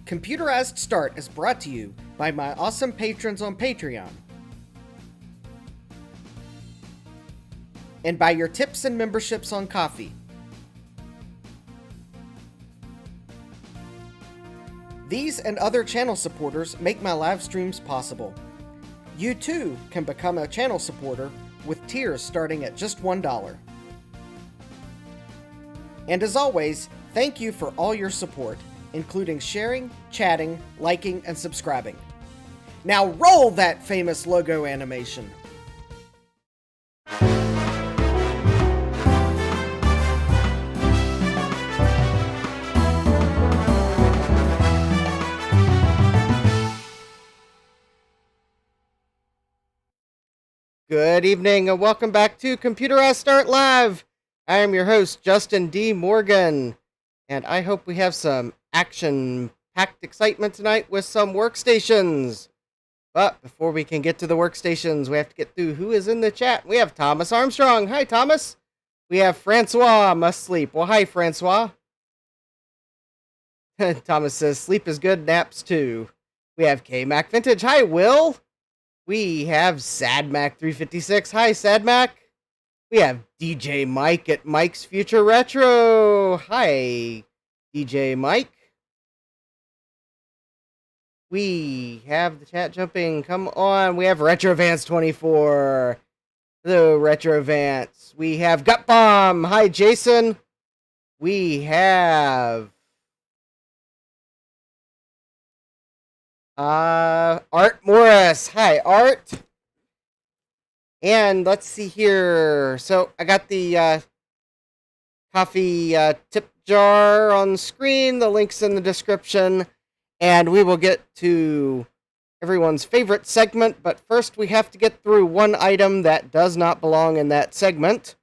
Computerized Start is brought to you by my awesome patrons on Patreon, and by your tips and memberships on Ko-fi. These and other channel supporters make my live streams possible. You too can become a channel supporter with tiers starting at just $1. And as always, thank you for all your support, including sharing, chatting, liking, and subscribing. Now roll that famous logo animation! Good evening and welcome back to Computerized Start Live! I am your host, Justin D. Morgan, and I hope we have some action-packed excitement tonight with some workstations. But before we can get to the workstations, we have to get through who is in the chat. We have Thomas Armstrong. Hi, Thomas. We have Francois Must Sleep. Well, hi, Francois. Thomas says, sleep is good, naps too. We have K-Mac Vintage. Hi, Will. We have SadMac356. Hi, SadMac. We have DJ Mike at Mike's Future Retro. Hi, DJ Mike. We have the chat jumping. Come on. We have RetroVance24. Hello, RetroVance. We have Gut Bomb. Hi, Jason. We have Art Morris. Hi, Art. And let's see here. So I got the coffee tip jar on the screen. The link's in the description. And we will get to everyone's favorite segment. But first we have to get through one item that does not belong in that segment.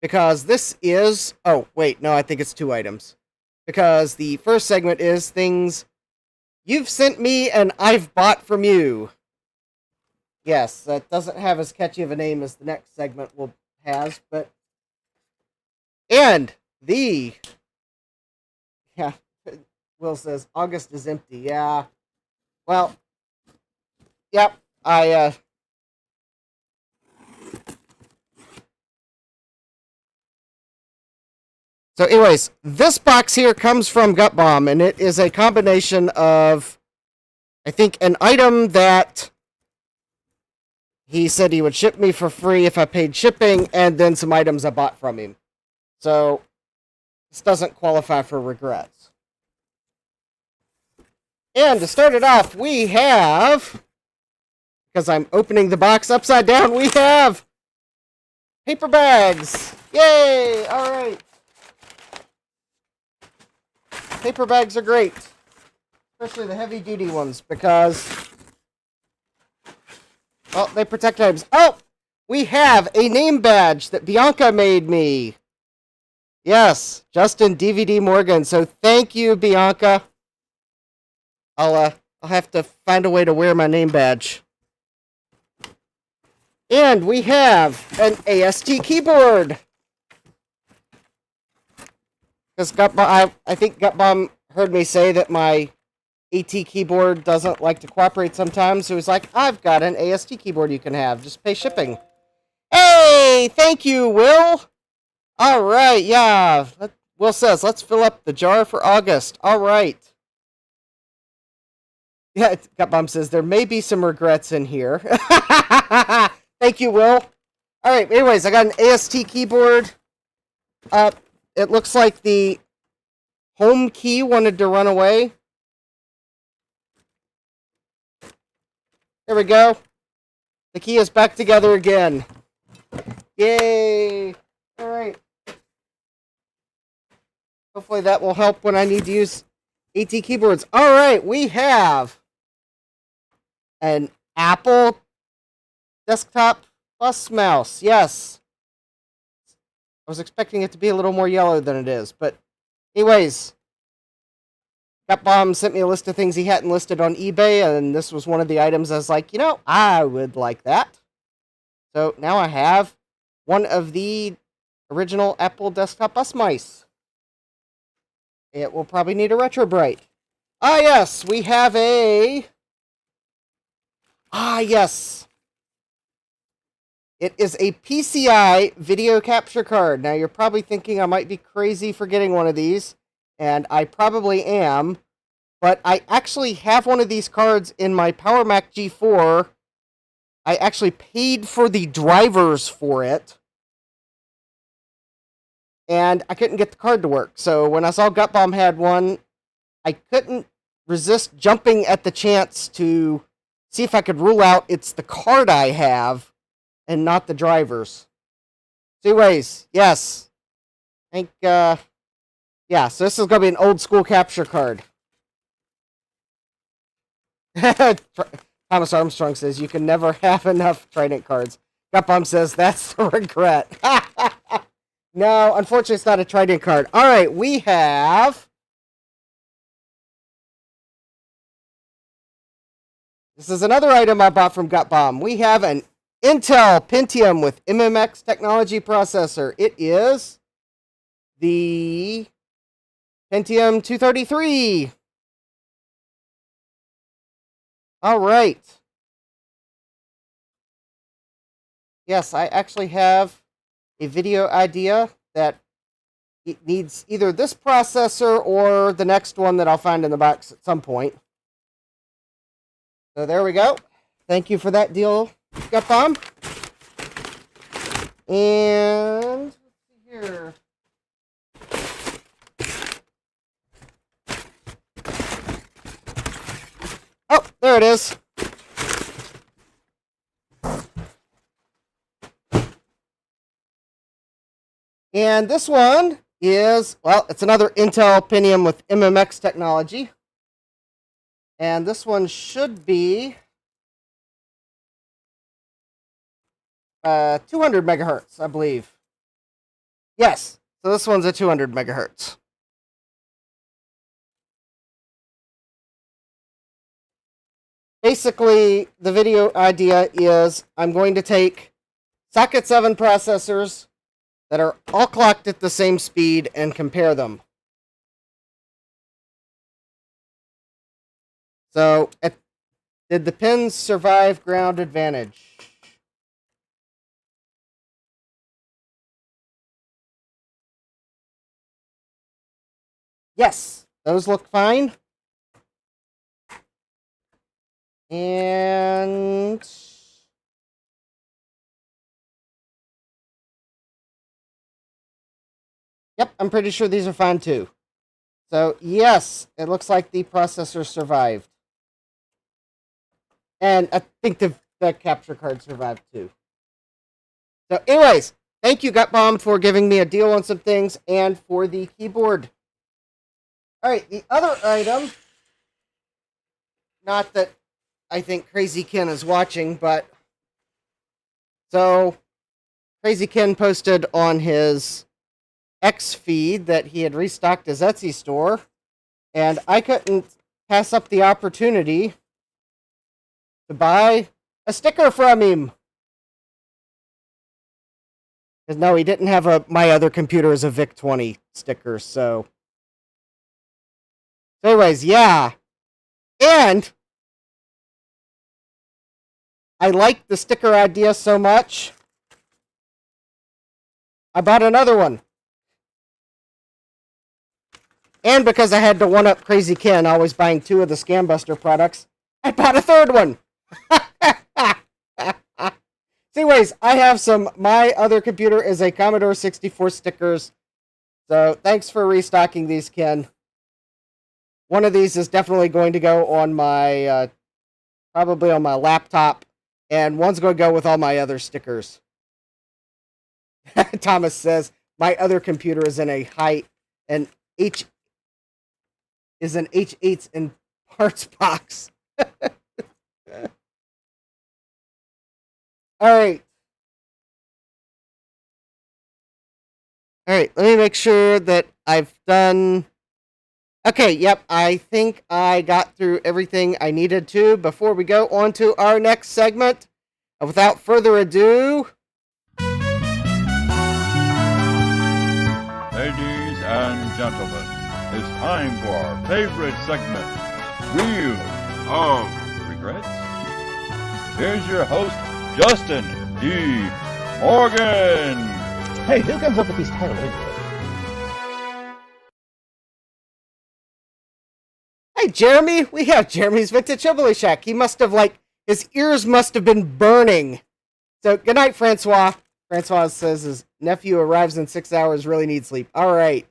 Because this is... Oh, wait. No, I think it's two items. Because the first segment is things you've sent me and I've bought from you. Yes, that doesn't have as catchy of a name as the next segment has, but... And the... Yeah, Will says, August is empty. Yeah. Well, yep, So anyways, this box here comes from Gut Bomb, and it is a combination of, I think, an item that he said he would ship me for free if I paid shipping, and then some items I bought from him. So, this doesn't qualify for regrets. And to start it off, we have, because I'm opening the box upside down, we have paper bags. Yay! Alright. Paper bags are great. Especially the heavy-duty ones, because... well, they protect items. Oh! We have a name badge that Bianca made me. Yes, Justin DVD Morgan. So thank you, Bianca. I'll have to find a way to wear my name badge. And we have an AST keyboard. Because I think Gut Bomb heard me say that my AT keyboard doesn't like to cooperate sometimes, so he's like, I've got an AST keyboard you can have. Just pay shipping. Hey! Thank you, Will! Alright, yeah. Will says, let's fill up the jar for August. Alright. Yeah, Gut Bomb says, there may be some regrets in here. Thank you, Will. Alright, anyways, I got an AST keyboard. It looks like the home key wanted to run away. There we go. The key is back together again. Yay! Alright. Hopefully that will help when I need to use AT keyboards. Alright, we have an Apple desktop bus mouse. Yes. I was expecting it to be a little more yellow than it is, but anyways, Gut Bomb sent me a list of things he hadn't listed on eBay, and this was one of the items I was like, you know, I would like that. So now I have one of the original Apple desktop bus mice. It will probably need a retro bright. Ah, yes, we have a... Ah, yes. It is a PCI video capture card. Now, you're probably thinking I might be crazy for getting one of these, and I probably am, but I actually have one of these cards in my Power Mac G4. I actually paid for the drivers for it, and I couldn't get the card to work. So when I saw Gutbomb had one, I couldn't resist jumping at the chance to see if I could rule out it's the card I have and not the drivers. So anyways, yes. I think, yeah, so this is going to be an old school capture card. Thomas Armstrong says, you can never have enough Trident cards. Gutbomb says, that's the regret. No, unfortunately, it's not a Trident card. All right, we have... This is another item I bought from Gutbomb. We have an Intel Pentium with MMX technology processor. It is the Pentium 233. All right. Yes, I actually have a video idea that it needs either this processor or the next one that I'll find in the box at some point. So there we go. Thank you for that deal, Gutbomb. And let's see here. Oh, there it is. And this one is, well, it's another Intel Pentium with MMX technology. And this one should be 200 megahertz, I believe. Yes, so this one's a 200 megahertz. Basically, the video idea is I'm going to take socket 7 processors that are all clocked at the same speed and compare them. So, did the pins survive ground advantage? Yes, those look fine. And yep, I'm pretty sure these are fine too. So yes, it looks like the processor survived. And I think the capture card survived too. So anyways, thank you, Gutbomb, for giving me a deal on some things and for the keyboard. All right, the other item, not that I think Crazy Ken is watching, but so Crazy Ken posted on his X feed that he had restocked his Etsy store, and I couldn't pass up the opportunity to buy a sticker from him. Because no, he didn't have my other computer as a VIC-20 sticker, so anyways, yeah. And I liked the sticker idea so much, I bought another one. And because I had to one-up Crazy Ken, always buying 2 of the Scambuster products, I bought a 3rd one. So anyways, I have my other computer is a Commodore 64 stickers. So thanks for restocking these, Ken. One of these is definitely going to go on my, probably on my laptop. And one's going to go with all my other stickers. Thomas says, my other computer is in a H8's in parts box. All right. All right, let me make sure that I've done... Okay, yep, I think I got through everything I needed to before we go on to our next segment. And without further ado... Ladies and gentlemen, it's time for our favorite segment, Wheel of Regrets. Here's your host, Justin D. Morgan. Hey, who comes up with these titles anyway? Hey, Jeremy. We have Jeremy's Vintage Chiboli Shack. He must have, his ears must have been burning. So, good night, Francois. Francois says his nephew arrives in 6 hours, really needs sleep. All right.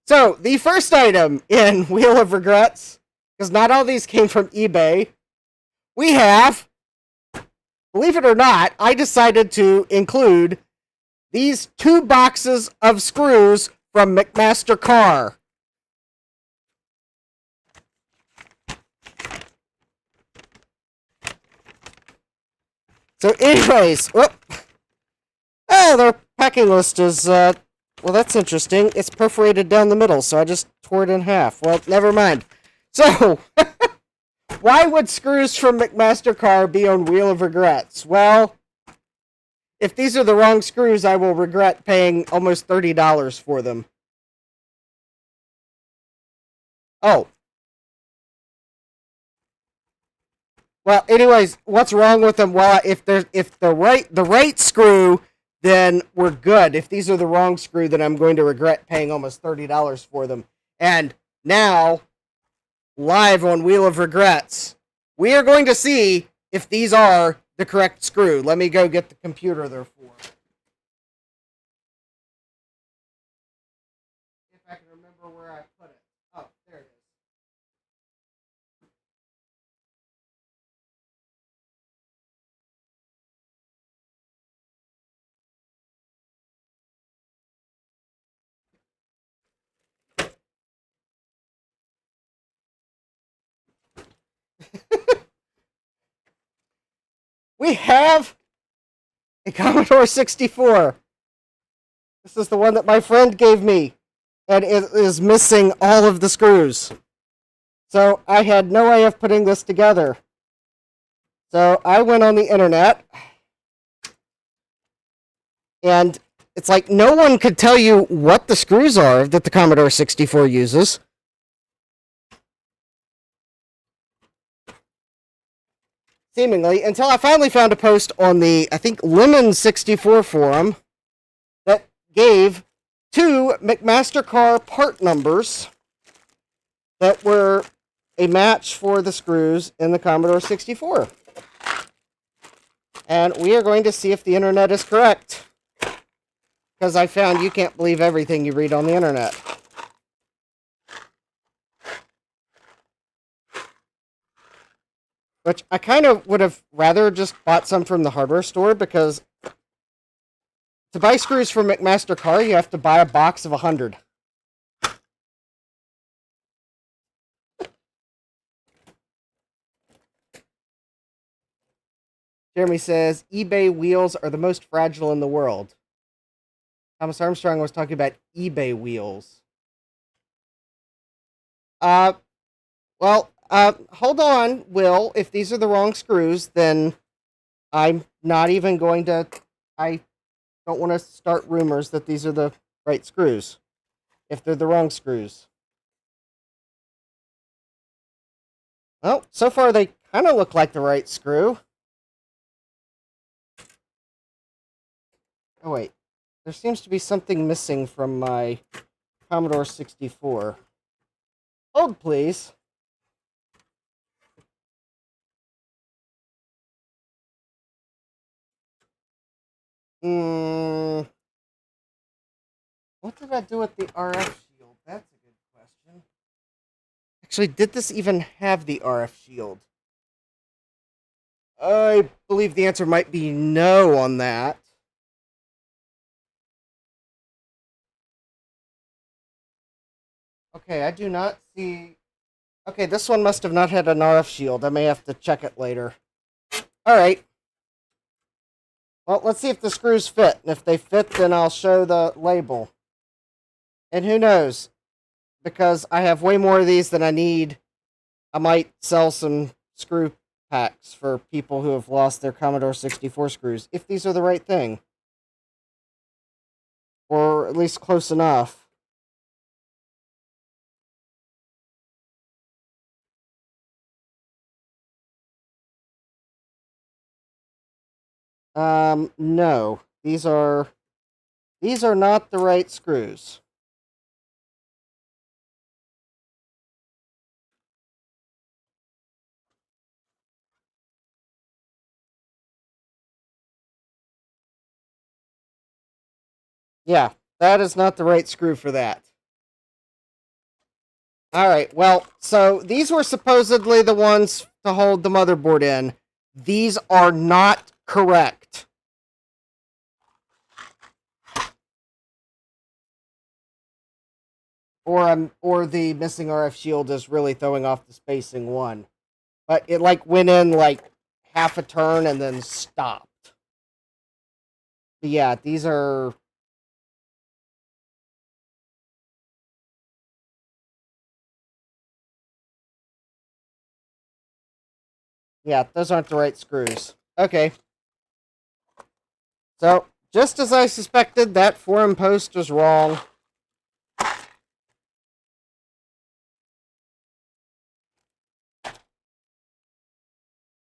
So, the first item in Wheel of Regrets, because not all these came from eBay, we have, believe it or not, I decided to include these 2 boxes of screws from McMaster Carr. So anyways, their packing list is, well, that's interesting. It's perforated down the middle, so I just tore it in half. Well, never mind. So, why would screws from McMaster Carr be on Wheel of Regrets? Well, if these are the wrong screws, I will regret paying almost $30 for them. Oh. Well, anyways, what's wrong with them? Well, if the right screw, then we're good. If these are the wrong screw, then I'm going to regret paying almost $30 for them. And now, live on Wheel of Regrets, we are going to see if these are the correct screw. Let me go get the computer they're for. If I can remember where I put it. Oh, there it is. We have a Commodore 64. This is the one that my friend gave me, and it is missing all of the screws. So I had no way of putting this together. So I went on the internet, and it's like no one could tell you what the screws are that the Commodore 64 uses. Seemingly, until I finally found a post on the, I think, Lemon 64 forum that gave 2 McMaster Carr part numbers that were a match for the screws in the Commodore 64. And we are going to see if the internet is correct. Because I found you can't believe everything you read on the internet. Which I kind of would have rather just bought some from the hardware store, because to buy screws from McMaster Carr, you have to buy a box of 100. Jeremy says, eBay wheels are the most fragile in the world. Thomas Armstrong was talking about eBay wheels. Hold on, Will. If these are the wrong screws, then I'm not even going to... I don't want to start rumors that these are the right screws. If they're the wrong screws. Well, so far they kind of look like the right screw. Oh, wait. There seems to be something missing from my Commodore 64. Hold, please. What did I do with the RF shield? That's a good question. Actually, did this even have the RF shield? I believe the answer might be no on that. Okay, I do not see... Okay, this one must have not had an RF shield. I may have to check it later. Alright. Well, let's see if the screws fit. And if they fit, then I'll show the label. And who knows? Because I have way more of these than I need. I might sell some screw packs for people who have lost their Commodore 64 screws, if these are the right thing. Or at least close enough. No. These are not the right screws. Yeah, that is not the right screw for that. Alright, well, so these were supposedly the ones to hold the motherboard in. These are not correct. Or the missing RF shield is really throwing off the spacing one. But it like went in like half a turn and then stopped. But yeah, these are... Yeah, those aren't the right screws. Okay. So, just as I suspected, that forum post was wrong.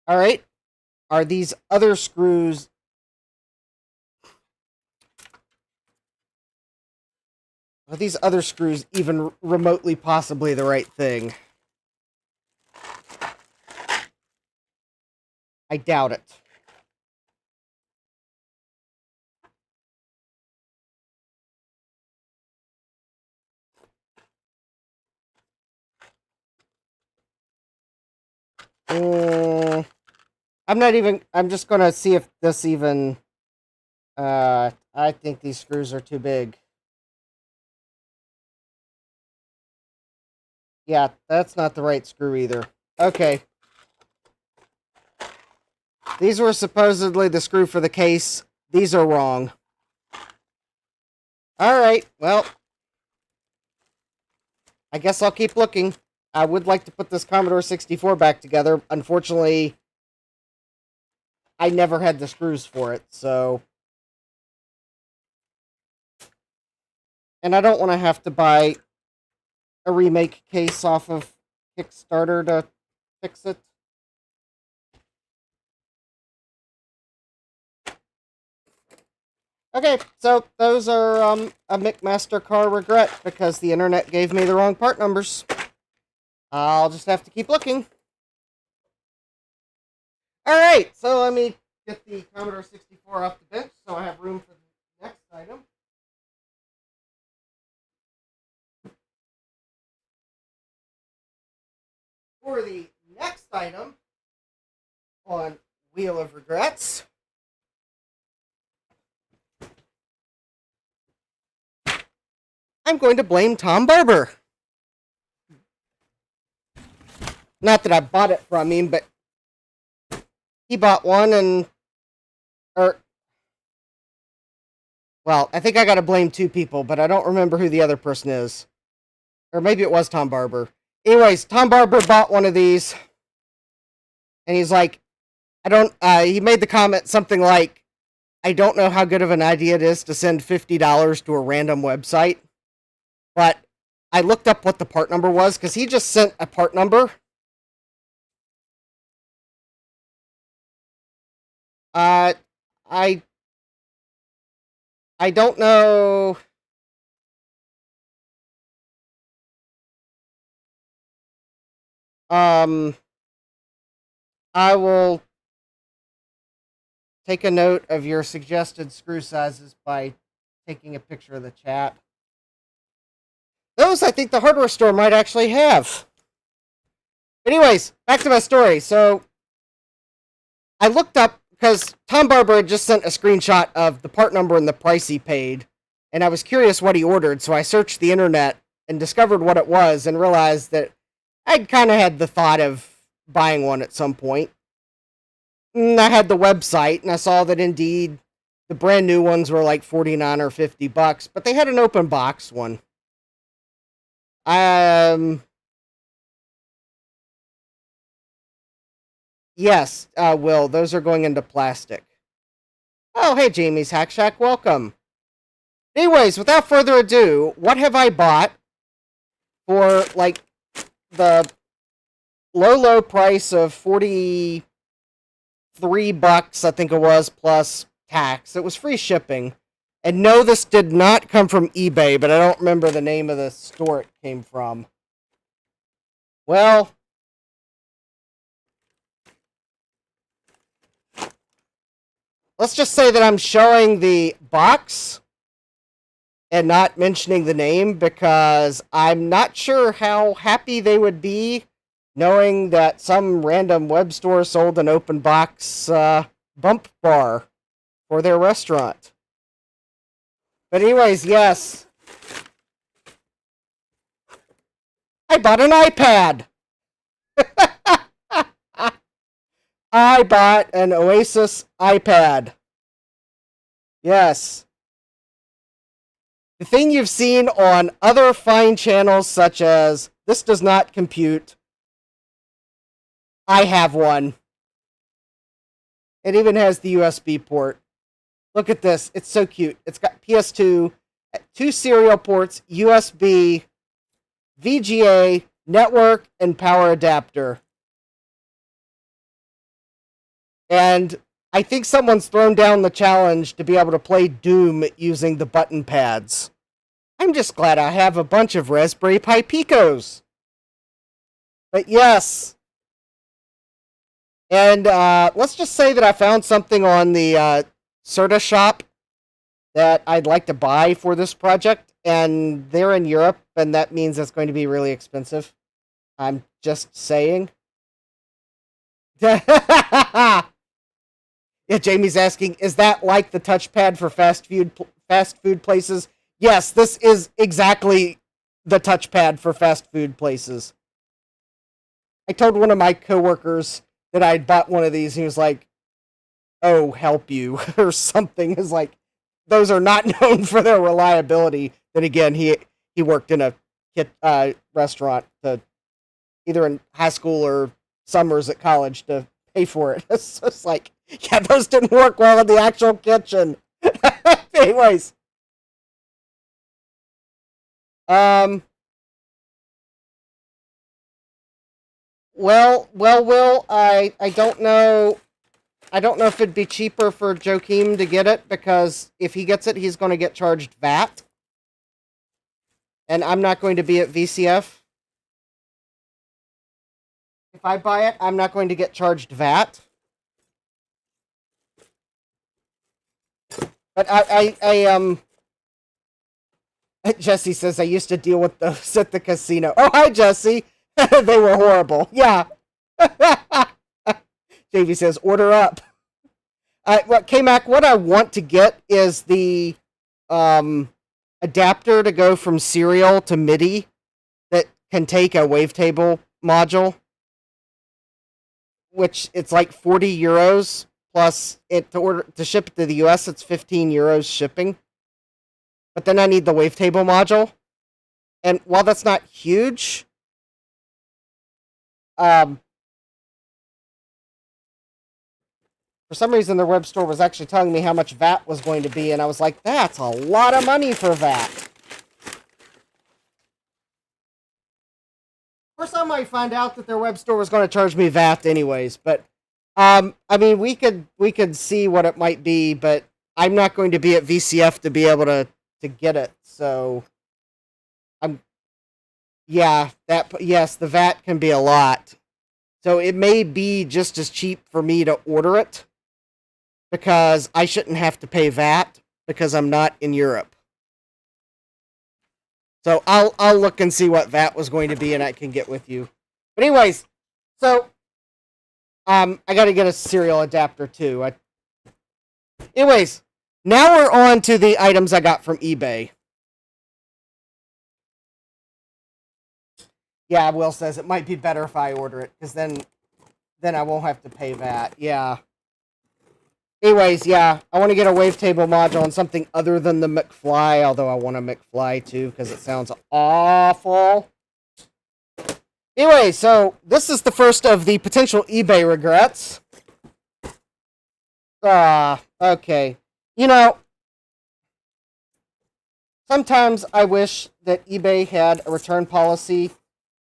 Alright. Are these other screws... Are these other screws even remotely possibly the right thing? I doubt it. I'm just gonna see if this even... I think these screws are too big. Yeah, that's not the right screw either. Okay. These were supposedly the screw for the case. These are wrong. Alright, well. I guess I'll keep looking. I would like to put this Commodore 64 back together. Unfortunately, I never had the screws for it, so... And I don't want to have to buy a remake case off of Kickstarter to fix it. Okay, so those are a McMaster car regret because the internet gave me the wrong part numbers. I'll just have to keep looking. Alright, so let me get the Commodore 64 off the bench so I have room for the next item. For the next item on Wheel of Regrets, I'm going to blame Tom Barber. Not that I bought it from him, but he bought one and... Well, I think I gotta blame two people, but I don't remember who the other person is. Or maybe it was Tom Barber. Anyways, Tom Barber bought one of these. And he's like, he made the comment something like, I don't know how good of an idea it is to send $50 to a random website. But I looked up what the part number was, because he just sent a part number. I don't know. I will take a note of your suggested screw sizes by taking a picture of the chat. Those I think the hardware store might actually have. Anyways, back to my story. So, I looked up, because Tom Barber had just sent a screenshot of the part number and the price he paid, and I was curious what he ordered, so I searched the internet and discovered what it was and realized that I'd kind of had the thought of buying one at some point. And I had the website, and I saw that indeed the brand new ones were like $49 or $50, but they had an open box one. Yes, Will, those are going into plastic. Oh, hey, Jamie's Hack Shack, welcome. Anyways, without further ado, what have I bought for, like, the low price of $43, I think it was, plus tax. It was free shipping. And no, this did not come from eBay, but I don't remember the name of the store it came from. Well, let's just say that I'm showing the box and not mentioning the name because I'm not sure how happy they would be knowing that some random web store sold an open box bump bar for their restaurant. But anyways, yes. I bought an iPad. I bought an Oasis iPad. Yes. The thing you've seen on other fine channels such as This Does Not Compute. I have one. It even has the USB port. Look at this. It's so cute. It's got PS2, 2 serial ports, USB, VGA, network, and power adapter. And I think someone's thrown down the challenge to be able to play Doom using the button pads. I'm just glad I have a bunch of Raspberry Pi Picos. But yes. And let's just say that I found something on the Certa shop that I'd like to buy for this project, and they're in Europe, and that means it's going to be really expensive. I'm just saying. Yeah, Jamie's asking, is that like the touchpad for fast food places? Yes, this is exactly the touchpad for fast food places. I told one of my coworkers that I'd bought one of these, and he was like, oh, help you, or something. Is like, those are not known for their reliability. Then again, he worked in a restaurant, either in high school or summers at college to pay for it. It's just like, yeah, those didn't work well in the actual kitchen. Anyways. Well, Will, I don't know. I don't know if it'd be cheaper for Joakim to get it, because if he gets it, he's going to get charged VAT. And I'm not going to be at VCF. If I buy it, I'm not going to get charged VAT. But Jesse says, I used to deal with those at the casino. Oh, hi, Jesse. They were horrible. Yeah. JV says, order up. K-Mac, what I want to get is the adapter to go from serial to MIDI that can take a wavetable module, which it's like 40 euros plus to ship it to the US, it's 15 euros shipping. But then I need the wavetable module. And while that's not huge, for some reason, the web store was actually telling me how much VAT was going to be, and I was like, that's a lot of money for VAT. Of course, I might find out that their web store was going to charge me VAT anyways, but, I mean, we could see what it might be, but I'm not going to be at VCF to be able to get it, so, yes, the VAT can be a lot. So it may be just as cheap for me to order it, because I shouldn't have to pay VAT because I'm not in Europe. So I'll look and see what VAT was going to be, and I can get with you. But anyways, so I got to get a serial adapter too. Anyways, now we're on to the items I got from eBay. Yeah, Will says it might be better if I order it, because then I won't have to pay VAT. Yeah. Anyways, yeah, I want to get a wavetable module and something other than the McFly, although I want a McFly too, because it sounds awful. Anyway, so this is the first of the potential eBay regrets. Okay. You know, sometimes I wish that eBay had a return policy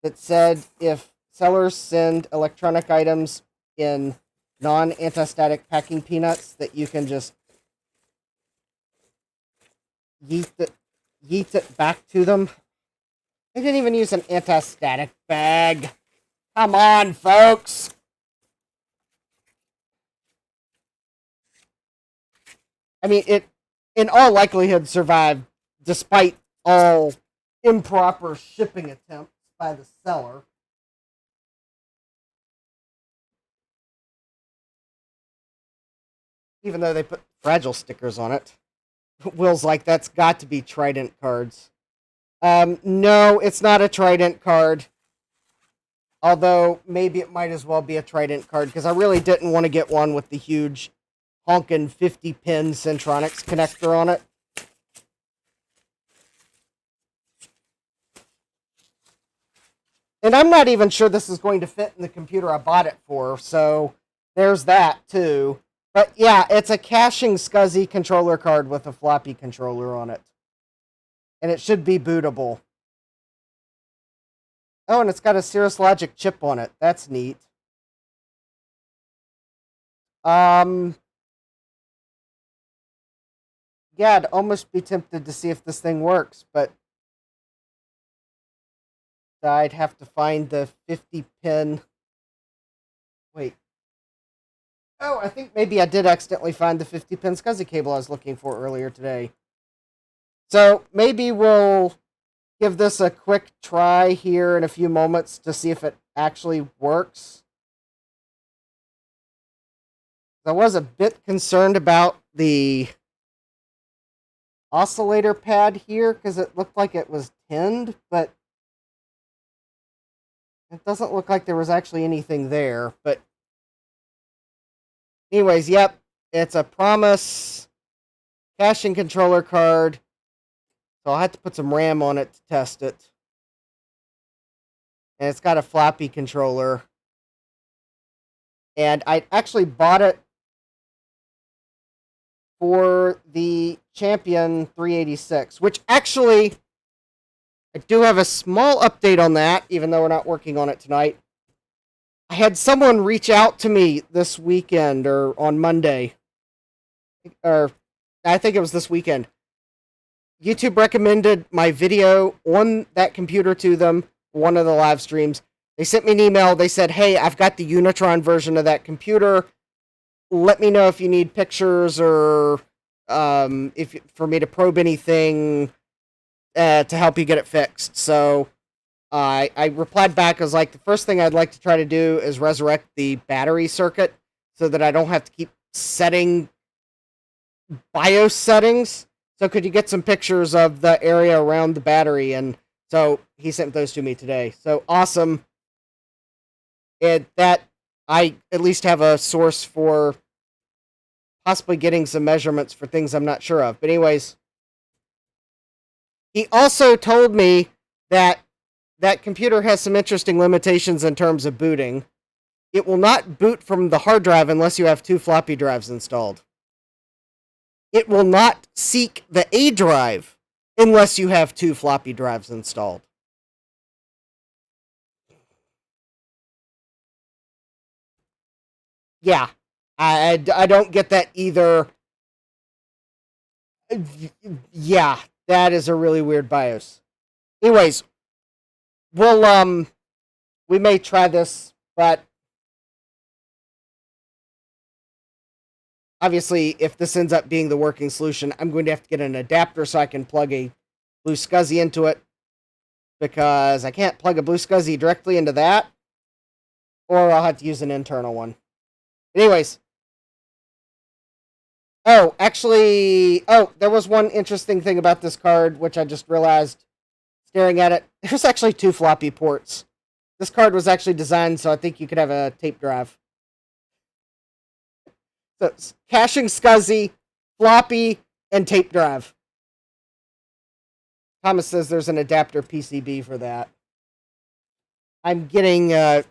that said if sellers send electronic items in non-anti-static packing peanuts, that you can just yeet it back to them. They didn't even use an anti-static bag. Come on, folks. I mean, it in all likelihood survived despite all improper shipping attempts by the seller. Even though they put fragile stickers on it. Will's like, that's got to be Trident cards. No, it's not a Trident card. Although, maybe it might as well be a Trident card, because I really didn't want to get one with the huge honkin' 50-pin Centronics connector on it. And I'm not even sure this is going to fit in the computer I bought it for, so there's that, too. But yeah, it's a caching SCSI controller card with a floppy controller on it. And it should be bootable. Oh, and it's got a Cirrus Logic chip on it. That's neat. Yeah, I'd almost be tempted to see if this thing works, but I'd have to find the 50-pin. Wait. Oh, I think maybe I did accidentally find the 50-pin SCSI cable I was looking for earlier today. So maybe we'll give this a quick try here in a few moments to see if it actually works. I was a bit concerned about the oscillator pad here because it looked like it was tinned, but it doesn't look like there was actually anything there. But anyways, yep, it's a Promise caching controller card. So I'll have to put some RAM on it to test it. And it's got a floppy controller. And I actually bought it for the Champion 386, which actually, I do have a small update on that, even though we're not working on it tonight. I had someone reach out to me this weekend, or on Monday, or I think it was this weekend. YouTube recommended my video on that computer to them, one of the live streams. They sent me an email. They said, hey, I've got the Unitron version of that computer. Let me know if you need pictures or for me to probe anything to help you get it fixed. So I replied back. I was like, the first thing I'd like to try to do is resurrect the battery circuit so that I don't have to keep setting BIOS settings. So could you get some pictures of the area around the battery? And so he sent those to me today. So awesome. That I at least have a source for possibly getting some measurements for things I'm not sure of. But anyways, he also told me that that computer has some interesting limitations in terms of booting. It will not boot from the hard drive unless you have 2 floppy drives installed. It will not seek the A drive unless you have 2 floppy drives installed. Yeah, I don't get that either. Yeah, that is a really weird BIOS. Anyways, we may try this, but obviously, if this ends up being the working solution, I'm going to have to get an adapter so I can plug a Blue SCSI into it, because I can't plug a Blue SCSI directly into that, or I'll have to use an internal one. Anyways. Oh, actually, there was one interesting thing about this card, which I just realized staring at it. There's actually 2 floppy ports. This card was actually designed so I think you could have a tape drive. So, caching SCSI, floppy, and tape drive. Thomas says there's an adapter PCB for that. I'm getting, I'm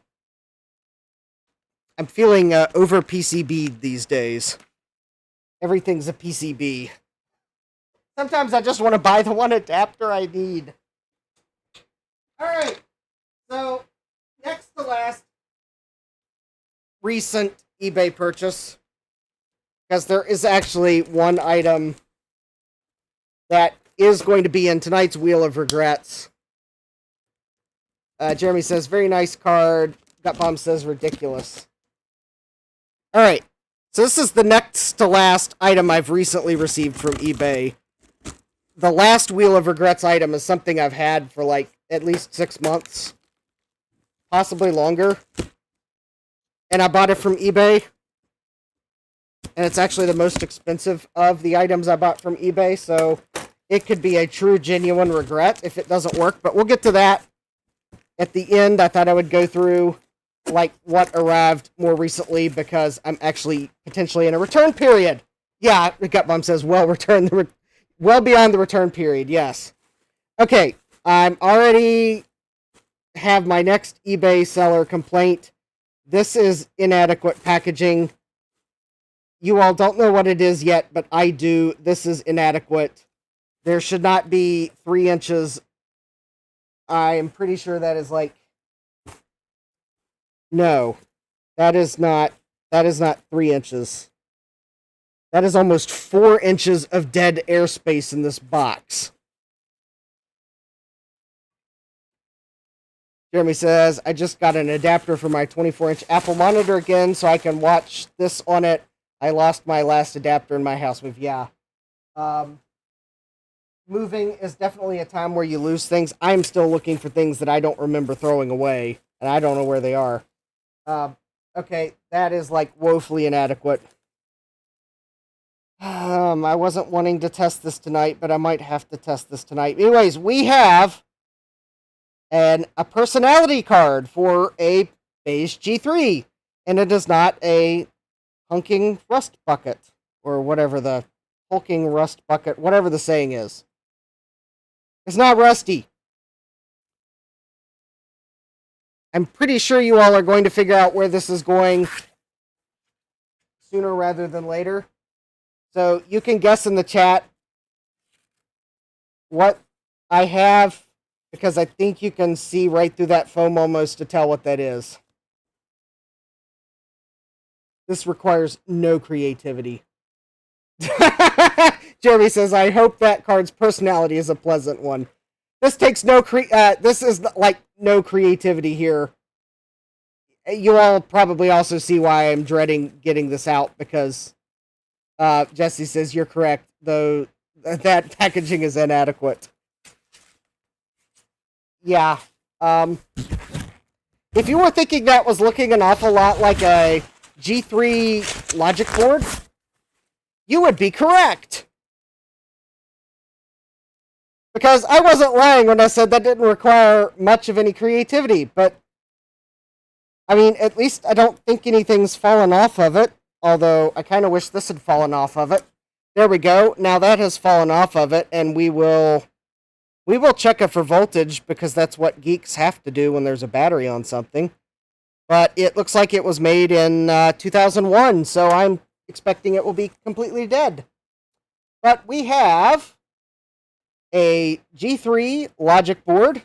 feeling over PCB'd these days. Everything's a PCB. Sometimes I just want to buy the one adapter I need. Alright, so next to last recent eBay purchase, because there is actually one item that is going to be in tonight's Wheel of Regrets. Jeremy says, very nice card. Gutbomb says, ridiculous. Alright, so this is the next to last item I've recently received from eBay. The last Wheel of Regrets item is something I've had for like at least 6 months. Possibly longer. And I bought it from eBay. And it's actually the most expensive of the items I bought from eBay, so it could be a true, genuine regret if it doesn't work. But we'll get to that at the end. I thought I would go through like what arrived more recently because I'm actually potentially in a return period. Yeah, the Gutbomb says, well beyond the return period, yes. Okay, I'm already have my next eBay seller complaint. This is inadequate packaging. You all don't know what it is yet, but I do. This is inadequate. There should not be 3 inches. I am pretty sure that is like... No. That is not 3 inches. That is almost 4 inches of dead airspace in this box. Jeremy says, I just got an adapter for my 24-inch Apple monitor again, so I can watch this on it. I lost my last adapter in my house with, yeah. Moving is definitely a time where you lose things. I'm still looking for things that I don't remember throwing away, and I don't know where they are. Okay, that is like woefully inadequate. I wasn't wanting to test this tonight, but I might have to test this tonight. Anyways, we have a personality card for a beige G3, and it is not a hunking rust bucket, or whatever the hulking rust bucket, whatever the saying is. It's not rusty. I'm pretty sure you all are going to figure out where this is going sooner rather than later. So you can guess in the chat what I have, because I think you can see right through that foam almost to tell what that is. This requires no creativity. Jeremy says, I hope that card's personality is a pleasant one. This takes this is like no creativity here. You all probably also see why I'm dreading getting this out, because Jesse says you're correct, though that packaging is inadequate. Yeah. If you were thinking that was looking an awful lot like a G3 logic board, you would be correct. Because I wasn't lying when I said that didn't require much of any creativity, but I mean, at least I don't think anything's fallen off of it, although I kind of wish this had fallen off of it. There we go. Now that has fallen off of it, and we will check it for voltage, because that's what geeks have to do when there's a battery on something. But it looks like it was made in 2001, so I'm expecting it will be completely dead. But we have a G3 logic board.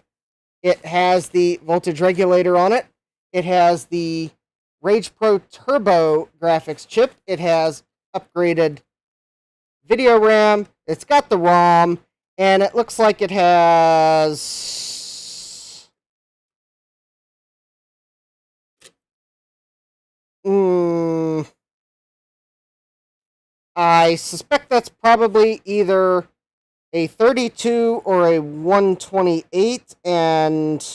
It has the voltage regulator on it. It has the Rage Pro Turbo graphics chip. It has upgraded video RAM. It's got the ROM, and it looks like it has I suspect that's probably either a 32 or a 128, and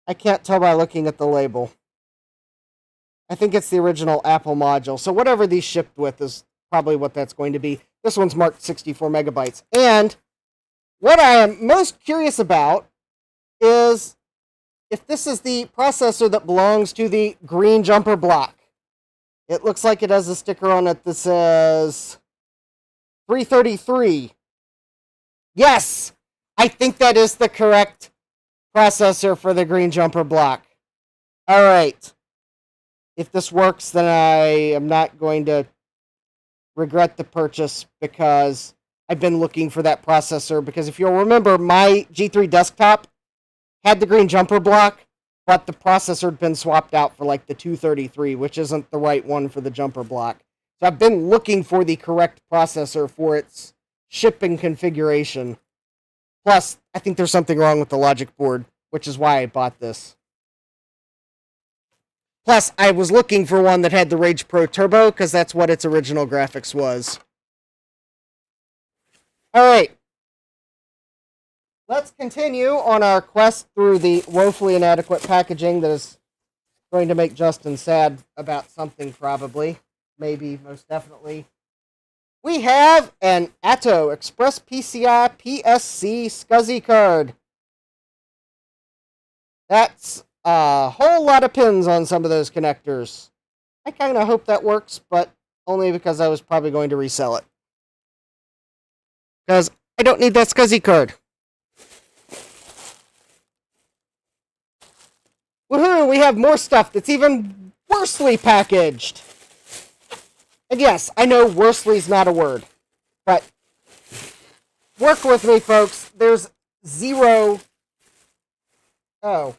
I can't tell by looking at the label. I think it's the original Apple module. So whatever these shipped with is probably what that's going to be. This one's marked 64 megabytes. And what I am most curious about is if this is the processor that belongs to the green jumper block. It looks like it has a sticker on it that says 333. Yes! I think that is the correct processor for the green jumper block. Alright. If this works, then I am not going to regret the purchase, because I've been looking for that processor. Because if you'll remember, my G3 desktop had the green jumper block, but the processor had been swapped out for like the 233, which isn't the right one for the jumper block. So I've been looking for the correct processor for its shipping configuration. Plus, I think there's something wrong with the logic board, which is why I bought this. Plus, I was looking for one that had the Rage Pro Turbo, because that's what its original graphics was. Alright. Let's continue on our quest through the woefully inadequate packaging that is going to make Justin sad about something, probably. Maybe, most definitely. We have an Atto Express PCI PSC SCSI card. That's a whole lot of pins on some of those connectors. I kind of hope that works, but only because I was probably going to resell it. Because I don't need that SCSI card. Woohoo! We have more stuff that's even worsely packaged. And yes, I know worsely's not a word, but work with me, folks. There's zero. Oh.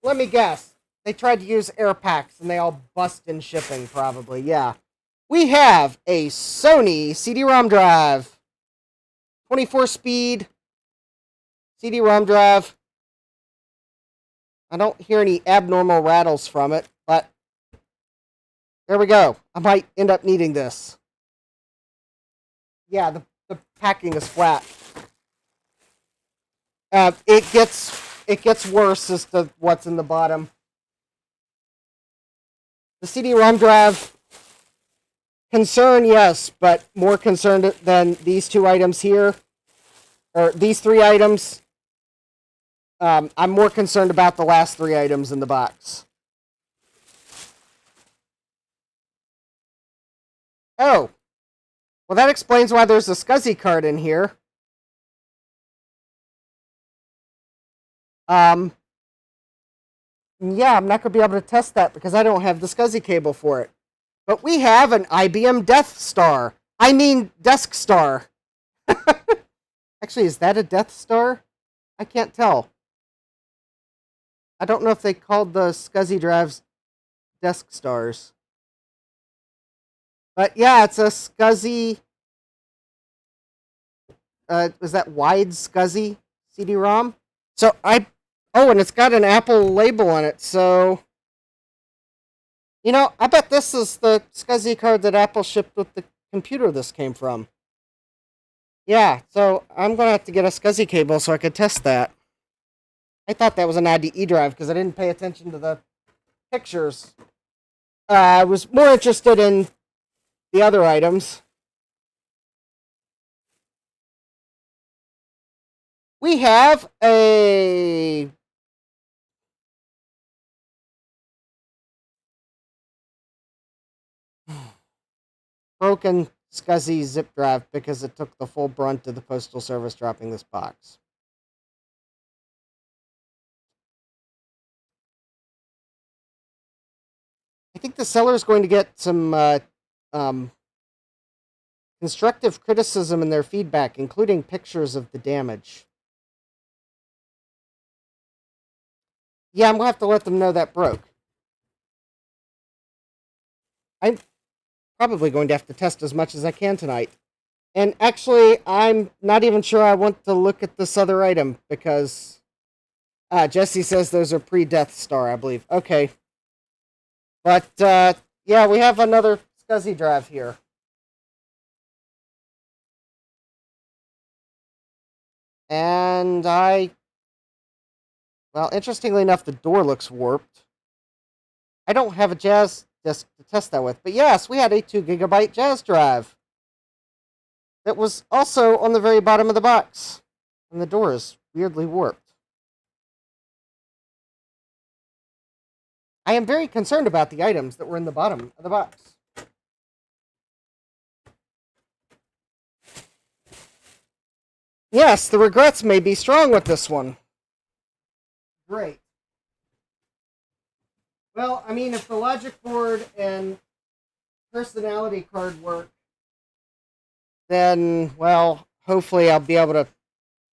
Let me guess. They tried to use air packs and they all bust in shipping, probably. Yeah. We have a Sony CD-ROM drive. 24-speed CD-ROM drive. I don't hear any abnormal rattles from it, but there we go. I might end up needing this. Yeah, the packing is flat. It gets worse as to what's in the bottom. The CD-ROM drive, concern, yes, but more concerned than these two items here, or these three items. I'm more concerned about the last three items in the box. Oh. Well, that explains why there's a SCSI card in here. Yeah, I'm not going to be able to test that because I don't have the SCSI cable for it. But we have an IBM Death Star. I mean, Desk Star. Actually, is that a Death Star? I can't tell. I don't know if they called the SCSI drives Desk Stars. But yeah, it's a SCSI. Was that Wide SCSI CD-ROM? So oh, and it's got an Apple label on it. So, you know, I bet this is the SCSI card that Apple shipped with the computer this came from. Yeah, so I'm gonna have to get a SCSI cable so I could test that. I thought that was an IDE drive because I didn't pay attention to the pictures. I was more interested in the other items. We have a broken SCSI zip drive because it took the full brunt of the Postal Service dropping this box. I think the seller is going to get some constructive criticism in their feedback, including pictures of the damage. Yeah, I'm going to have to let them know that broke. I'm probably going to have to test as much as I can tonight. And actually, I'm not even sure I want to look at this other item because Jesse says those are pre-Death Star, I believe. Okay. But, yeah, we have another SCSI drive here. And well, interestingly enough, the door looks warped. I don't have a Jazz disk to test that with. But yes, we had a 2 gigabyte Jazz drive. That was also on the very bottom of the box. And the door is weirdly warped. I am very concerned about the items that were in the bottom of the box. Yes, the regrets may be strong with this one. Great. Well, I mean, if the logic board and personality card work, then, well, hopefully I'll be able to...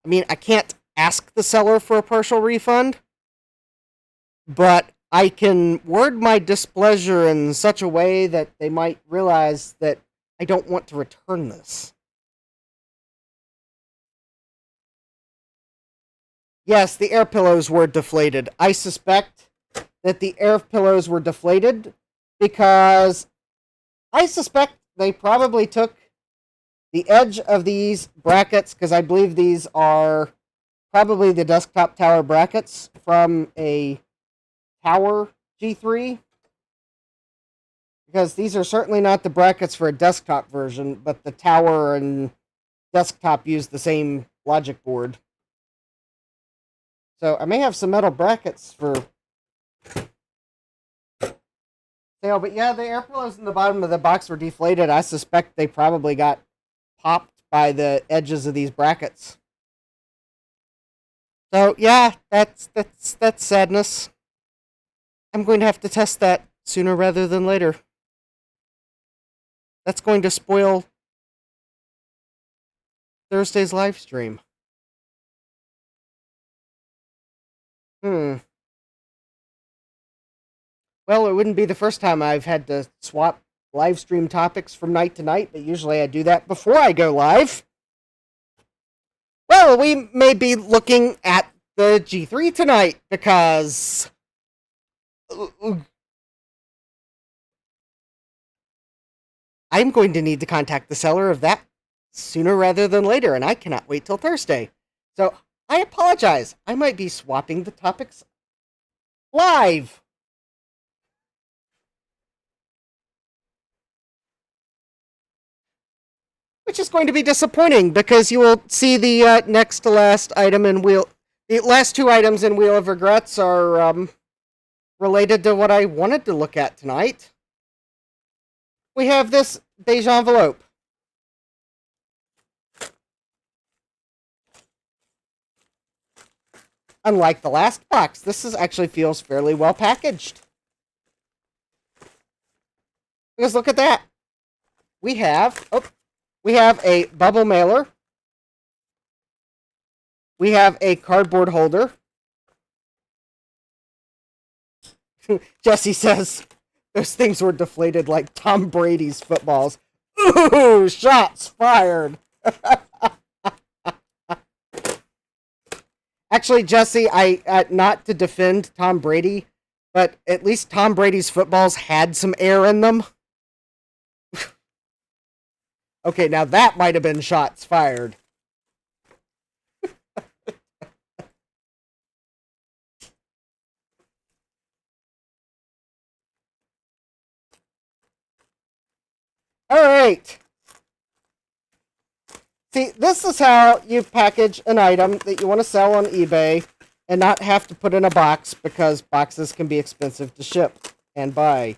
I mean, I can't ask the seller for a partial refund, but I can word my displeasure in such a way that they might realize that I don't want to return this. Yes, the air pillows were deflated. I suspect that the air pillows were deflated because I suspect they probably took the edge of these brackets, because I believe these are probably the desktop tower brackets from a tower G3. Because these are certainly not the brackets for a desktop version, but the tower and desktop use the same logic board. So I may have some metal brackets for sale, but yeah, the air pillows in the bottom of the box were deflated. I suspect they probably got popped by the edges of these brackets. So yeah, that's sadness. I'm going to have to test that sooner rather than later. That's going to spoil Thursday's live stream. Well, it wouldn't be the first time I've had to swap live stream topics from night to night, but usually I do that before I go live. Well, we may be looking at the G3 tonight, because I'm going to need to contact the seller of that sooner rather than later, and I cannot wait till Thursday. So I apologize. I might be swapping the topics live. Which is going to be disappointing, because you will see the next to last item in Wheel... The last two items in Wheel of Regrets are related to what I wanted to look at tonight. We have this beige envelope. Unlike the last box, this actually feels fairly well packaged. Because look at that. We have a bubble mailer. We have a cardboard holder. Jesse says those things were deflated like Tom Brady's footballs. Ooh, shots fired. Actually, Jesse, not to defend Tom Brady, but at least Tom Brady's footballs had some air in them. Okay, now that might have been shots fired. All right. See, this is how you package an item that you want to sell on eBay and not have to put in a box, because boxes can be expensive to ship and buy.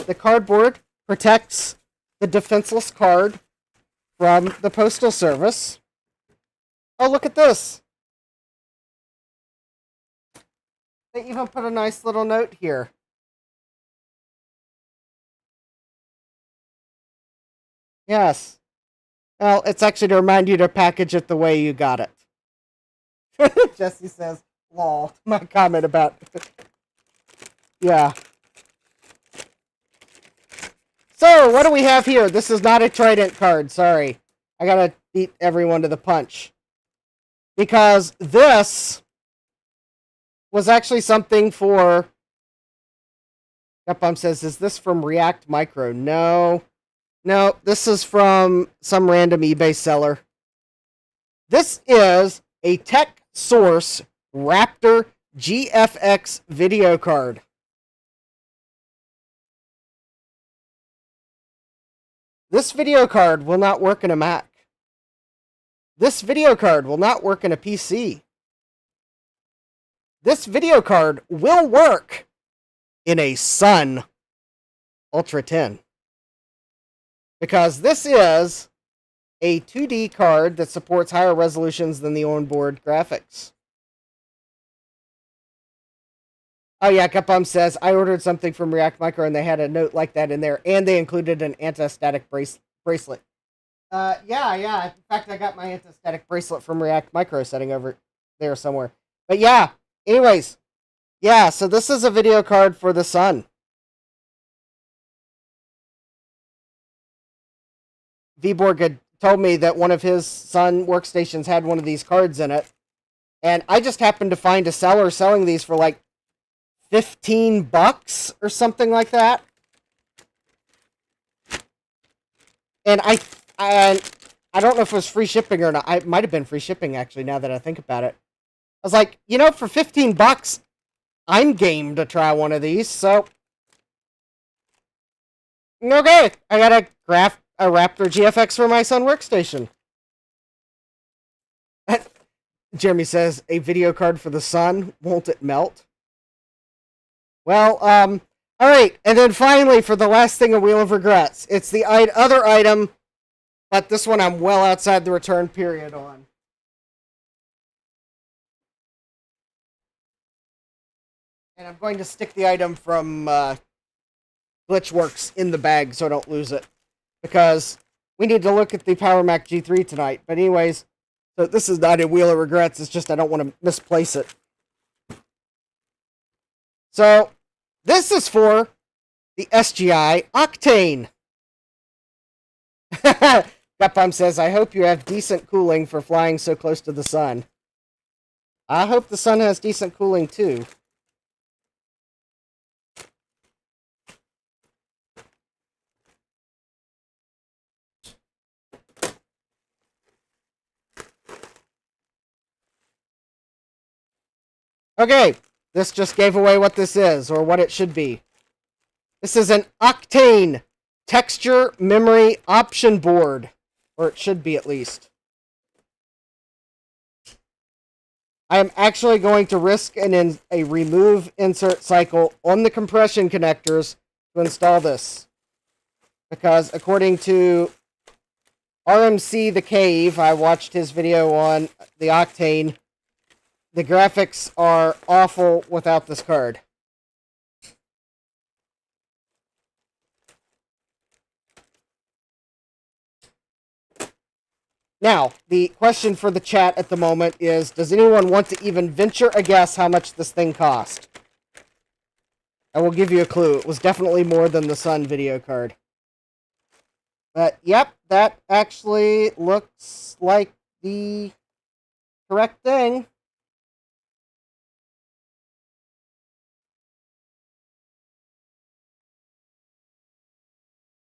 The cardboard protects the defenseless card from the postal service. Oh, look at this. They even put a nice little note here. Yes. Well, it's actually to remind you to package it the way you got it. Jesse says, lol, my comment about... Yeah. So, what do we have here? This is not a Trident card, sorry. I gotta beat everyone to the punch. Because this was actually something for... Gutbomb says, is this from React Micro? No. No, this is from some random eBay seller. This is a Tech Source Raptor GFX video card. This video card will not work in a Mac. This video card will not work in a PC. This video card will work in a Sun Ultra 10. Because this is a 2D card that supports higher resolutions than the onboard graphics. Oh yeah, Capum says, I ordered something from React Micro and they had a note like that in there, and they included an anti-static bracelet. Yeah. In fact, I got my anti-static bracelet from React Micro setting over there somewhere. But yeah, anyways, yeah, so this is a video card for the Sun. Vborg had told me that one of his Sun workstations had one of these cards in it. And I just happened to find a seller selling these for like $15 or something like that. And I don't know if it was free shipping or not. It might have been free shipping, actually, now that I think about it. I was like, you know, for $15, I'm game to try one of these, so... Okay, I got a Raptor GFX for my Sun workstation. Jeremy says, a video card for the Sun, won't it melt? Well, alright, and then finally, for the last thing, a Wheel of Regrets. It's the other item, but this one I'm well outside the return period on. And I'm going to stick the item from Glitchworks in the bag so I don't lose it. Because we need to look at the Power Mac G3 tonight. But anyways, so this is not a Wheel of Regrets, it's just I don't want to misplace it. So, this is for the SGI Octane. Gutbum says, I hope you have decent cooling for flying so close to the Sun. I hope the Sun has decent cooling too. Okay, this just gave away what this is, or what it should be. This is an Octane texture memory option board. Or it should be, at least. I am actually going to risk a remove insert cycle on the compression connectors to install this. Because according to RMC the Cave, I watched his video on the Octane, the graphics are awful without this card. Now, the question for the chat at the moment is, does anyone want to even venture a guess how much this thing cost? I will give you a clue. It was definitely more than the Sun video card. But, yep, that actually looks like the correct thing.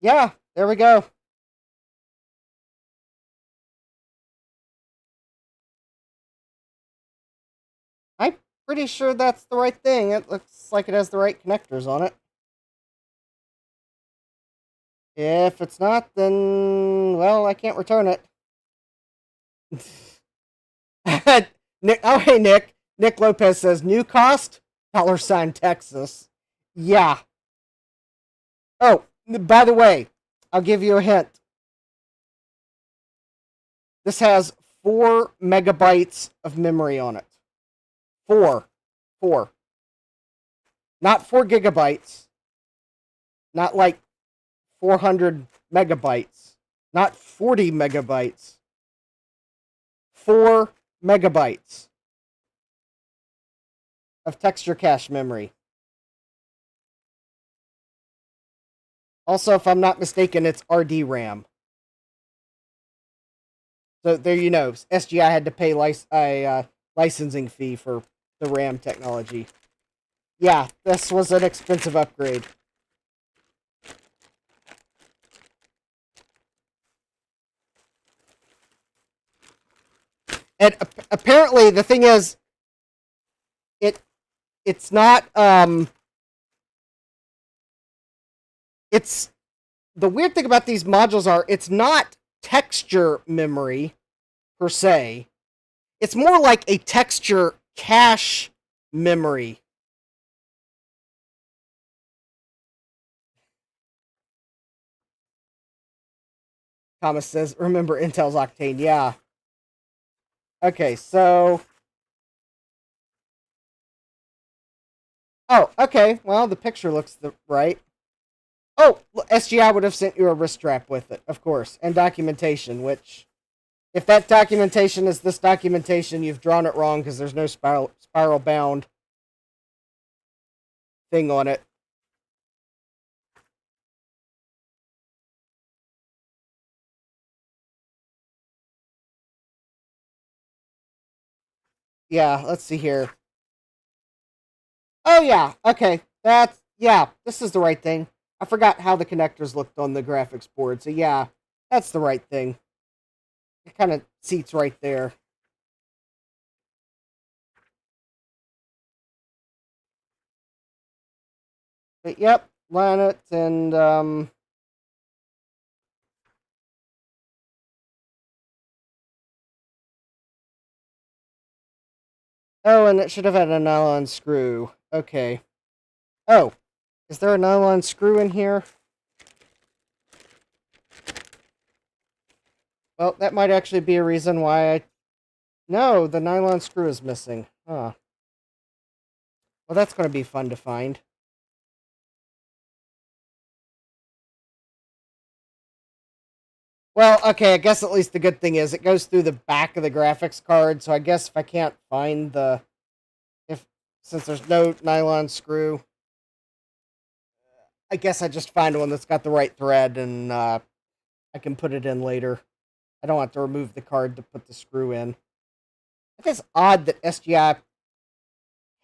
Yeah, there we go. I'm pretty sure that's the right thing. It looks like it has the right connectors on it. If it's not, then, well, I can't return it. Nick, oh, hey, Nick. Nick Lopez says, new cost? $, Texas. Yeah. Oh, by the way, I'll give you a hint. This has 4 megabytes of memory on it. 4. Not 4 gigabytes. Not like 400 megabytes. Not 40 megabytes. 4 megabytes of texture cache memory. Also, if I'm not mistaken, it's RD-RAM. So there you know, SGI had to pay a licensing fee for the RAM technology. Yeah, this was an expensive upgrade. And apparently, the thing is, it's not, it's, the weird thing about these modules are, it's not texture memory, per se. It's more like a texture cache memory. Thomas says, remember Intel's Octane. Yeah. Okay, so... Oh, okay. Well, the picture looks right. Oh, SGI would have sent you a wrist strap with it, of course. And documentation, which If that documentation is this documentation, you've drawn it wrong because there's no spiral bound thing on it. Yeah, let's see here. Oh, yeah. Okay. Yeah, this is the right thing. I forgot how the connectors looked on the graphics board. So, yeah, that's the right thing. It kind of seats right there. But, yep, line it and, oh, and it should have had a nylon screw. Okay. Oh, is there a nylon screw in here? Well, that might actually be a reason why I... No, the nylon screw is missing. Huh. Well, that's going to be fun to find. Well, okay, I guess at least the good thing is it goes through the back of the graphics card, so I guess if I can't find the... Since there's no nylon screw, I guess I just find one that's got the right thread, and I can put it in later. I don't have to remove the card to put the screw in. I think it's odd that SGI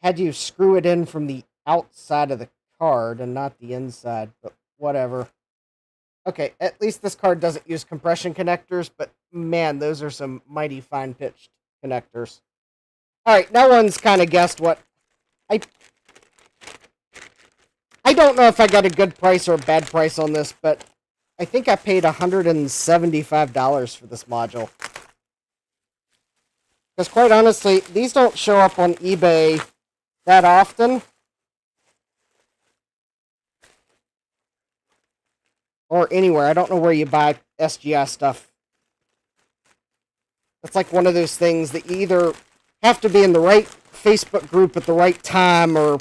had you screw it in from the outside of the card and not the inside, but whatever. Okay, at least this card doesn't use compression connectors, but man, those are some mighty fine-pitched connectors. Alright, no one's kind of guessed what... I don't know if I got a good price or a bad price on this, but I think I paid $175 for this module. Because quite honestly, these don't show up on eBay that often. Or anywhere. I don't know where you buy SGI stuff. It's like one of those things that you either have to be in the right Facebook group at the right time or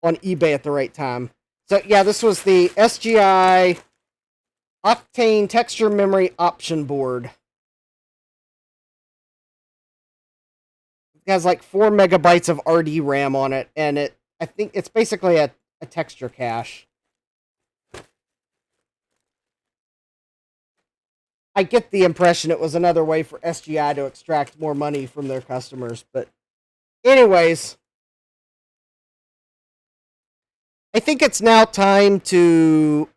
on eBay at the right time. So yeah, this was the SGI Octane Texture Memory Option Board. It has like 4 megabytes of RD RAM on it, and I think it's basically a texture cache. I get the impression it was another way for SGI to extract more money from their customers, but anyways, I think it's now time to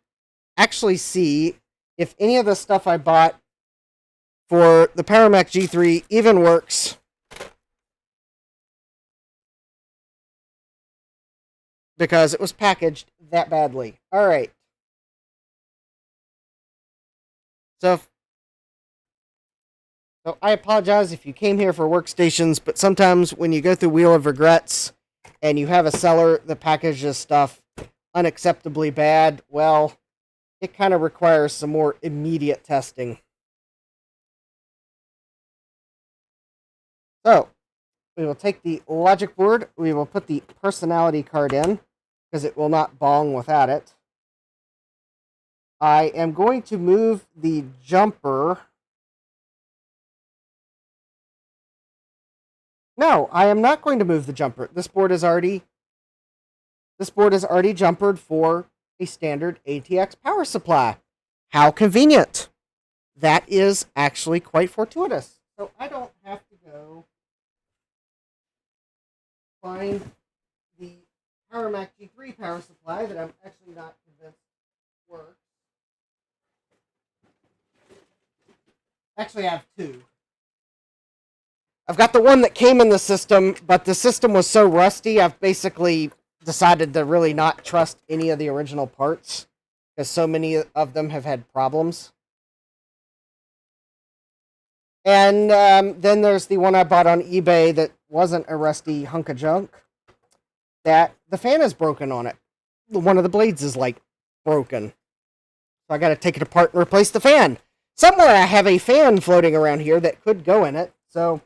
actually see if any of the stuff I bought for the PowerMac G3 even works. Because it was packaged that badly. Alright. So I apologize if you came here for workstations, but sometimes when you go through Wheel of Regrets and you have a seller that packages stuff unacceptably bad, well, it kind of requires some more immediate testing. So, we will take the logic board, we will put the personality card in, because it will not bong without it. I am going to move the jumper. No, I am not going to move the jumper. This board is already jumpered for a standard ATX power supply. How convenient. That is actually quite fortuitous. So I don't have to go find the PowerMac G3 power supply that I'm actually not convinced works. Actually, I have two. I've got the one that came in the system, but the system was so rusty, I've basically decided to really not trust any of the original parts, because so many of them have had problems. And then there's the one I bought on eBay that wasn't a rusty hunk of junk, that the fan is broken on it. One of the blades is, like, broken. So I gotta take it apart and replace the fan. Somewhere I have a fan floating around here that could go in it, so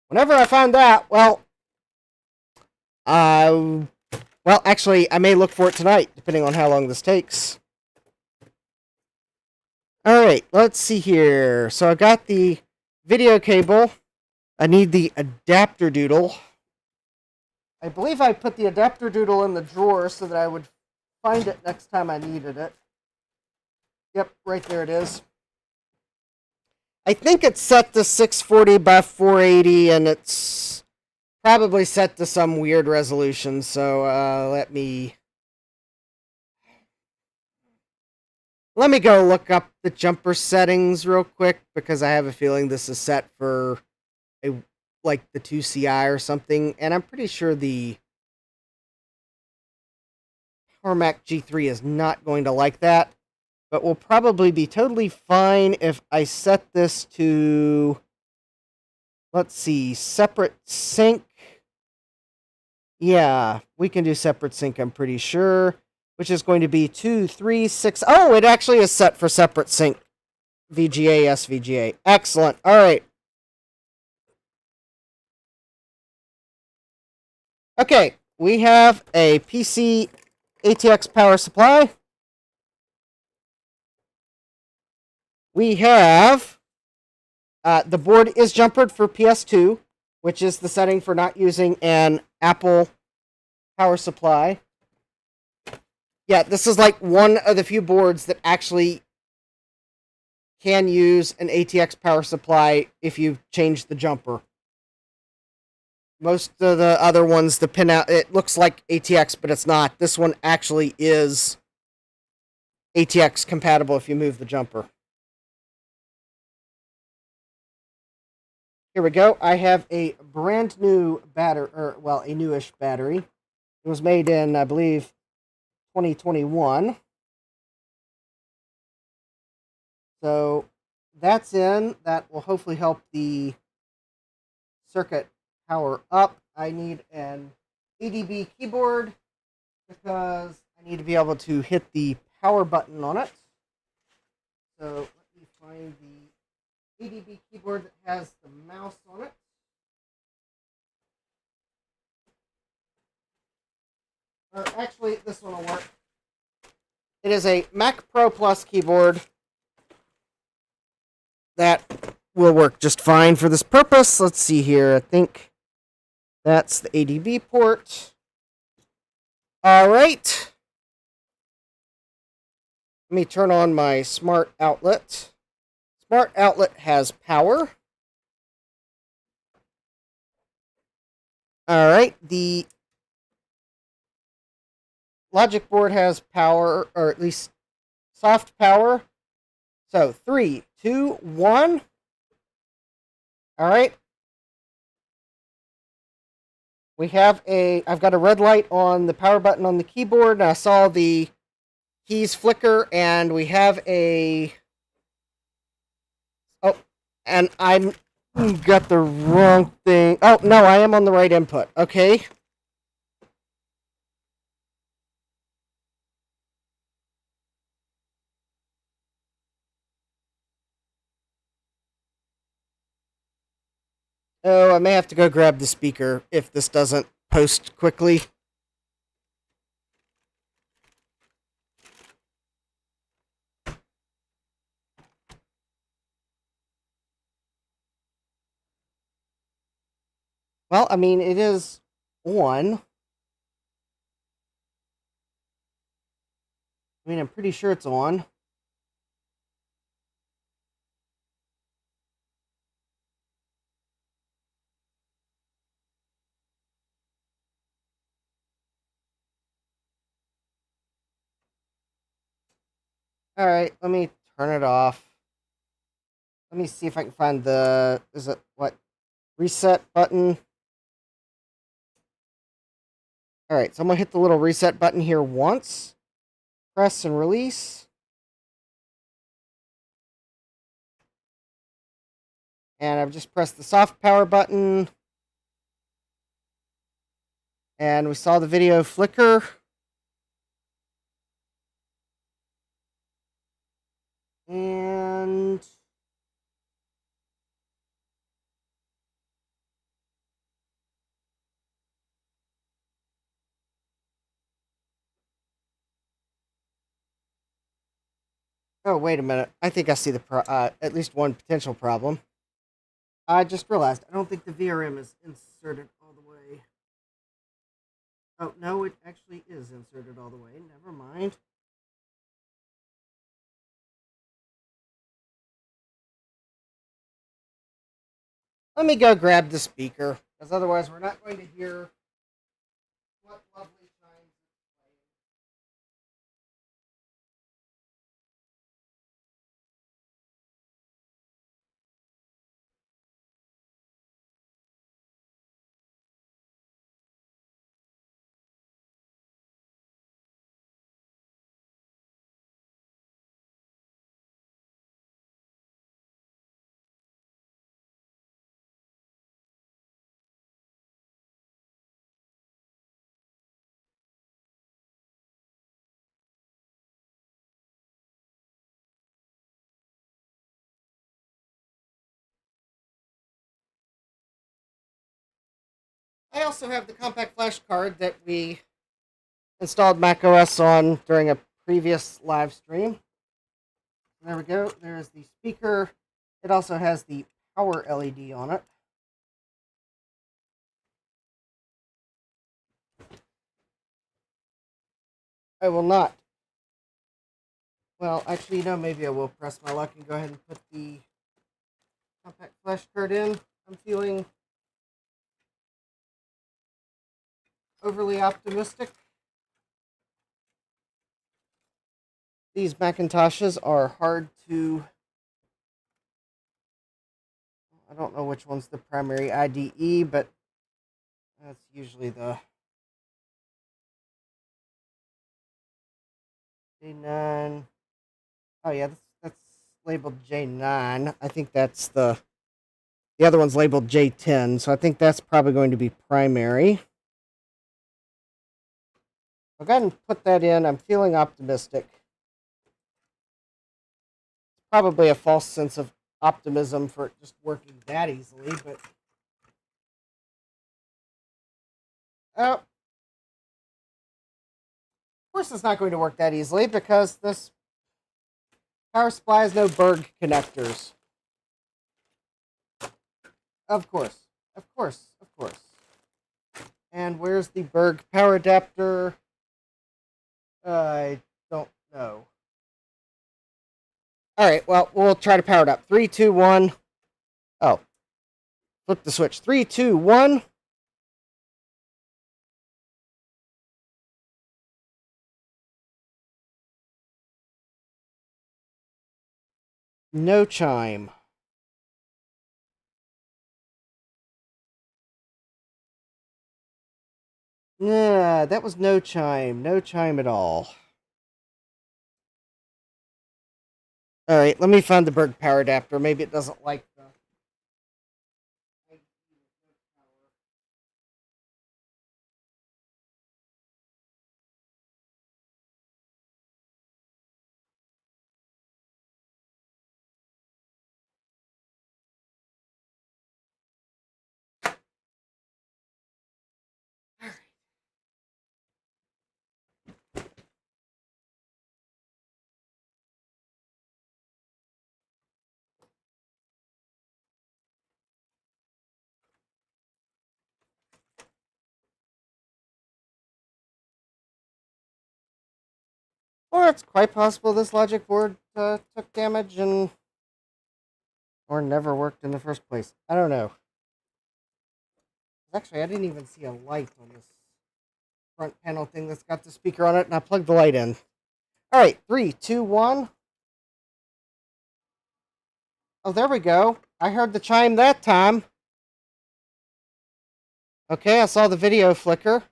whenever I find that, well, actually, I may look for it tonight, depending on how long this takes. Alright, let's see here. So I got the video cable. I need the adapter doodle. I believe I put the adapter doodle in the drawer so that I would find it next time I needed it. Yep, right there it is. I think it's set to 640 by 480, and it's probably set to some weird resolution, so let me go look up the jumper settings real quick, because I have a feeling this is set for like the 2CI or something, and I'm pretty sure the Power Mac G3 is not going to like that, but we'll probably be totally fine if I set this to, let's see, separate sync. Yeah, we can do separate sync, I'm pretty sure, which is going to be 2, 3, 6. Oh, it actually is set for separate sync. VGA, SVGA. Excellent. All right. Okay, we have a PC ATX power supply. We have the board is jumpered for PS2, which is the setting for not using an Apple power supply. Yeah, this is like one of the few boards that actually can use an ATX power supply if you change the jumper. Most of the other ones, the pinout, it looks like ATX, but it's not. This one actually is ATX compatible if you move the jumper. Here we go. I have a brand new battery, or well, a newish battery. It was made in, I believe, 2021. So that's in. That will hopefully help the circuit power up. I need an ADB keyboard because I need to be able to hit the power button on it. So let me find the ADB keyboard that has the mouse on it. Or actually, this one will work. It is a Mac Pro Plus keyboard that will work just fine for this purpose. Let's see here. I think that's the ADB port. All right. Let me turn on my smart outlet. Smart outlet has power. All right. The logic board has power, or at least soft power. So 3, 2, 1. All right. We have I've got a red light on the power button on the keyboard, and I saw the keys flicker, and we have and I got the wrong thing. Oh, no, I am on the right input. Okay. Oh, I may have to go grab the speaker if this doesn't post quickly. Well, I mean, it is on. I mean, I'm pretty sure it's on. All right, let me turn it off. Let me see if I can find the, is it what, reset button? All right, so I'm going to hit the little reset button here once. Press and release. And I've just pressed the soft power button. And we saw the video flicker. And oh, wait a minute. I think I see the at least one potential problem. I just realized I don't think the VRM is inserted all the way. Oh, no, it actually is inserted all the way. Never mind. Let me go grab the speaker, because otherwise we're not going to hear what lovely chimes it's playing. I also have the compact flash card that we installed macOS on during a previous live stream. There we go. There's the speaker. It also has the power LED on it. I will not. Well, actually, no, maybe I will press my luck and go ahead and put the compact flash card in. I'm feeling overly optimistic. These Macintoshes are hard to... I don't know which one's the primary IDE, but that's usually the J9. Oh yeah, that's labeled J9. I think that's the other one's labeled J10, so I think that's probably going to be primary. I'll go ahead and put that in. I'm feeling optimistic. It's probably a false sense of optimism for it just working that easily, but of course it's not going to work that easily because this power supply has no Berg connectors. Of course. And where's the Berg power adapter? I don't know. Alright, well, we'll try to power it up. 3, 2, 1. Oh. Flip the switch. 3, 2, 1. No chime. Nah, that was no chime. No chime at all. Alright, let me find the Berg power adapter. Maybe it doesn't like the... Or it's quite possible this logic board took damage and... or never worked in the first place. I don't know. Actually, I didn't even see a light on this front panel thing that's got the speaker on it, and I plugged the light in. Alright, 3, 2, 1. Oh, there we go. I heard the chime that time. Okay, I saw the video flicker.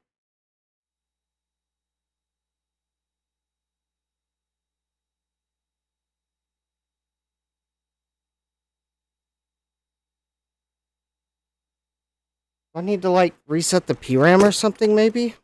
I need to, like, reset the PRAM or something, maybe?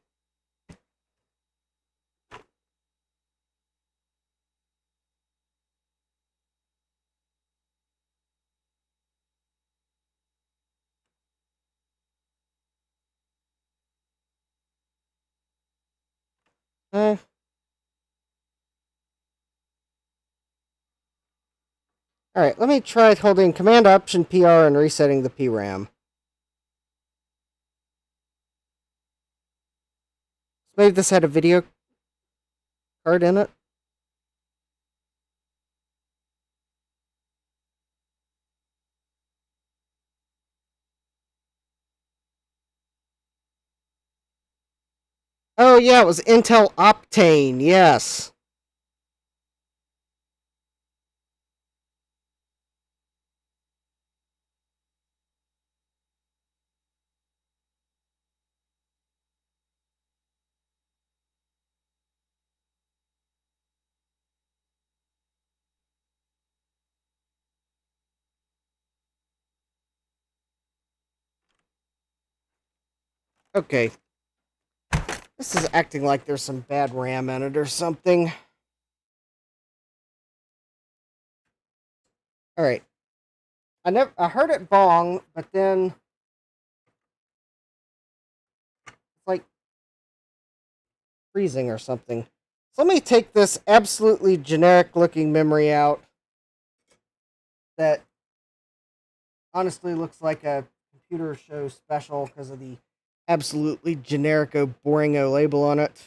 Alright, let me try holding Command Option PR and resetting the PRAM. Maybe this had a video card in it. Oh yeah, it was Intel Octane, yes. Okay. This is acting like there's some bad RAM in it or something. Alright. I heard it bong, but then it's like freezing or something. So let me take this absolutely generic looking memory out that honestly looks like a computer show special because of the absolutely generico boringo label on it.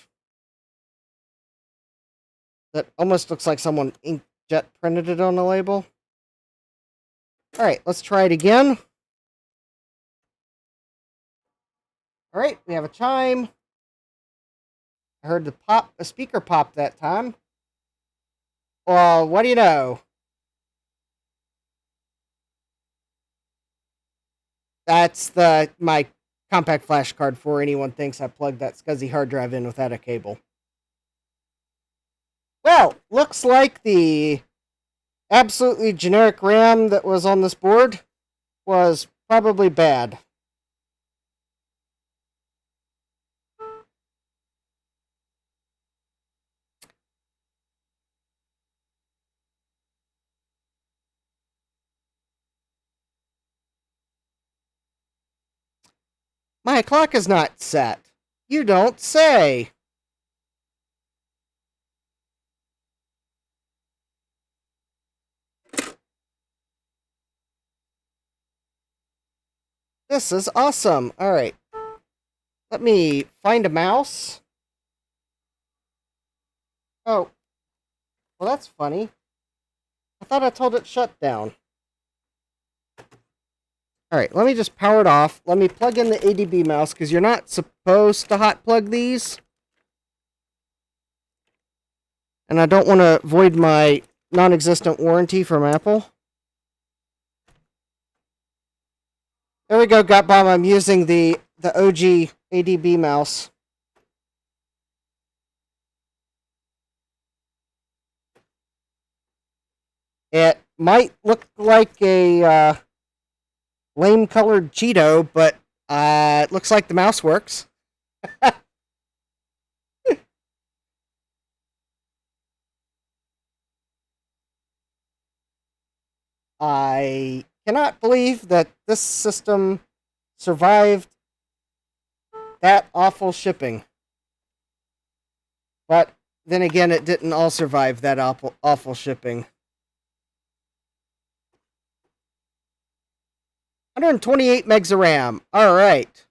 That almost looks like someone inkjet printed it on the label. Alright, let's try it again. Alright, we have a chime. I heard a speaker pop that time. Well, what do you know? That's my compact flash card for anyone thinks I plugged that SCSI hard drive in without a cable. Well, looks like the absolutely generic RAM that was on this board was probably bad. My clock is not set. You don't say. This is awesome. Alright. Let me find a mouse. Oh. Well, that's funny. I thought I told it shut down. Alright, let me just power it off. Let me plug in the ADB mouse, because you're not supposed to hot plug these. And I don't want to void my non-existent warranty from Apple. There we go, got bomb. I'm using the OG ADB mouse. It might look like a lame colored Cheeto, but it looks like the mouse works. I cannot believe that this system survived that awful shipping. But then again, it didn't all survive that awful shipping. 128 megs of RAM. Alright.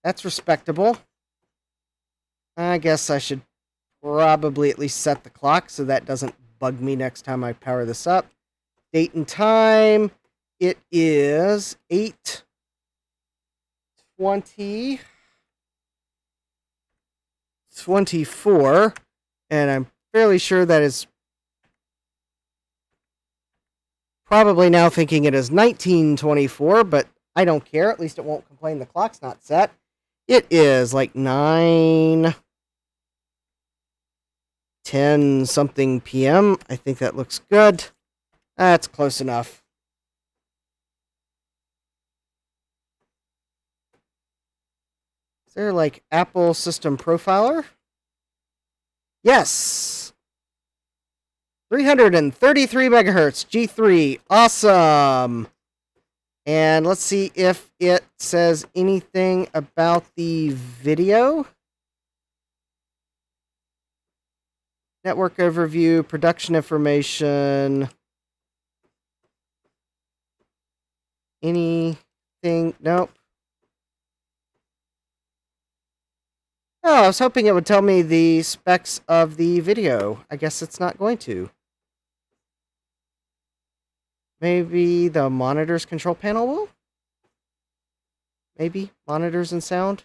That's respectable. I guess I should probably at least set the clock so that doesn't bug me next time I power this up. Date and time. It is 8/20/24, and I'm fairly sure that is probably now thinking it is 19/24, but I don't care. At least it won't complain the clock's not set. It is like 9:10 something p.m. I think that looks good. That's close enough. Is there like Apple System Profiler? Yes! 333 megahertz, G3. Awesome! And let's see if it says anything about the video. Network overview, production information. Anything? Nope. Oh, I was hoping it would tell me the specs of the video. I guess it's not going to. Maybe the monitors control panel will? Maybe monitors and sound?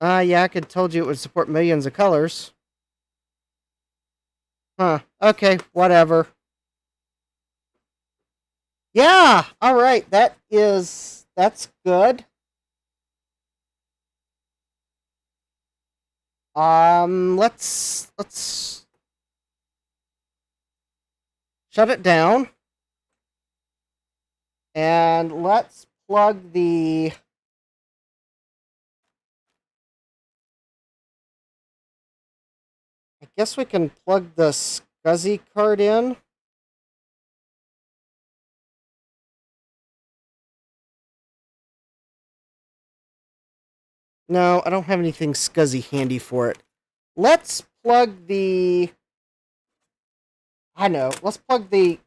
Yeah, I could told you it would support millions of colors. Huh. Okay, whatever. Yeah, alright, that's good. Let's shut it down. And let's plug the I guess we can plug the SCSI card in. No, I don't have anything SCSI handy for it. Let's plug the... I know. Let's plug the...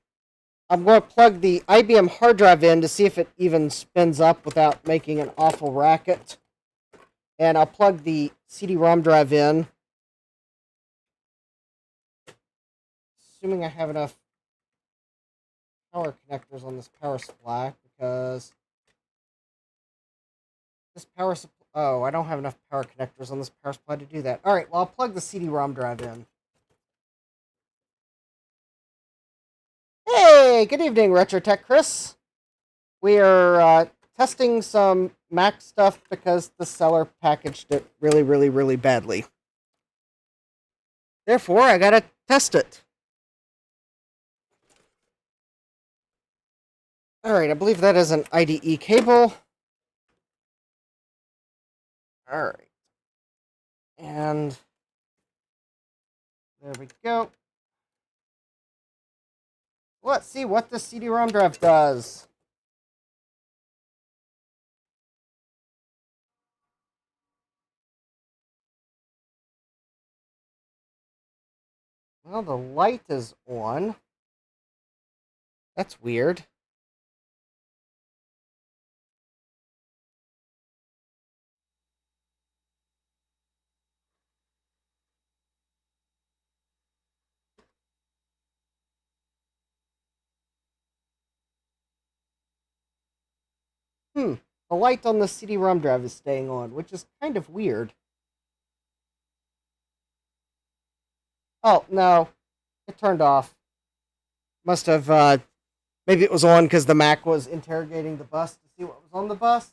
I'm going to plug the IBM hard drive in to see if it even spins up without making an awful racket. And I'll plug the CD-ROM drive in. Assuming I have enough power connectors on this power supply, because this power supply... Oh, I don't have enough power connectors on this power supply to do that. Alright, well, I'll plug the CD-ROM drive in. Hey, good evening, RetroTech Chris. We are testing some Mac stuff because the seller packaged it really, really, really badly. Therefore, I gotta test it. Alright, I believe that is an IDE cable. Alright. And there we go. Let's see what the CD-ROM drive does. Well, the light is on. That's weird. The light on the CD-ROM drive is staying on, which is kind of weird. Oh, no. It turned off. Must have, maybe it was on because the Mac was interrogating the bus to see what was on the bus.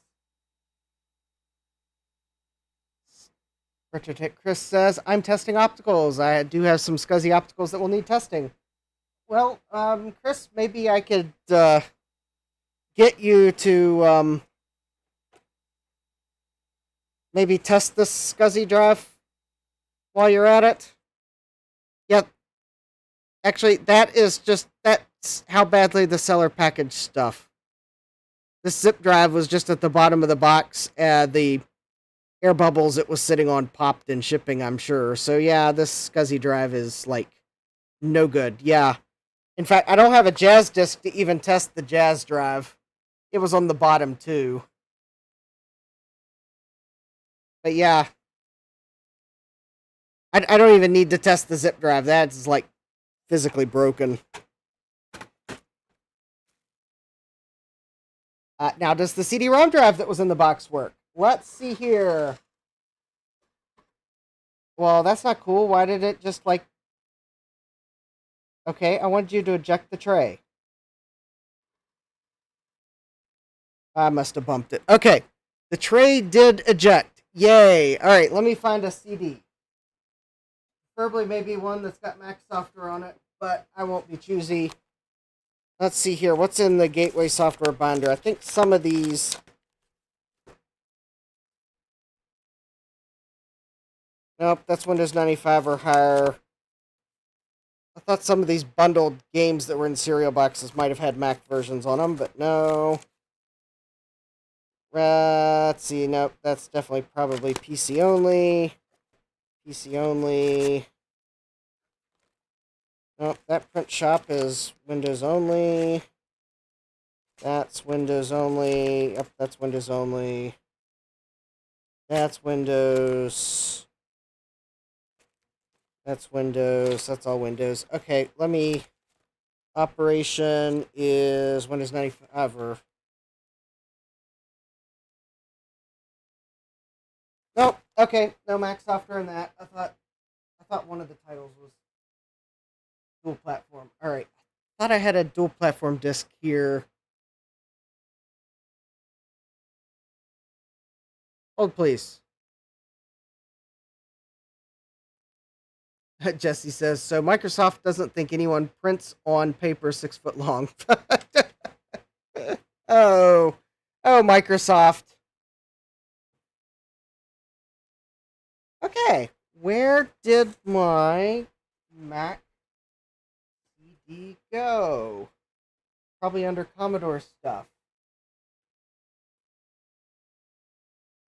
RetroTech Chris says, I'm testing opticals. I do have some SCSI opticals that will need testing. Well, Chris, maybe I could, get you to, maybe test this SCSI drive while you're at it. Yep. Actually, that's how badly the seller packaged stuff. This zip drive was just at the bottom of the box. The air bubbles it was sitting on popped in shipping, I'm sure. So yeah, this SCSI drive is, like, no good. Yeah. In fact, I don't have a Jazz disk to even test the Jazz drive. It was on the bottom, too. But yeah. I don't even need to test the zip drive. That's, like, physically broken. Now, does the CD-ROM drive that was in the box work? Let's see here. Well, that's not cool. Why did it just, like... Okay, I wanted you to eject the tray. I must have bumped it. Okay, the tray did eject. Yay. Alright, let me find a CD. Preferably maybe one that's got Mac software on it, but I won't be choosy. Let's see here. What's in the Gateway software binder? I think some of these... Nope, that's Windows 95 or higher. I thought some of these bundled games that were in cereal boxes might have had Mac versions on them, but no. Let's see. Nope, that's definitely probably PC only. PC only. Nope, that print shop is Windows only. That's Windows only. Yep, that's Windows only. That's Windows. That's Windows. That's all Windows. Okay, let me... Operation is Windows 95 or... Nope. Okay, no Mac software in that. I thought one of the titles was dual platform. All right. I thought I had a dual platform disk here. Hold, please. Jesse says, so Microsoft doesn't think anyone prints on paper 6 foot long. Oh, Microsoft. Okay, where did my Mac CD go? Probably under Commodore stuff.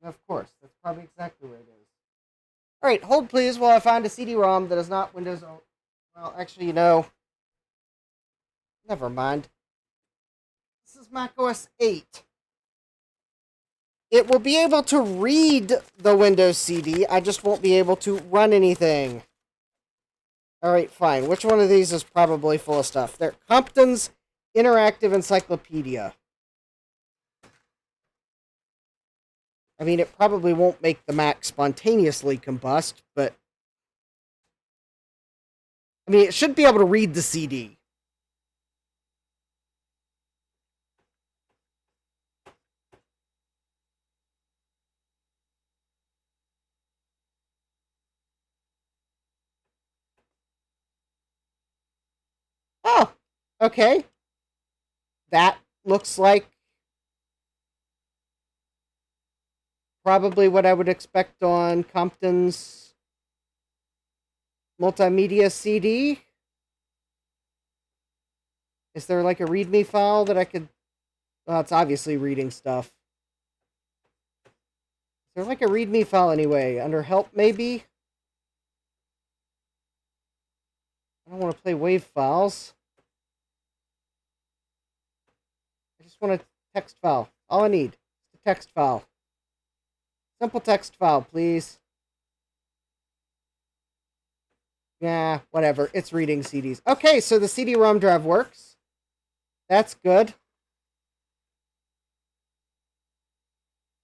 Of course, that's probably exactly where it is. All right, hold please while I find a CD-ROM that is not Windows. Well, actually, never mind. This is Mac OS 8. It will be able to read the Windows CD. I just won't be able to run anything. All right, fine. Which one of these is probably full of stuff? They're Compton's Interactive Encyclopedia. I mean, it probably won't make the Mac spontaneously combust, but... I mean, it should be able to read the CD. Oh, okay. That looks like probably what I would expect on Compton's multimedia CD. Is there like a README file that I could... Well, it's obviously reading stuff. Is there like a README file anyway? Under help, maybe? I don't want to play WAV files. I just want a text file. All I need is a text file. Simple text file, please. Yeah, whatever. It's reading CDs. Okay, so the CD-ROM drive works. That's good.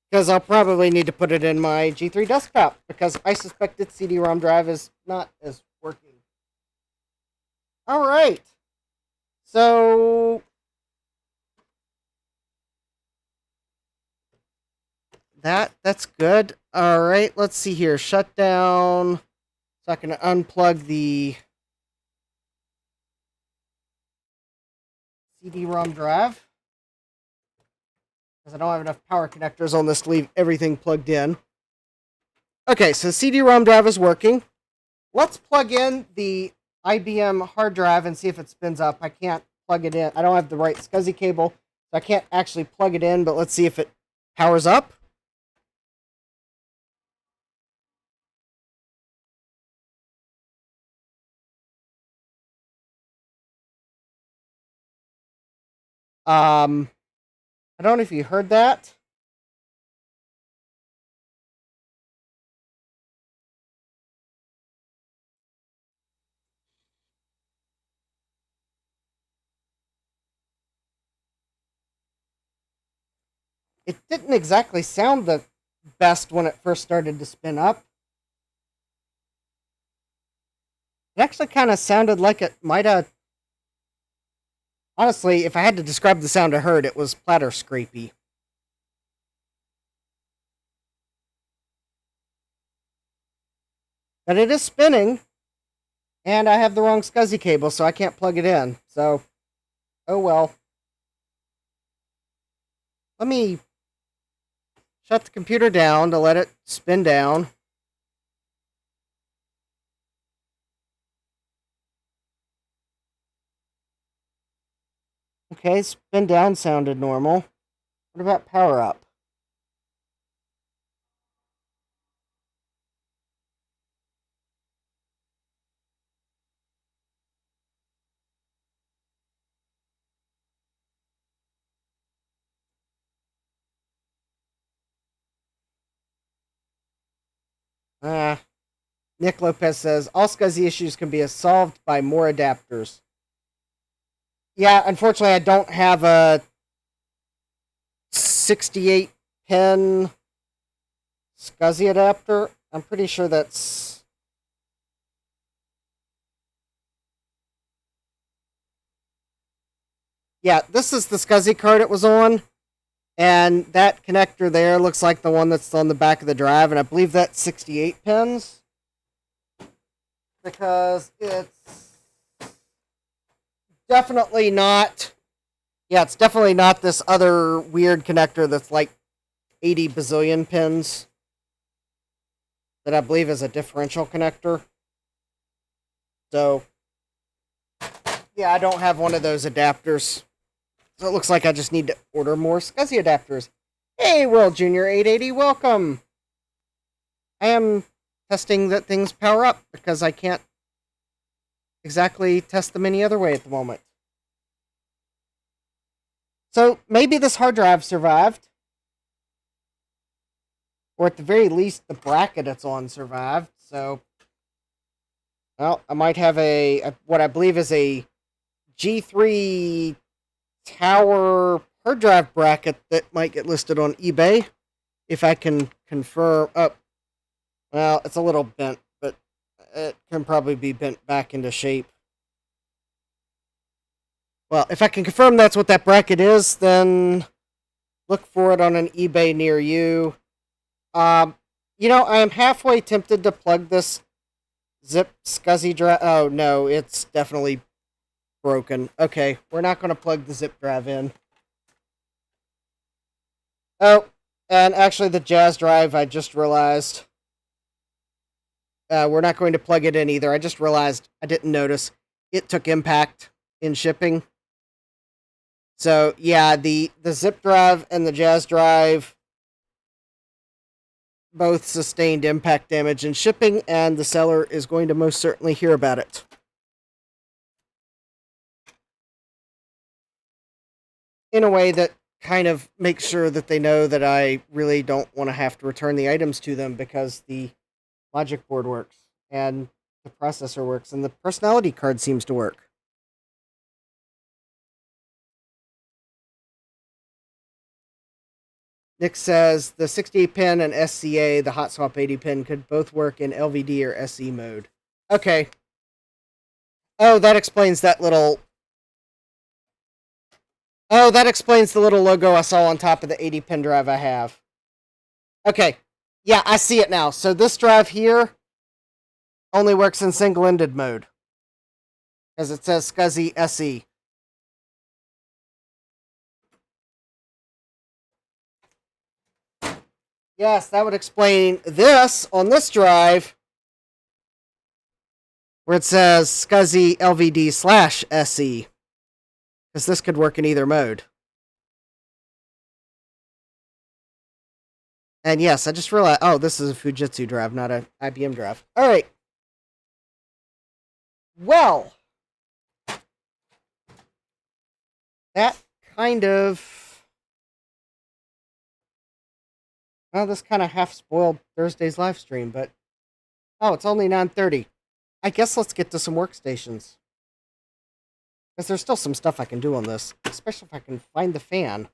Because I'll probably need to put it in my G3 desktop, because I suspect its CD-ROM drive is not as working. All right. So... That's good. All right, let's see here. Shut down. So I can unplug the CD-ROM drive, because I don't have enough power connectors on this to leave everything plugged in. Okay, so CD-ROM drive is working. Let's plug in the IBM hard drive and see if it spins up. I can't plug it in. I don't have the right SCSI cable, so I can't actually plug it in, but let's see if it powers up. I don't know if you heard that. It didn't exactly sound the best when it first started to spin up. It actually kind of sounded like it might have... Honestly, if I had to describe the sound I heard, it was platter scrapey. But it is spinning, and I have the wrong SCSI cable, so I can't plug it in. So, oh well. Let me shut the computer down to let it spin down. Okay, spin down sounded normal. What about power up? Nick Lopez says, all SCSI issues can be solved by more adapters. Yeah, unfortunately, I don't have a 68-pin SCSI adapter. I'm pretty sure that's... Yeah, this is the SCSI card it was on. And that connector there looks like the one that's on the back of the drive. And I believe that's 68 pins. Because it's definitely not... Yeah, it's definitely not this other weird connector that's like 80 bazillion pins. That I believe is a differential connector. So, yeah, I don't have one of those adapters. So it looks like I just need to order more SCSI adapters. Hey, World Junior 880, welcome! I am testing that things power up because I can't exactly test them any other way at the moment. So maybe this hard drive survived. Or at the very least, the bracket it's on survived. So, well, I might have a what I believe is a G3 tower hard drive bracket that might get listed on eBay. If I can confirm. Oh, well, it's a little bent, but it can probably be bent back into shape. Well, if I can confirm that's what that bracket is, then look for it on an eBay near you. You know, I am halfway tempted to plug this zip SCSI drive. Oh, no, it's definitely broken. Okay, we're not going to plug the zip drive in. Oh, and actually the Jazz drive, I just realized. We're not going to plug it in either. I just realized I didn't notice. It took impact in shipping. So, yeah, the zip drive and the Jazz drive both sustained impact damage in shipping, and the seller is going to most certainly hear about it. In a way that kind of makes sure that they know that I really don't want to have to return the items to them because the logic board works, and the processor works, and the personality card seems to work. Nick says the 68-pin and SCA, the hot swap 80-pin, could both work in LVD or SE mode. Okay. Oh, that explains that little... Oh, that explains the little logo I saw on top of the 80-pin drive I have. Okay. Yeah, I see it now. So this drive here only works in single-ended mode. As it says SCSI SE. Yes, that would explain this on this drive, where it says SCSI LVD/SE. Because this could work in either mode. And yes, I just realized, oh, this is a Fujitsu drive, not an IBM drive. Alright. Well, that kind of... Well, this kind of half-spoiled Thursday's live stream, but... Oh, it's only 9:30. I guess let's get to some workstations. Because there's still some stuff I can do on this. Especially if I can find the fan.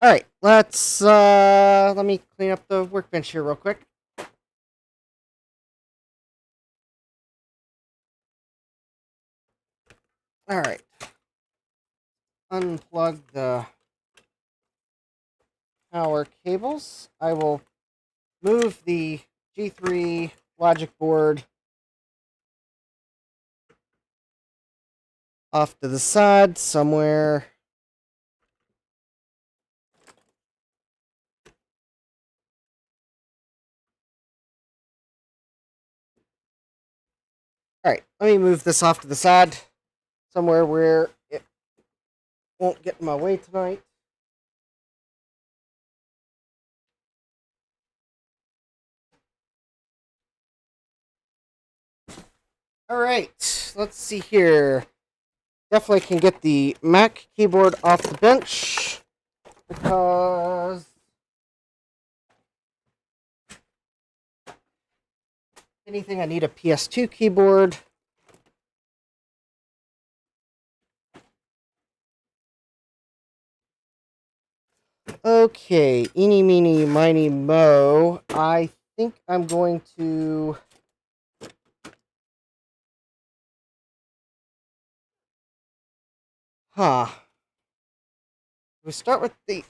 Alright, let's... let me clean up the workbench here real quick. Alright. Unplug the power cables. I will move the G3 logic board off to the side somewhere. Alright, let me move this off to the side somewhere where it won't get in my way tonight. Alright, let's see here. Definitely can get the Mac keyboard off the bench because anything, I need a PS2 keyboard. Okay, eeny, meeny, miny, mo. I think I'm going to... We start with the...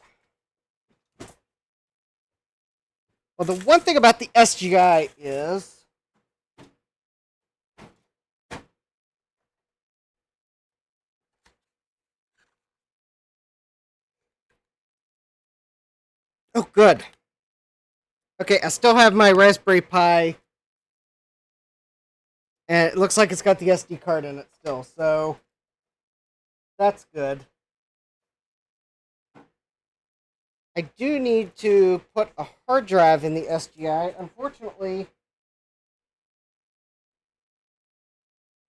Well, the one thing about the SGI is... Oh, good. Okay, I still have my Raspberry Pi. And it looks like it's got the SD card in it still, so... That's good. I do need to put a hard drive in the SGI. Unfortunately,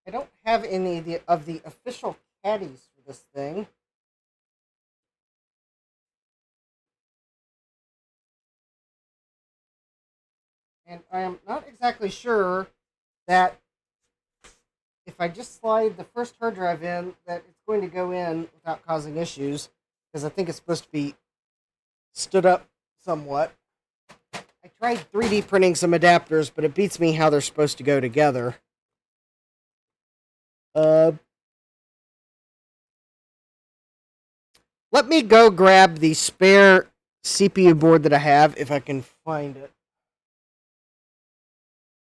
I don't have any of the official caddies for this thing. And I am not exactly sure that if I just slide the first hard drive in, that it's going to go in without causing issues, because I think it's supposed to be stood up somewhat. I tried 3D printing some adapters, but it beats me how they're supposed to go together. Let me go grab the spare CPU board that I have, if I can find it.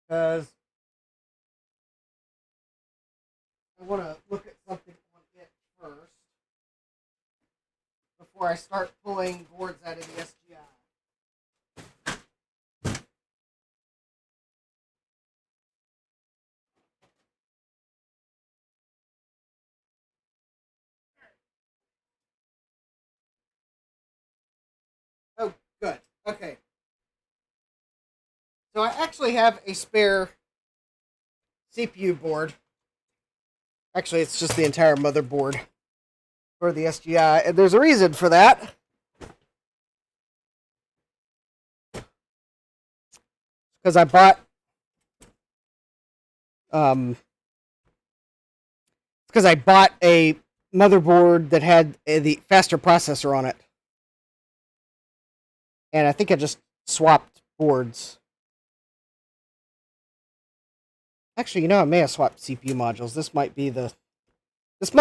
Because I want to look at something on it first before I start pulling boards out of the SGI. Oh, good. Okay. So I actually have a spare CPU board. Actually, it's just the entire motherboard for the SGI, and there's a reason for that. Because I bought a motherboard that had the faster processor on it. And I think I just swapped boards. Actually, I may have swapped CPU modules. This might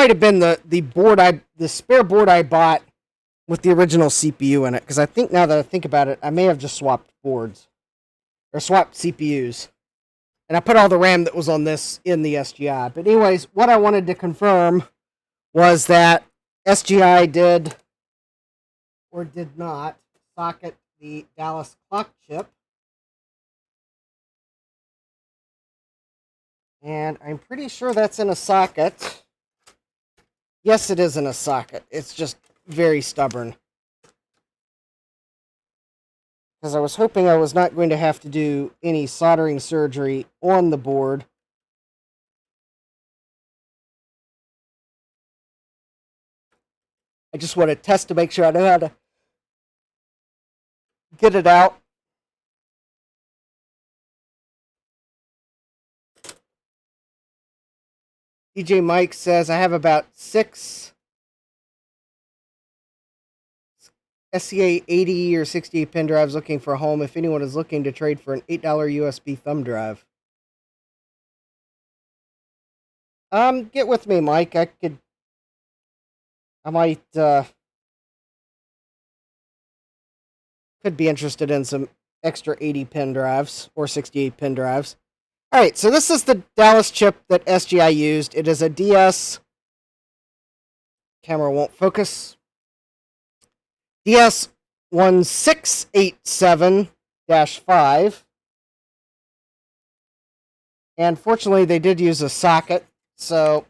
have been the spare board I bought with the original CPU in it. Because I think now that I think about it, I may have just swapped boards. Or swapped CPUs. And I put all the RAM that was on this in the SGI. But anyways, what I wanted to confirm was that SGI did or did not socket the Dallas clock chip. And I'm pretty sure that's in a socket. Yes, it is in a socket. It's just very stubborn. Because I was hoping I was not going to have to do any soldering surgery on the board. I just want to test to make sure I know how to get it out. DJ Mike says, I have about 6 SCA 80 or 60 pen drives looking for a home if anyone is looking to trade for an $8 USB thumb drive. Get with me, Mike. I might, could be interested in some extra 80 pen drives or 68 pen drives. Alright, so this is the Dallas chip that SGI used. It is a DS, camera won't focus, DS1687-5. And fortunately, they did use a socket, so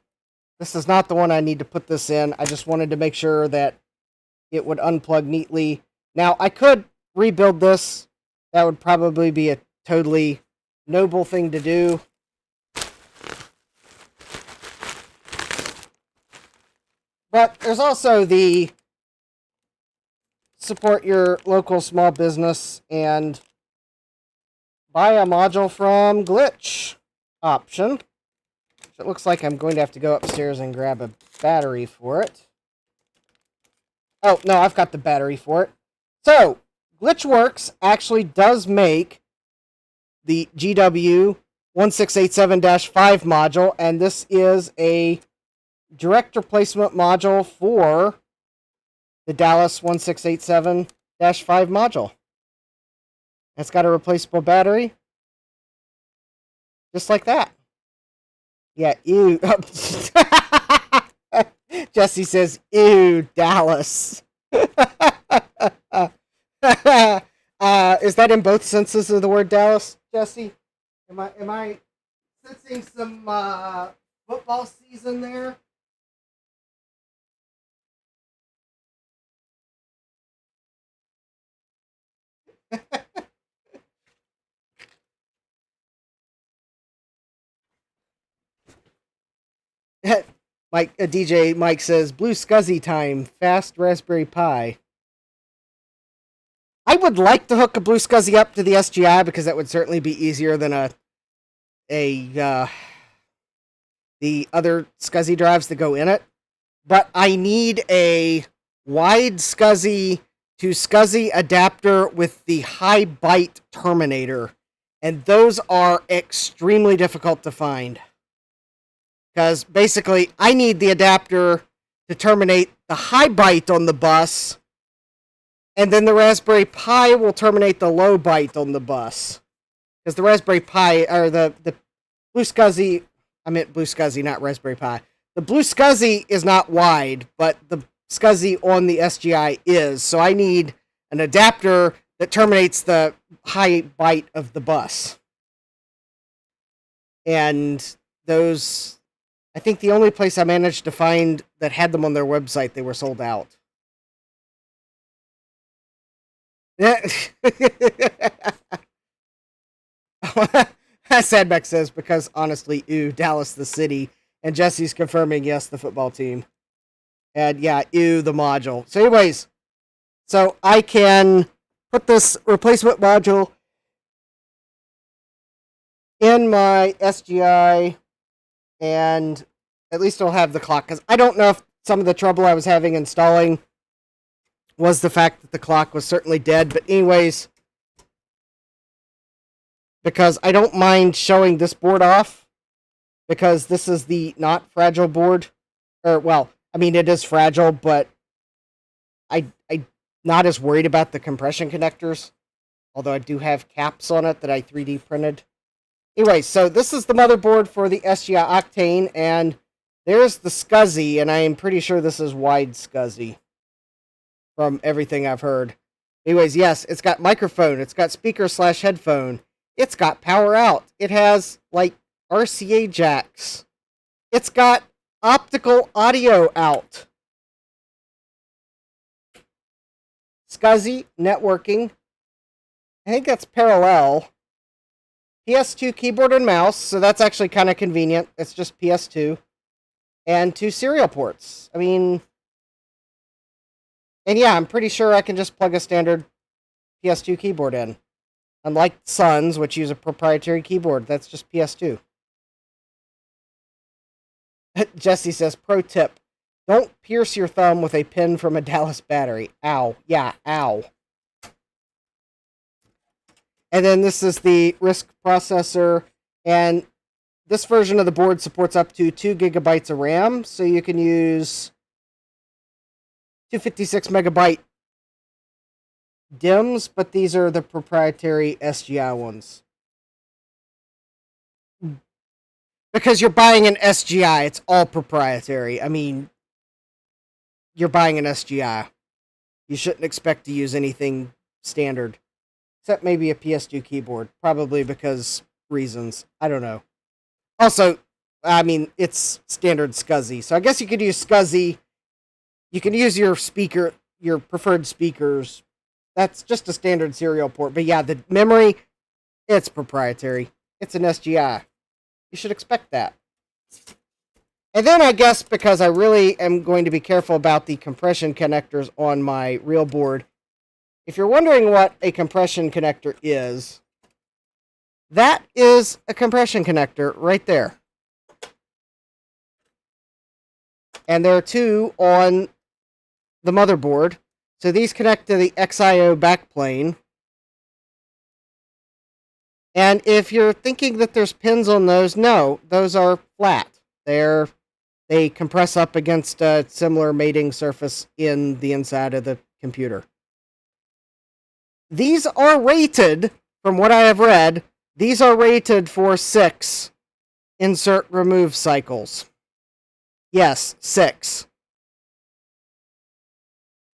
this is not the one I need to put this in. I just wanted to make sure that it would unplug neatly. Now, I could rebuild this. That would probably be a totally noble thing to do. But there's also the support your local small business and buy a module from Glitch option. It looks like I'm going to have to go upstairs and grab a battery for it. Oh, no, I've got the battery for it. So, GlitchWorks actually does make the GW 1687-5 module, and this is a direct replacement module for the Dallas 1687-5 module. It's got a replaceable battery, just like that. Yeah, ew. Jesse says, ew, Dallas. Is that in both senses of the word Dallas, Jesse? Am I sensing some football season there? Mike, DJ Mike says, Blue SCSI time, fast Raspberry Pi. I would like to hook a Blue SCSI up to the SGI because that would certainly be easier than the other SCSI drives that go in it. But I need a Wide SCSI to SCSI adapter with the high byte terminator. And those are extremely difficult to find. Because basically, I need the adapter to terminate the high byte on the bus, and then the Raspberry Pi will terminate the low byte on the bus. Because the Raspberry Pi, or the Blue SCSI, I meant Blue SCSI, not Raspberry Pi. The Blue SCSI is not wide, but the SCSI on the SGI is. So I need an adapter that terminates the high byte of the bus. And those... I think the only place I managed to find that had them on their website, they were sold out. Sadback says, because honestly, ew, Dallas the city. And Jesse's confirming, yes, the football team. And yeah, ew, the module. So anyways, so I can put this replacement module in my SGI, and at least I'll have the clock, because I don't know if some of the trouble I was having installing was the fact that the clock was certainly dead. But anyways, because I don't mind showing this board off, because this is the not fragile board. Or, well, I mean, it is fragile, but I'm not as worried about the compression connectors, although I do have caps on it that I 3D printed. Anyway, so this is the motherboard for the SGI Octane, and there's the SCSI, and I am pretty sure this is Wide SCSI from everything I've heard. Anyways, yes, it's got microphone, it's got speaker/headphone, it's got power out, it has, like, RCA jacks, it's got optical audio out, SCSI networking, I think that's parallel. PS2 keyboard and mouse, so that's actually kind of convenient. It's just PS2. And 2 serial ports. I mean... And yeah, I'm pretty sure I can just plug a standard PS2 keyboard in. Unlike Sun's, which use a proprietary keyboard. That's just PS2. Jesse says, pro tip. Don't pierce your thumb with a pin from a Dallas battery. Ow. Yeah, ow. And then this is the RISC processor, and this version of the board supports up to 2 gigabytes of RAM, so you can use 256 megabyte DIMMs, but these are the proprietary SGI ones. Because you're buying an SGI, it's all proprietary. I mean, you're buying an SGI. You shouldn't expect to use anything standard. Except maybe a PS2 keyboard. Probably because reasons. I don't know. Also, I mean, it's standard SCSI. So I guess you could use SCSI. You can use your speaker, your preferred speakers. That's just a standard serial port. But yeah, the memory, it's proprietary. It's an SGI. You should expect that. And then I guess because I really am going to be careful about the compression connectors on my real board, if you're wondering what a compression connector is, That is a compression connector right there. And there are two on the motherboard. So these connect to the XIO backplane. And if you're thinking that there's pins on those, no, those are flat. They compress up against a similar mating surface in the inside of the computer. These are rated, from what I have read, these are rated for 6 insert remove cycles. Yes, 6.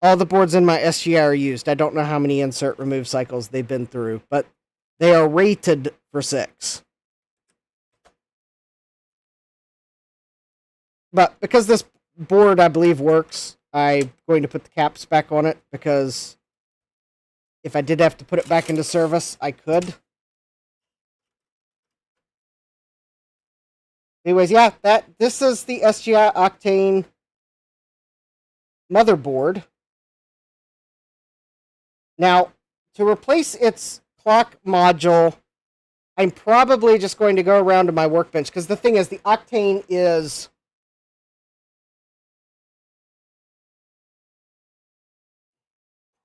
All the boards in my SGI are used. I don't know how many insert remove cycles they've been through, but they are rated for 6. But because this board, I believe, works, I'm going to put the caps back on it, because if I did have to put it back into service, I could. Anyways, yeah, this is the SGI Octane motherboard. Now, to replace its clock module, I'm probably just going to go around to my workbench, because the thing is, the Octane is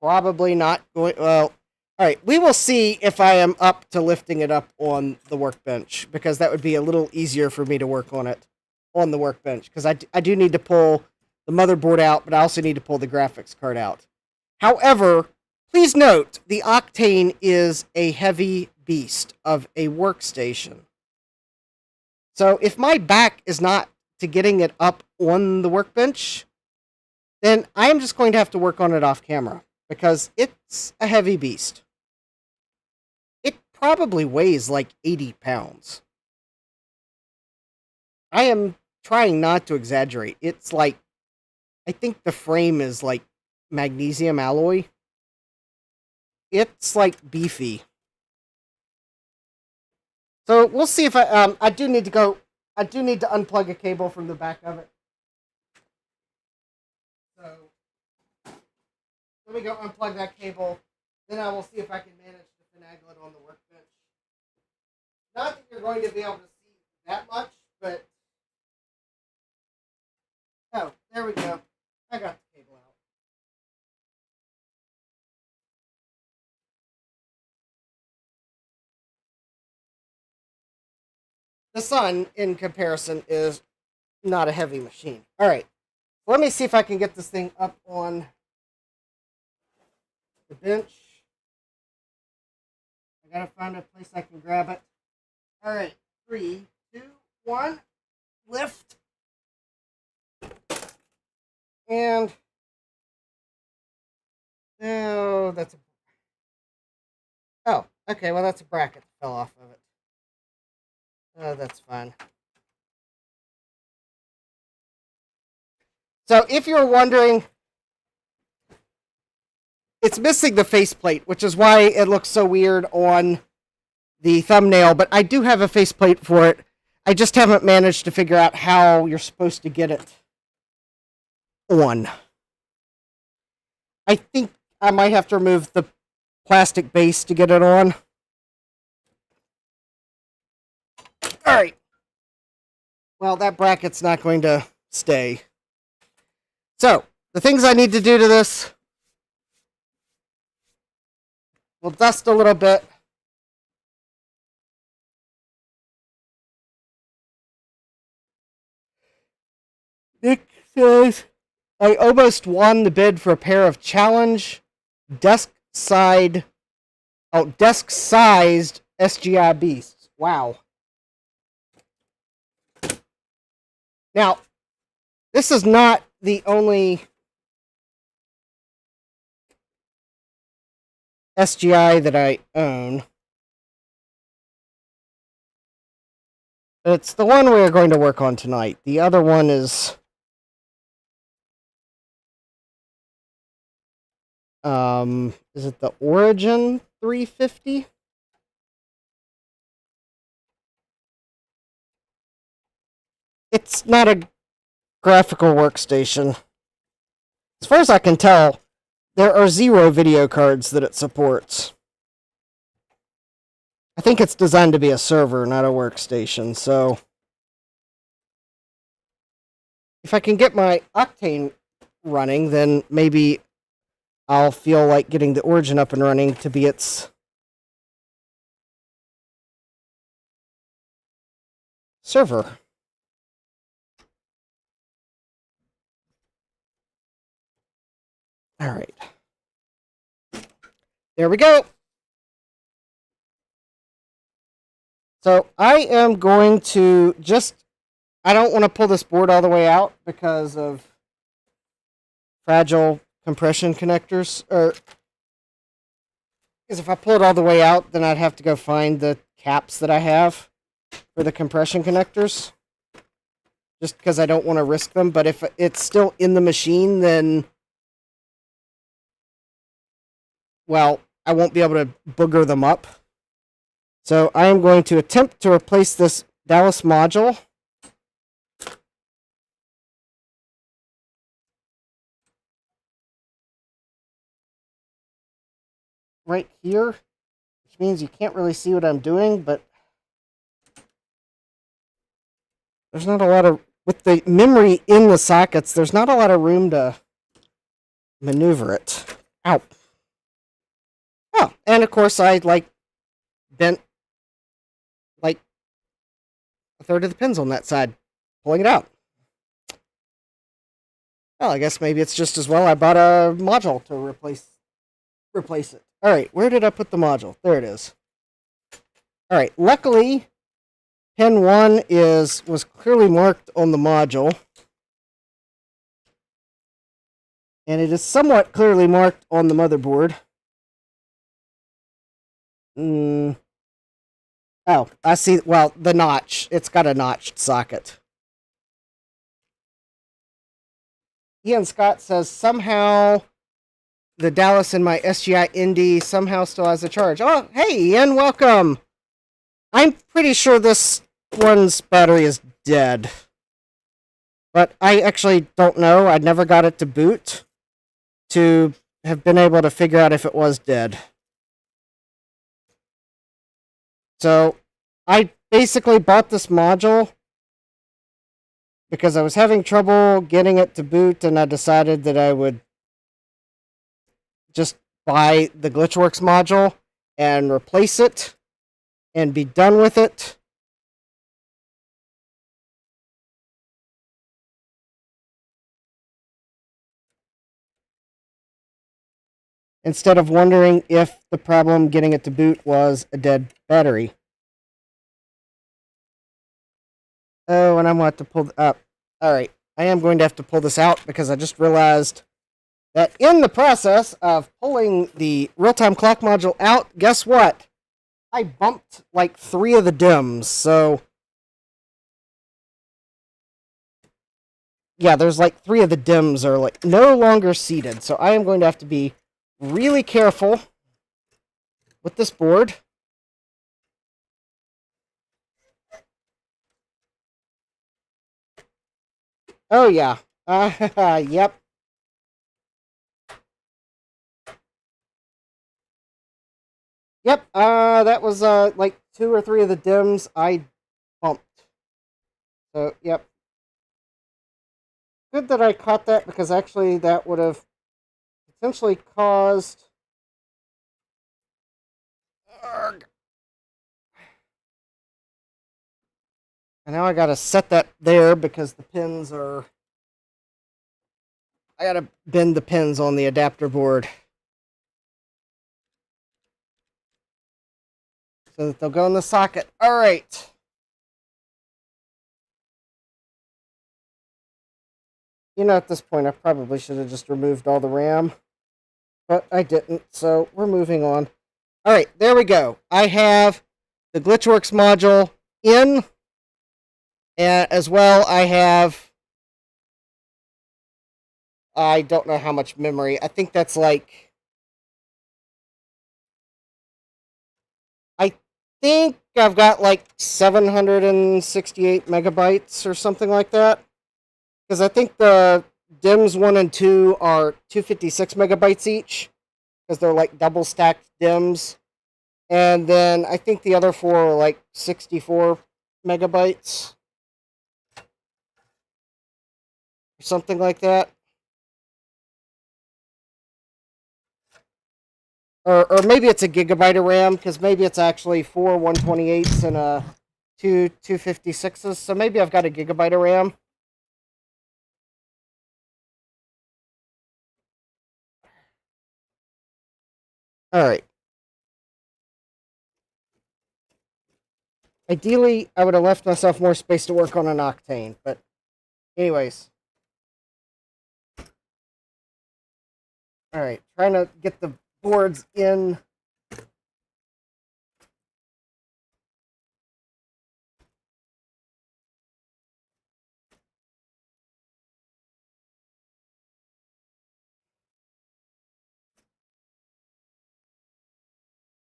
probably not going... Well, alright, we will see if I am up to lifting it up on the workbench, because that would be a little easier for me to work on it on the workbench, because I do need to pull the motherboard out, but I also need to pull the graphics card out. However, please note, the Octane is a heavy beast of a workstation. So if my back is not to getting it up on the workbench, then I am just going to have to work on it off camera, because it's a heavy beast. It probably weighs like 80 pounds. I am trying not to exaggerate. It's like, I think the frame is like magnesium alloy. It's like beefy. So we'll see if I do need to unplug a cable from the back of it. So let me go unplug that cable. Then I will see if I can manage to finagle it on the workbench. Not that you're going to be able to see that much, but... Oh, there we go. I got the cable out. The Sun, in comparison, is not a heavy machine. Alright, let me see if I can get this thing up on the bench. I gotta find a place I can grab it. Alright, 3, 2, 1, lift. And, oh, that's a... Oh, okay, well that's a bracket that fell off of it. Oh, that's fine. So, if you're wondering, it's missing the faceplate, which is why it looks so weird on the thumbnail, but I do have a faceplate for it. I just haven't managed to figure out how you're supposed to get it on. I think I might have to remove the plastic base to get it on. Alright. Well, that bracket's not going to stay. So, the things I need to do to this. We'll dust a little bit. Nick says, I almost won the bid for a pair of Challenge desk-sized SGI Beasts. Wow. Now, this is not the only SGI that I own. It's the one we're going to work on tonight. The other one is... is it the Origin 350? It's not a graphical workstation. As far as I can tell, there are 0 video cards that it supports. I think it's designed to be a server, not a workstation, so if I can get my Octane running, then maybe I'll feel like getting the Origin up and running to be its server. All right. There we go. So I am going to I don't want to pull this board all the way out because of fragile compression connectors. Because if I pull it all the way out, then I'd have to go find the caps that I have for the compression connectors. Just because I don't want to risk them. But if it's still in the machine, then, well, I won't be able to booger them up. So I am going to attempt to replace this Dallas module. Right here, which means you can't really see what I'm doing, but there's not a lot of, with the memory in the sockets, there's not a lot of room to maneuver it. Ow. Oh, and of course I, bent, a third of the pins on that side, pulling it out. Well, I guess maybe it's just as well I bought a module to replace it. Alright, where did I put the module? There it is. Alright, luckily, pin 1 was clearly marked on the module. And it is somewhat clearly marked on the motherboard. Oh, I see. Well, the notch. It's got a notched socket. Ian Scott says, somehow the Dallas in my SGI Indy somehow still has a charge. Oh, hey, Ian, welcome. I'm pretty sure this one's battery is dead. But I actually don't know. I never got it to boot to have been able to figure out if it was dead. So I basically bought this module because I was having trouble getting it to boot, and I decided that I would just buy the Glitchworks module and replace it and be done with it. Instead of wondering if the problem getting it to boot was a dead battery. Oh, and I'm going to have to pull up. Alright, I am going to have to pull this out because I just realized that in the process of pulling the real-time clock module out, guess what? I bumped like 3 of the DIMMs, so yeah, there's like 3 of the DIMMs are like no longer seated, so I am going to have to be really careful with this board. Oh yeah. Yep. Yep, that was like 2 or 3 of the DIMMs I bumped. So, yep. Good that I caught that, because actually that would have potentially caused... Arrgh. And now I gotta set that there because the pins are... I gotta bend the pins on the adapter board so that they'll go in the socket. Alright. You know, at this point, I probably should have just removed all the RAM, but I didn't, so we're moving on. Alright, there we go. I have the Glitchworks module in, and as well, I have... I don't know how much memory. I think that's like... I think I've got like 768 megabytes or something like that. Because I think the DIMMs 1 and 2 are 256 megabytes each. Because they're like double stacked DIMMs. And then I think the other four are like 64 megabytes or something like that. Or maybe it's a gigabyte of RAM, because maybe it's actually four 128s and two 256s. So maybe I've got a gigabyte of RAM. All right. Ideally, I would have left myself more space to work on an Octane, but anyways. All right, trying to get the boards in.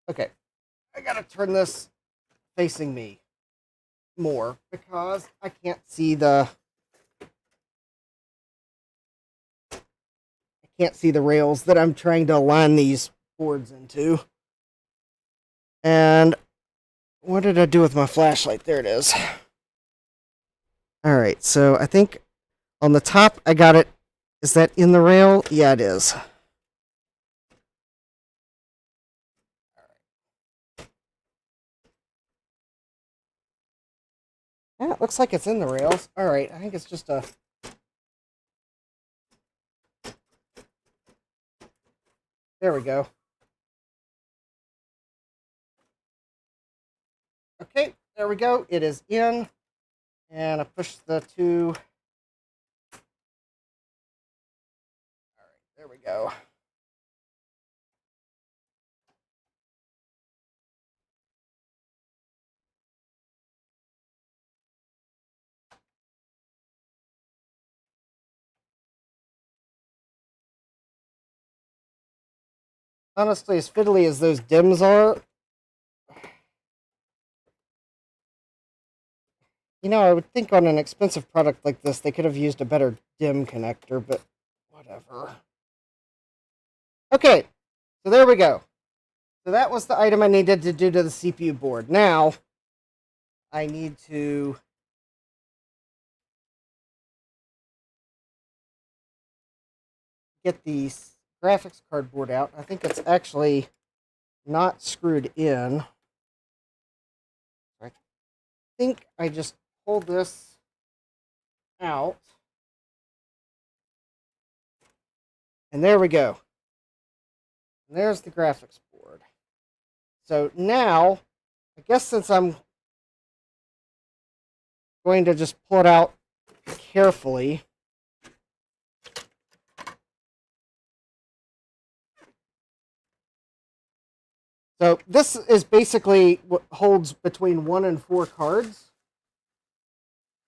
Okay, I gotta turn this facing me more because I can't see the rails that I'm trying to align these boards into. And what did I do with my flashlight? There it is. All right, so I think on the top I got it. Is that in the rail? Yeah, it is. Yeah, it looks like it's in the rails. All right, I think it's just a... There we go. Okay, there we go. It is in. And I push the two. All right, there we go. Honestly, as fiddly as those dims are, I would think on an expensive product like this, they could have used a better dim connector, but whatever. Okay, so there we go. So that was the item I needed to do to the CPU board. Now, I need to get the graphics card board out. I think it's actually not screwed in. I think I just pulled this out. And there we go. And there's the graphics board. So now, I guess since I'm going to just pull it out carefully. So this is basically what holds between 1 and 4 cards.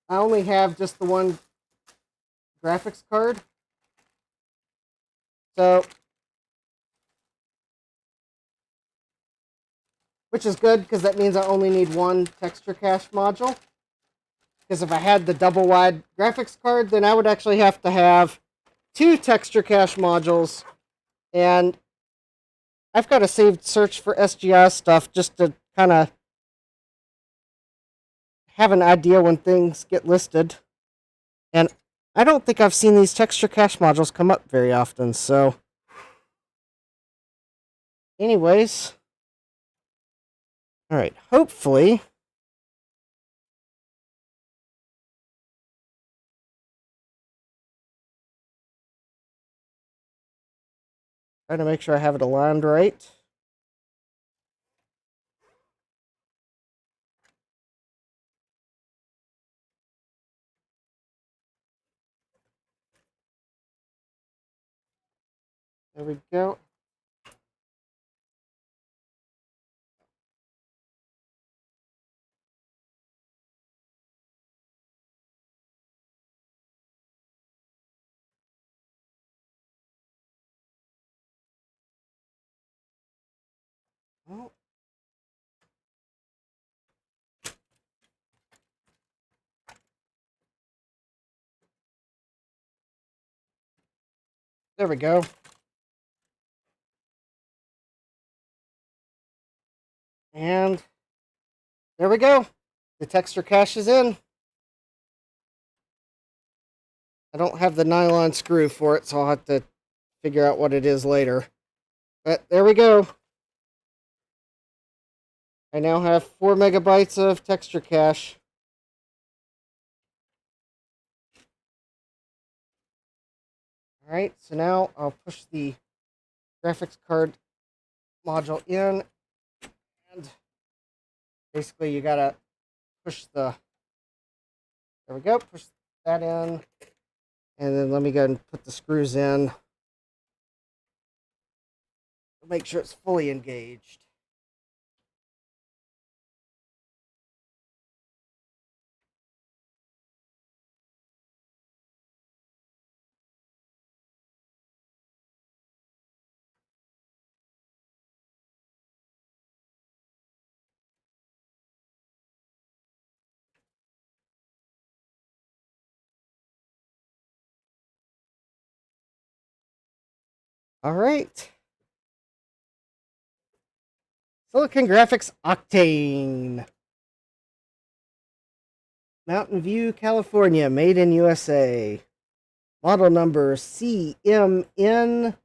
I only have just the one graphics card. So, which is good because that means I only need one texture cache module. Because if I had the double wide graphics card, then I would actually have to have 2 texture cache modules. And I've got a saved search for SGI stuff just to kind of have an idea when things get listed. And I don't think I've seen these texture cache modules come up very often, so... Anyways... Alright, hopefully... Trying to make sure I have it aligned right. There we go. Oh. There we go. And there we go. The texture cache is in. I don't have the nylon screw for it, so I'll have to figure out what it is later. But there we go. I now have 4 megabytes of texture cache. Alright, so now I'll push the graphics card module in, and basically you gotta push the, there we go, push that in, and then let me go and put the screws in. Make sure it's fully engaged. All right. Silicon Graphics Octane. Mountain View, California, made in USA. Model number CMN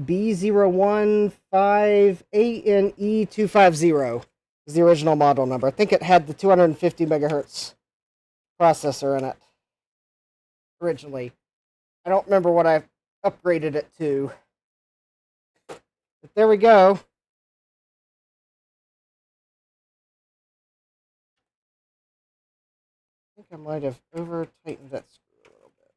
B015ANE250 is the original model number. I think it had the 250 megahertz processor in it originally. I don't remember what I upgraded it to. But there we go. I think I might have over-tightened that screw a little bit.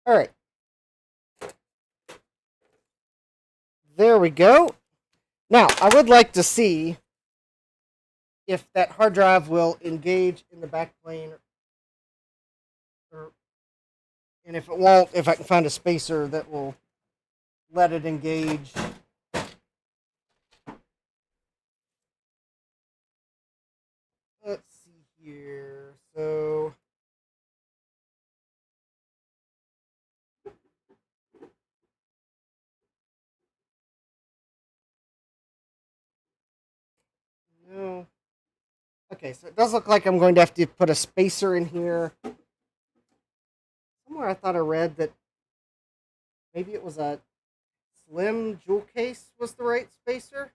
All right. There we go. Now, I would like to see if that hard drive will engage in the backplane, and if it won't, if I can find a spacer that will let it engage. Let's see here. So no. Okay, so it does look like I'm going to have to put a spacer in here. Somewhere I thought I read that maybe it was a slim jewel case was the right spacer.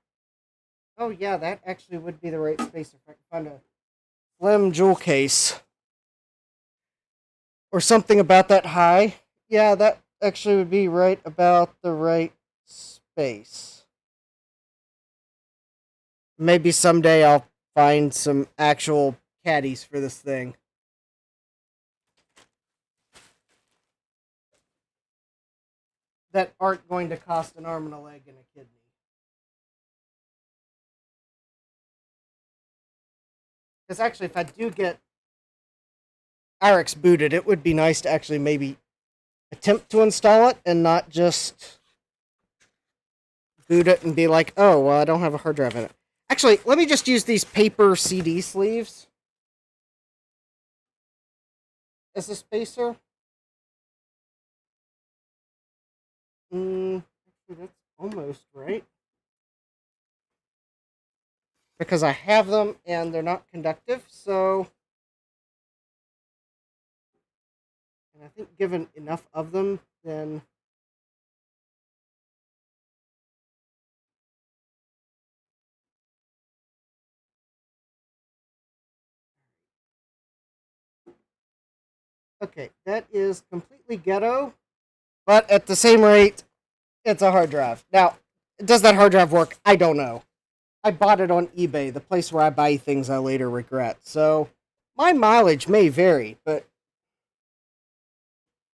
Oh yeah, that actually would be the right spacer if I can find a slim jewel case. Or something about that high. Yeah, that actually would be right about the right space. Maybe someday I'll find some actual caddies for this thing. That aren't going to cost an arm and a leg and a kidney. Because actually, if I do get IRIX booted, it would be nice to actually maybe attempt to install it and not just boot it and be like, oh, well, I don't have a hard drive in it. Actually, let me just use these paper CD sleeves as a spacer. Actually, that's almost right. Because I have them and they're not conductive, so... And I think given enough of them, then... Okay, that is completely ghetto, but at the same rate, it's a hard drive. Now, does that hard drive work? I don't know. I bought it on eBay, the place where I buy things I later regret. So, my mileage may vary, but...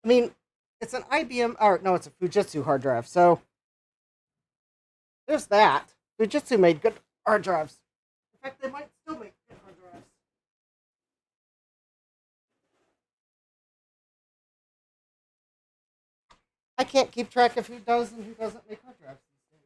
I mean, it's an IBM... Or, no, it's a Fujitsu hard drive, so... There's that. Fujitsu made good hard drives. In fact, they might still make good hard drives. I can't keep track of who does and who doesn't make hard drives these days.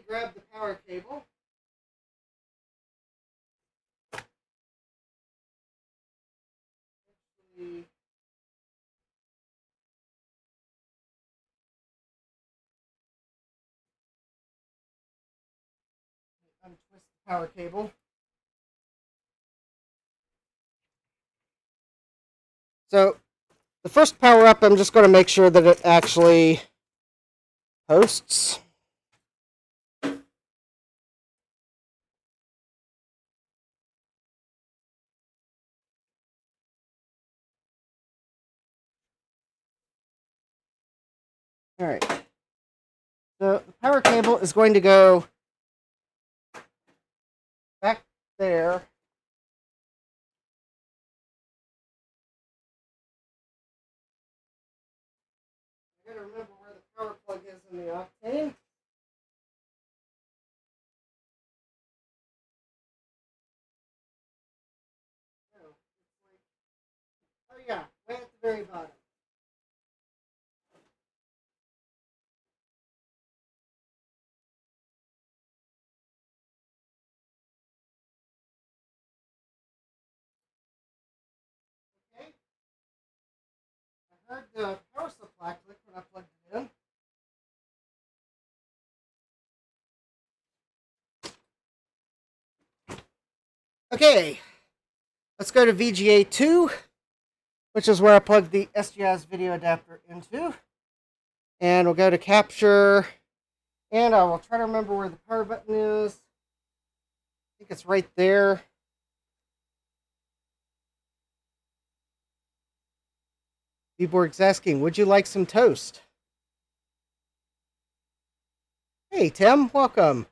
grab the power cable. Untwist the power cable. So the first power up, I'm just going to make sure that it actually posts. All right. So the power cable is going to go back there. I gotta remember where the power plug is in the Octane. Oh yeah, way at the very bottom. Okay. I heard the power supply click when I plugged it in. Okay, let's go to VGA 2, which is where I plugged the SGI's video adapter into. And we'll go to capture, and I will try to remember where the power button is. I think it's right there. Beborg's asking, would you like some toast? Hey, Tim, welcome.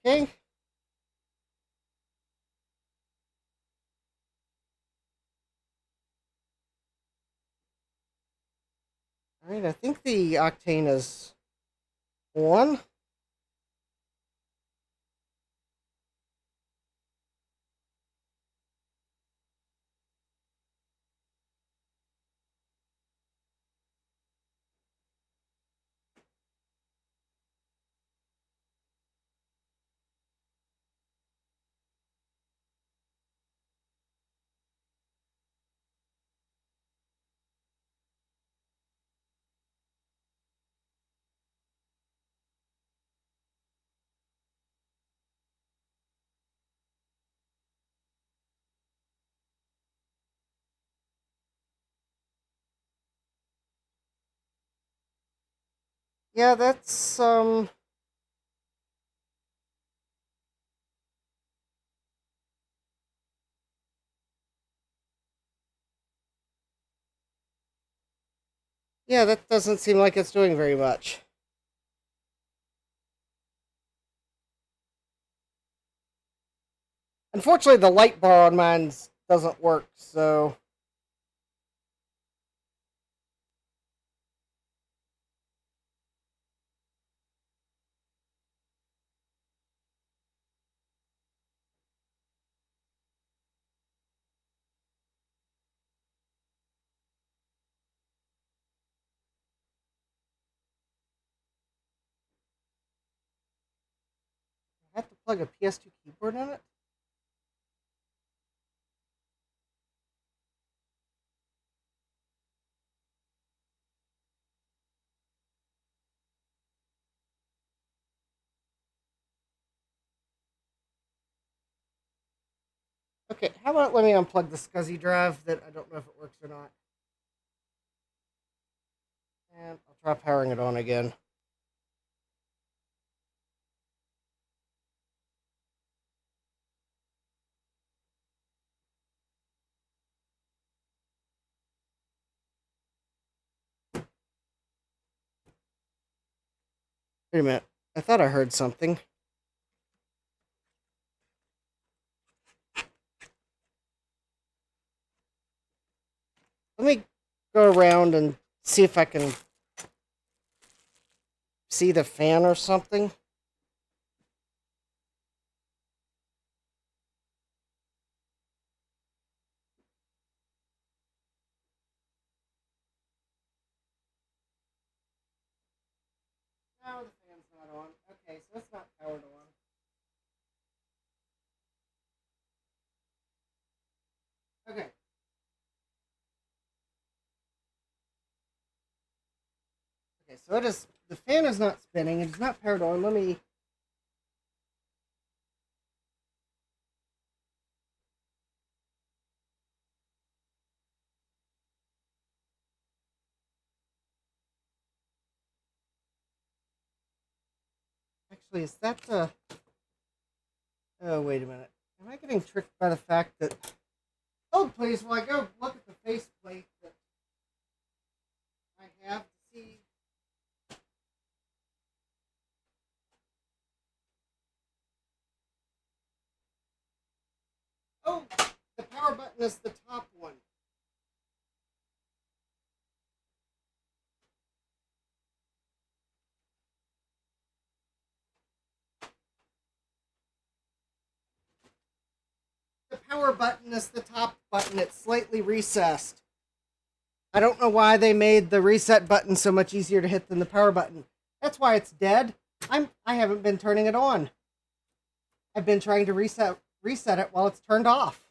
Okay. All right, I think the Octane is on. Yeah, that's yeah, that doesn't seem like it's doing very much. Unfortunately, the light bar on mine doesn't work, so I have to plug a PS2 keyboard in it. Okay, how about let me unplug the SCSI drive that I don't know if it works or not. And I'll try powering it on again. Wait a minute. I thought I heard something. Let me go around and see if I can see the fan or something. Oh, the fan's not on. Okay, so it's not powered on. Okay. Okay, so it is. The fan is not spinning. It's not powered on. Let me. Actually, is that the. Oh, wait a minute. Am I getting tricked by the fact that. Hold, please, while I go look at the faceplate that I have to see. Oh, the power button is the top one. The power button is the top button. It's slightly recessed. I don't know why they made the reset button so much easier to hit than the power button. That's why it's dead. I haven't been turning it on. I've been trying to reset it while it's turned off.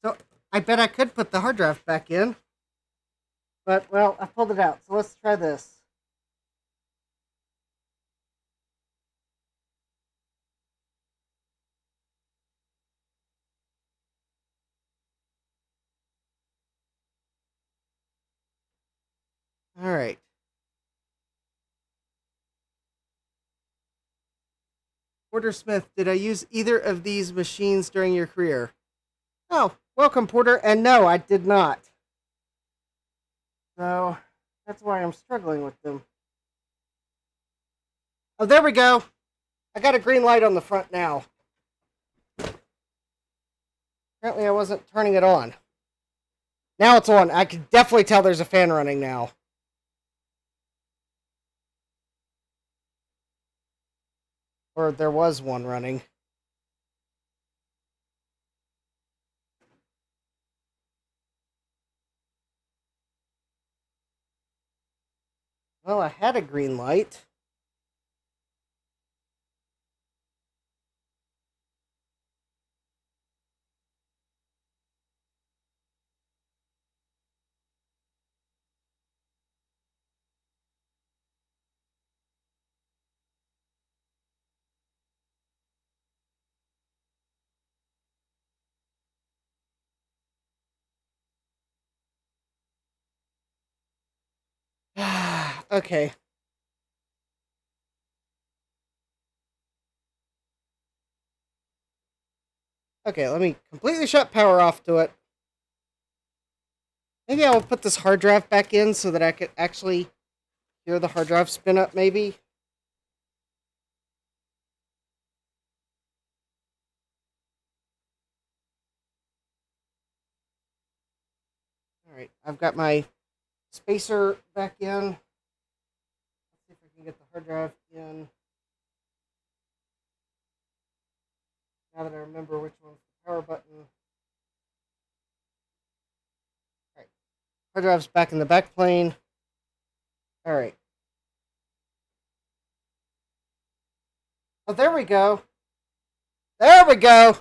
So I bet I could put the hard drive back in. But, well, I pulled it out. So let's try this. All right. Porter Smith, did I use either of these machines during your career? Oh, welcome, Porter. And no, I did not. So that's why I'm struggling with them. Oh, there we go. I got a green light on the front now. Apparently I wasn't turning it on. Now it's on. I can definitely tell there's a fan running now. Or there was one running. Well, I had a green light. Okay. Okay, let me completely shut power off to it. Maybe I'll put this hard drive back in so that I could actually hear the hard drive spin up, maybe. Alright, I've got my spacer back in. Let's see if I can get the hard drive in. Now that I remember which one's the power button. Alright. Hard drive's back in the back plane. Alright. Oh, there we go. There we go.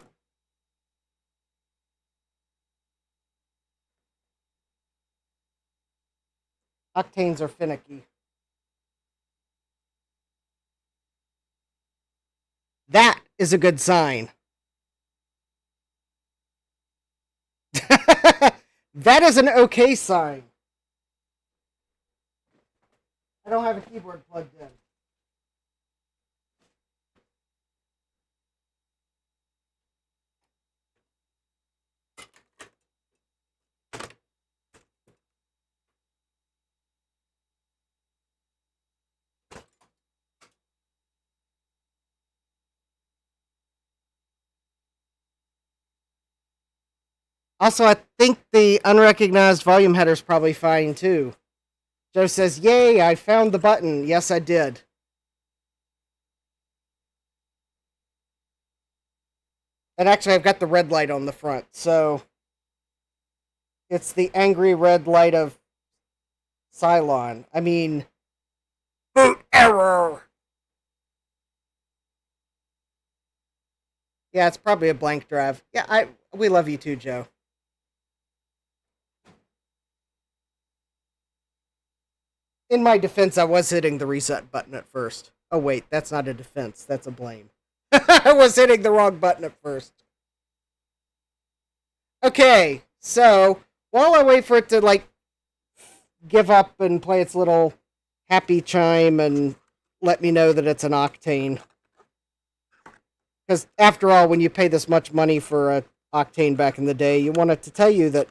Octanes are finicky. That is a good sign. That is an okay sign. I don't have a keyboard plugged in. Also, I think the unrecognized volume header is probably fine too. Joe says, "Yay, I found the button." Yes, I did. And actually, I've got the red light on the front, so it's the angry red light of Cylon. I mean, boot error! Yeah, it's probably a blank drive. Yeah, we love you too, Joe. In my defense, I was hitting the reset button at first. Oh, wait, that's not a defense. That's a blame. I was hitting the wrong button at first. Okay, so while I wait for it to, like, give up and play its little happy chime and let me know that it's an Octane. Because, after all, when you pay this much money for a Octane back in the day, you want it to tell you that,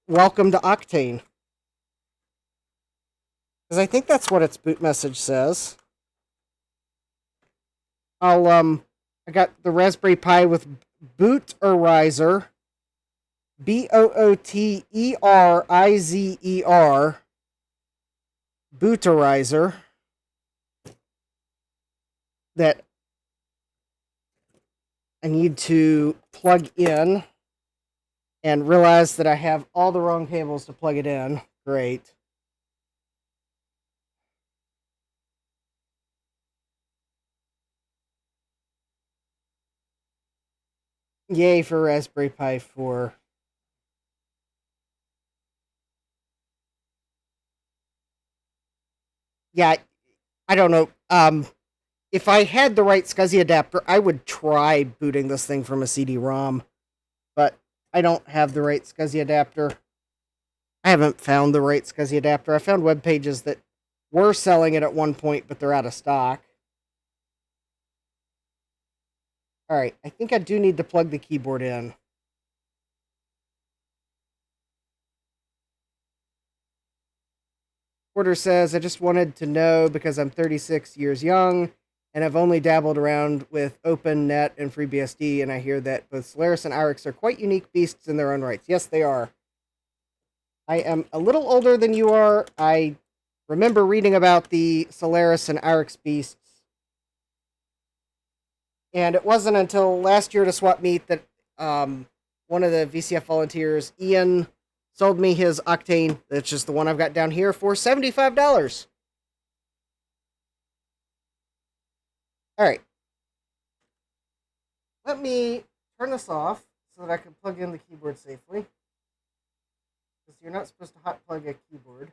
welcome to Octane. Because I think that's what its boot message says. I got the Raspberry Pi with Booterizer, Booterizer, Booterizer, that I need to plug in and realize that I have all the wrong cables to plug it in. Great. Yay for Raspberry Pi 4. Yeah, I don't know. If I had the right SCSI adapter, I would try booting this thing from a CD-ROM. But I don't have the right SCSI adapter. I haven't found the right SCSI adapter. I found web pages that were selling it at one point, but they're out of stock. Alright, I think I do need to plug the keyboard in. Porter says, I just wanted to know because I'm 36 years young and I've only dabbled around with OpenNet and FreeBSD, and I hear that both Solaris and IRIX are quite unique beasts in their own rights. Yes, they are. I am a little older than you are. I remember reading about the Solaris and IRIX beasts. And it wasn't until last year at a swap meet that one of the VCF volunteers, Ian, sold me his Octane. That's just the one I've got down here for $75. Alright. Let me turn this off so that I can plug in the keyboard safely. Because you're not supposed to hot plug a keyboard.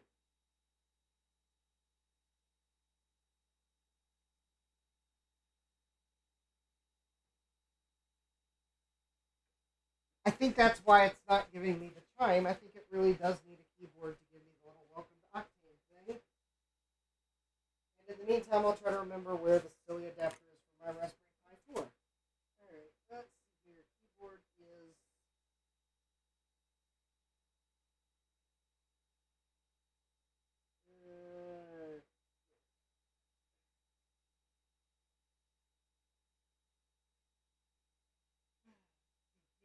I think that's why it's not giving me the chime. I think it really does need a keyboard to give me the little welcome to Octane thing. And in the meantime, I'll try to remember where the silly adapter is for my Raspberry Pi 4. Alright, let's see here. Keyboard is...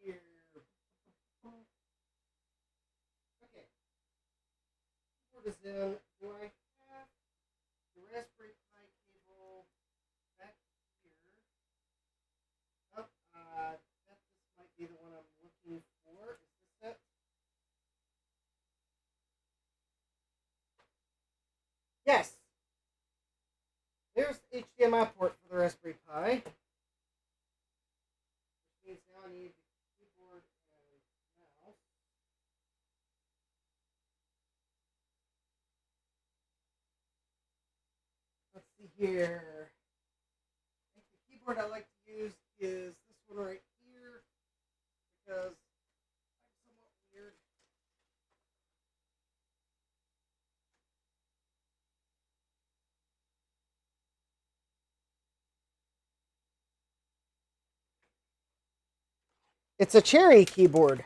here. Okay. Keyboard is in. Do I have the Raspberry Pi cable back here? Oh, this might be the one I'm looking for. Is this it? Yes! There's the HDMI port for the Raspberry Pi. Which means now I need the keyboard and mouse. Let's see here. I think the keyboard I like to use is this one right here because I'm somewhat weird. It's a cherry keyboard.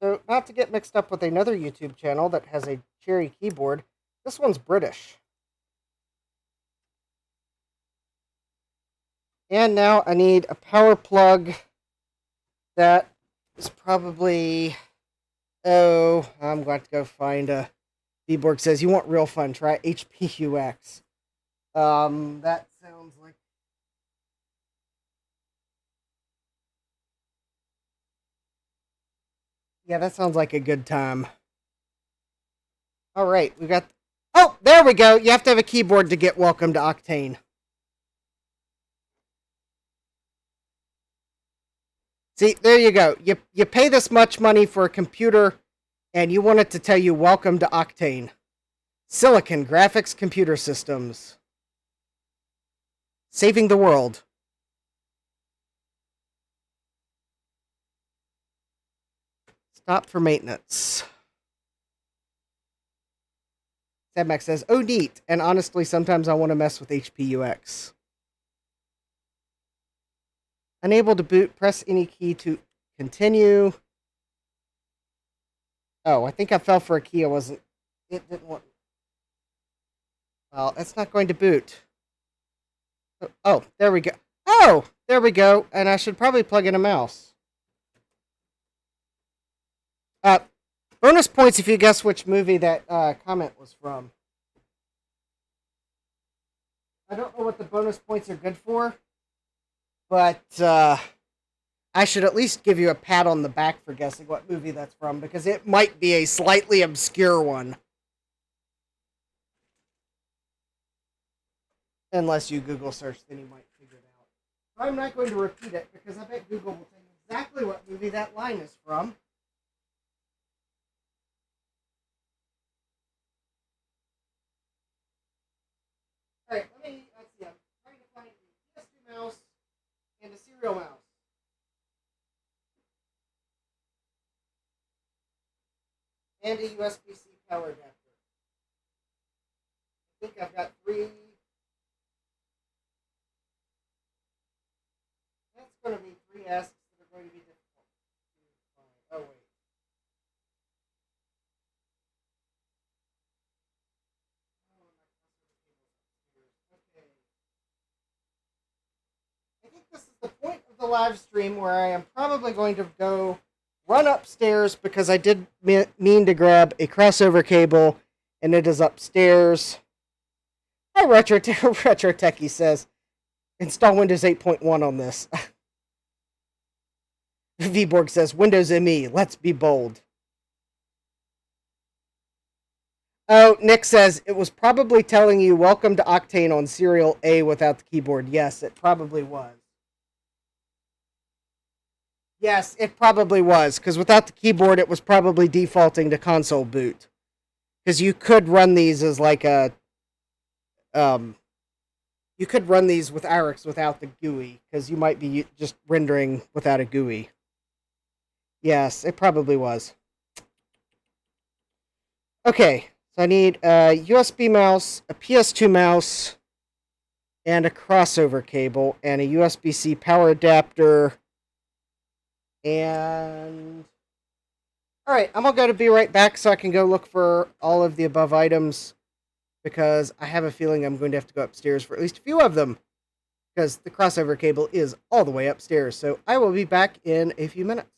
So, not to get mixed up with another YouTube channel that has a cherry keyboard, this one's British. And now I need a power plug that is probably Oh, I'm going to go find a. Dborg says, you want real fun, try HPUX. That sounds like. Yeah, that sounds like a good time. All right, we got. Oh, there we go. You have to have a keyboard to get welcome to Octane. See, there you go. You pay this much money for a computer, and you want it to tell you welcome to Octane. Silicon Graphics Computer Systems. Saving the world. Stop for maintenance. Sadmax says, oh, neat. And honestly, sometimes I want to mess with HPUX. Unable to boot, press any key to continue. Oh, I think I fell for a key I wasn't. It didn't want. Well, it's not going to boot. Oh, there we go. Oh, there we go. And I should probably plug in a mouse. Bonus points if you guess which movie that comment was from. I don't know what the bonus points are good for, but I should at least give you a pat on the back for guessing what movie that's from, because it might be a slightly obscure one. Unless you Google search, then you might figure it out. I'm not going to repeat it, because I bet Google will tell you exactly what movie that line is from. Alright, let's see. I'm trying to find a PS2 mouse and a serial mouse. And a USB-C power adapter. I think I've got 3. That's going to be 3 asks that are going to be difficult to find. Oh, wait. Okay. I think this is the point of the live stream where I am probably going to go run upstairs, because I did mean to grab a crossover cable, and it is upstairs. Hi, Retro Techie says, install Windows 8.1 on this. Vborg says, Windows ME, let's be bold. Oh, Nick says, it was probably telling you welcome to Octane on serial A without the keyboard. Yes, it probably was. Yes, it probably was, because without the keyboard, it was probably defaulting to console boot. Because you could run these as like a... you could run these with IRIX without the GUI, because you might be just rendering without a GUI. Yes, it probably was. Okay, so I need a USB mouse, a PS2 mouse, and a crossover cable, and a USB-C power adapter. And alright, I'm going to be right back so I can go look for all of the above items, because I have a feeling I'm going to have to go upstairs for at least a few of them, because the crossover cable is all the way upstairs. So I will be back in a few minutes.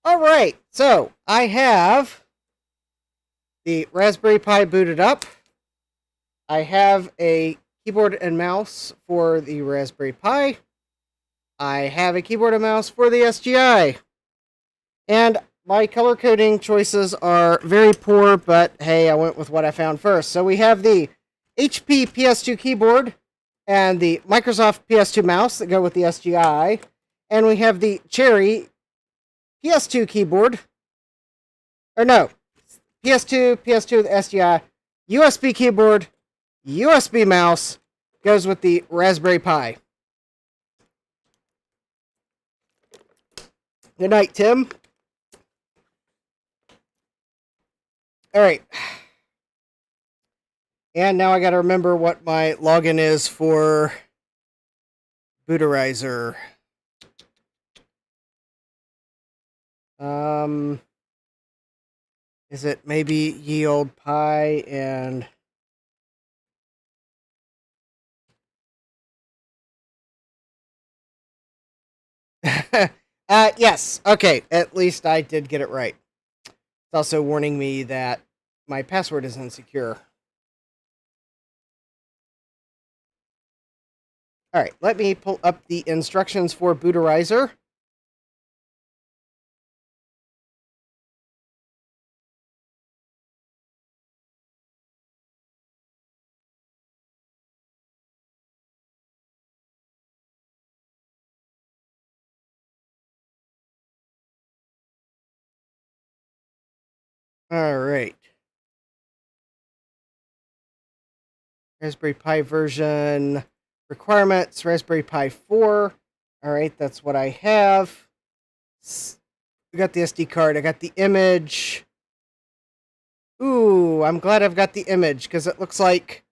All right, so I have the Raspberry Pi booted up. I have a keyboard and mouse for the Raspberry Pi. I have a keyboard and mouse for the SGI. And my color coding choices are very poor, but hey, I went with what I found first. So we have the HP PS2 keyboard and the Microsoft PS2 mouse that go with the SGI. And we have the Cherry PS2 keyboard. Or no, PS2 with the SGI, USB keyboard, USB mouse, goes with the Raspberry Pi. Good night, Tim. Alright. And now I gotta remember what my login is for Computerized. Is it maybe ye old pie and... yes. Okay. At least I did get it right. It's also warning me that my password is insecure. All right. Let me pull up the instructions for Computerized. All right. Raspberry Pi version requirements, Raspberry Pi 4. All right, that's what I have. I got the SD card. I got the image. Ooh, I'm glad I've got the image because it looks like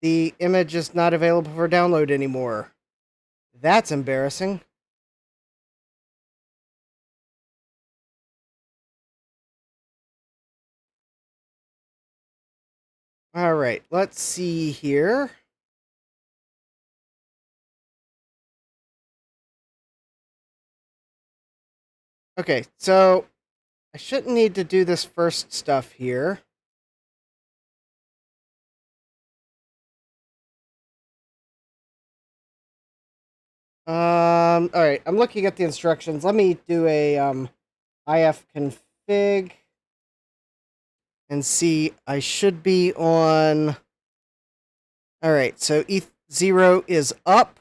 the image is not available for download anymore. That's embarrassing. All right, let's see here. Okay, so I shouldn't need to do this first stuff here. All right, I'm looking at the instructions. Let me do a if config and see. I should be on. All right, so ETH0 is up.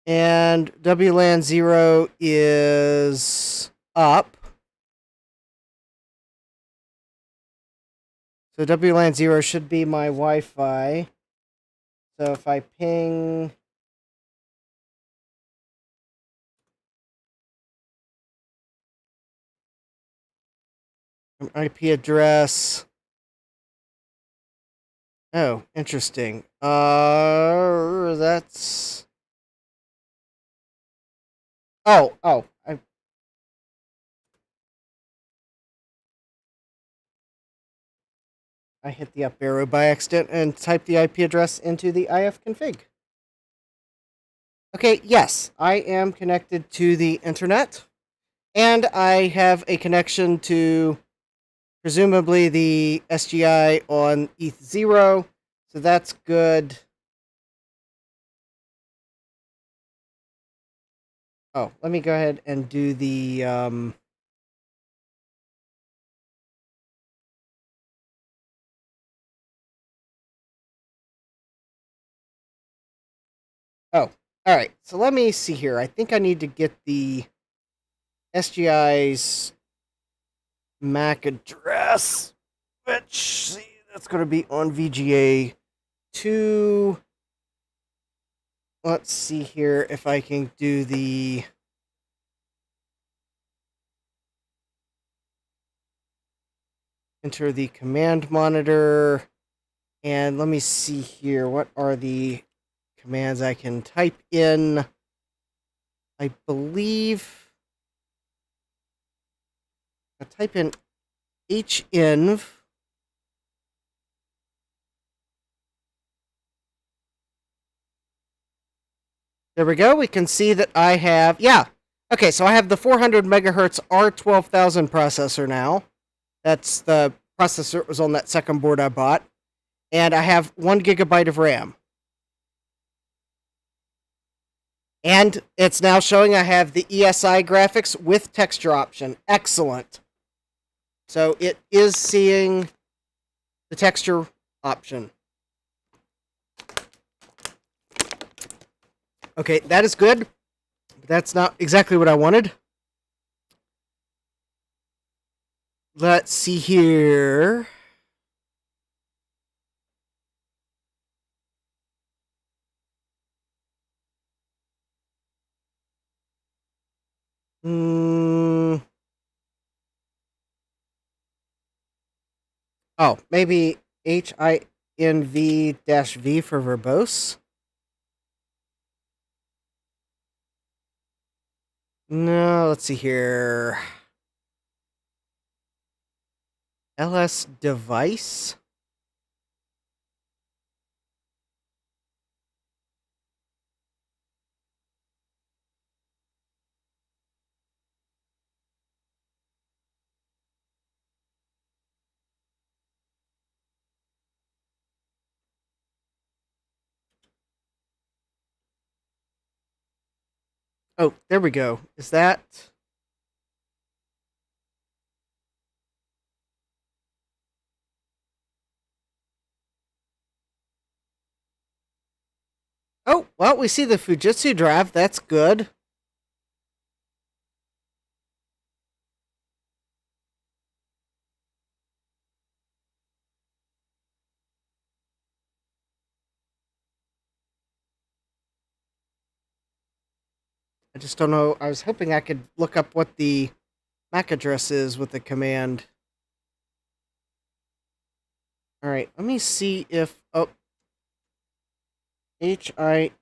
And WLAN 0 is up. So WLAN 0 should be my Wi-Fi. So if I ping... IP address... Oh, interesting. That's... Oh, I hit the up arrow by accident and typed the IP address into the if config. Okay, yes, I am connected to the internet, and I have a connection to presumably the SGI on ETH0, so that's good. Oh, let me go ahead and do the Oh, all right. So let me see here. I think I need to get the SGI's MAC address, which that's going to be on VGA 2. Let's see here if I can do the enter the command monitor, and let me see here. What are the commands I can type in? I believe I type in hinv. There we go. We can see that I have, Okay, so I have the 400 megahertz R12000 processor now. That's the processor that was on that second board I bought. And I have 1 gigabyte of RAM. And it's now showing I have the ESI graphics with texture option. Excellent. So it is seeing the texture option. Okay, that is good. But that's not exactly what I wanted. Let's see here. Oh, maybe HINV-V for verbose? No, let's see here. LS device? Oh, there we go. Is that... Oh, well, we see the Fujitsu drive. That's good. I just don't know. I was hoping I could look up what the MAC address is with the command. Alright, let me see if... Oh. HINV-T-P.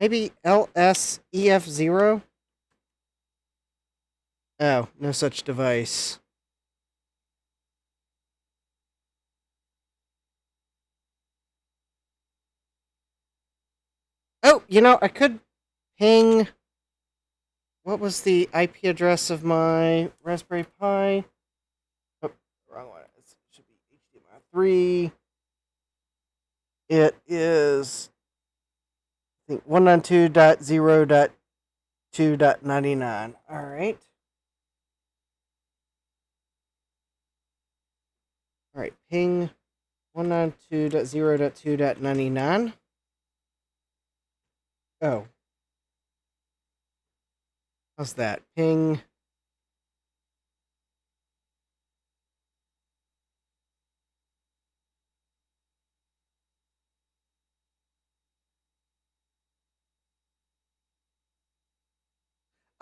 Maybe LSEF0? Oh, no such device. Oh, you know, I could ping... What was the IP address of my Raspberry Pi? Oh, wrong one. It should be HDMI 3. It is... I think 192.0.2.99. Alright. Alright, ping 192.0.2.99. Oh. How's that? Ping.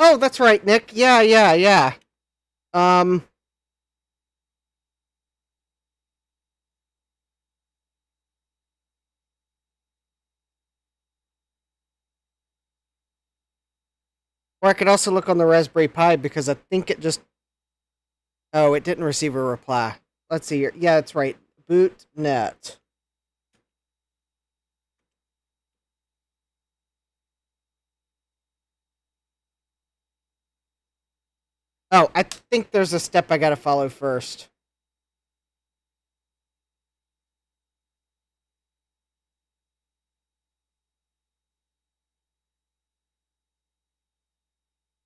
Oh, that's right, Nick. Yeah. Um. Or I could also look on the Raspberry Pi because I think it just... Oh, it didn't receive a reply. Let's see here. Yeah, that's right. Bootnet. Oh, I think there's a step I gotta follow first.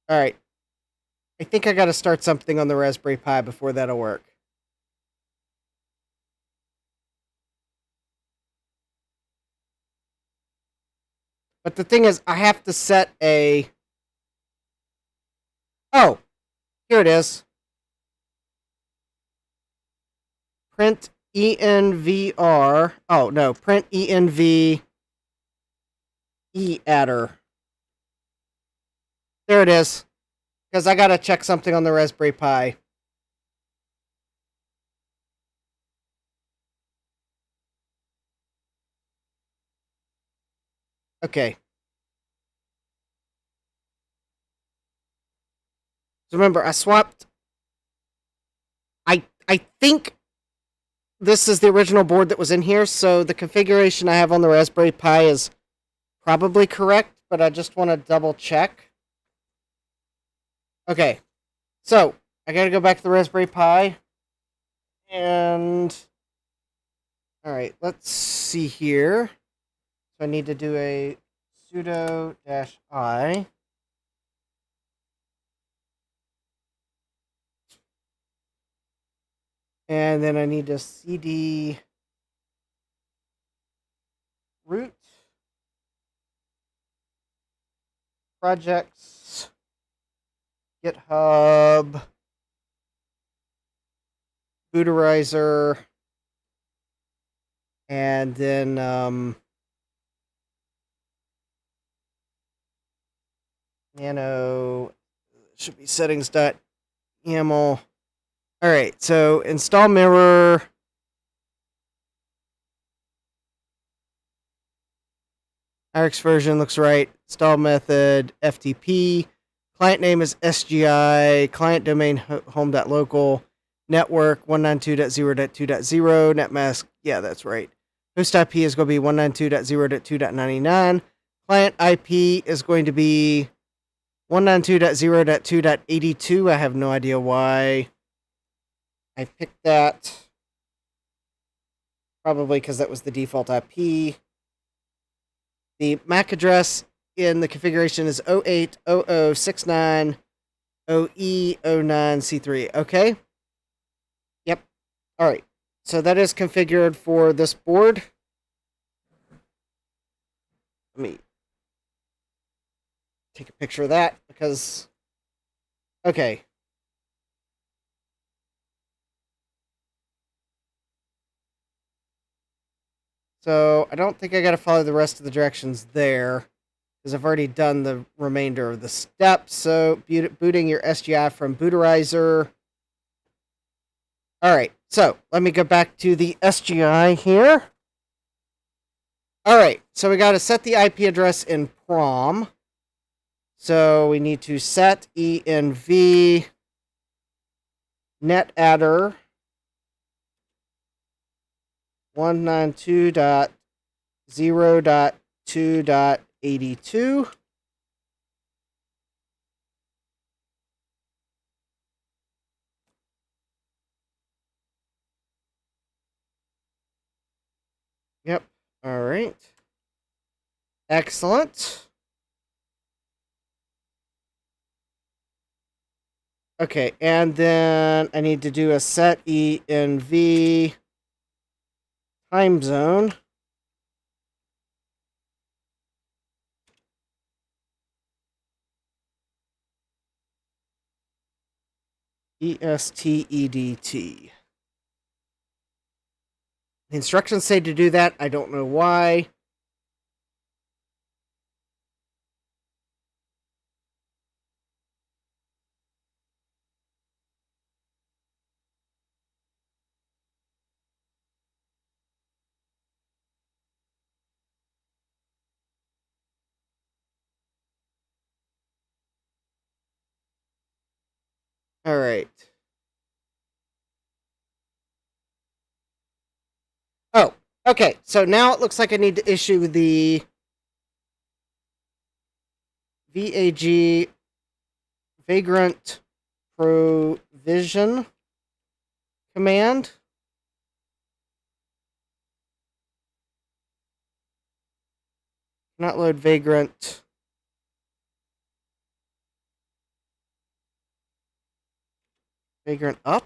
Alright. I think I gotta start something on the Raspberry Pi before that'll work. But the thing is, I have to set a... Oh! Here it is. Print ENVR. Oh, no. Print ENV EAdder. There it is. Because I gotta check something on the Raspberry Pi. Okay. So remember, I swapped. I think this is the original board that was in here, so the configuration I have on the Raspberry Pi is probably correct, but I just want to double check. Okay, so I gotta go back to the Raspberry Pi, and alright, let's see here. So I need to do a sudo-i. And then I need to cd root projects GitHub Computerized, and then nano should be settings.yaml. All right, so install mirror. IRIX version looks right. Install method FTP. Client name is SGI. Client domain home.local. Network 192.0.2.0. Netmask, yeah, that's right. Host IP is going to be 192.0.2.99. Client IP is going to be 192.0.2.82. I have no idea why I picked that. Probably because that was the default IP. The MAC address in the configuration is 080069OE09C3. Okay? Yep. All right. So that is configured for this board. Let me take a picture of that because... Okay. So I don't think I got to follow the rest of the directions there because I've already done the remainder of the steps. So booting your SGI from Booterizer. All right, so let me go back to the SGI here. All right, so we got to set the IP address in prom. So we need to set env netadder 192.0.2.82. Yep. All right. Excellent. Okay, and then I need to do a set env time zone. ESTEDT. The instructions say to do that. I don't know why. All right. Oh, okay. So now it looks like I need to issue the VAG vagrant provision command. Not load vagrant. Vagrant up?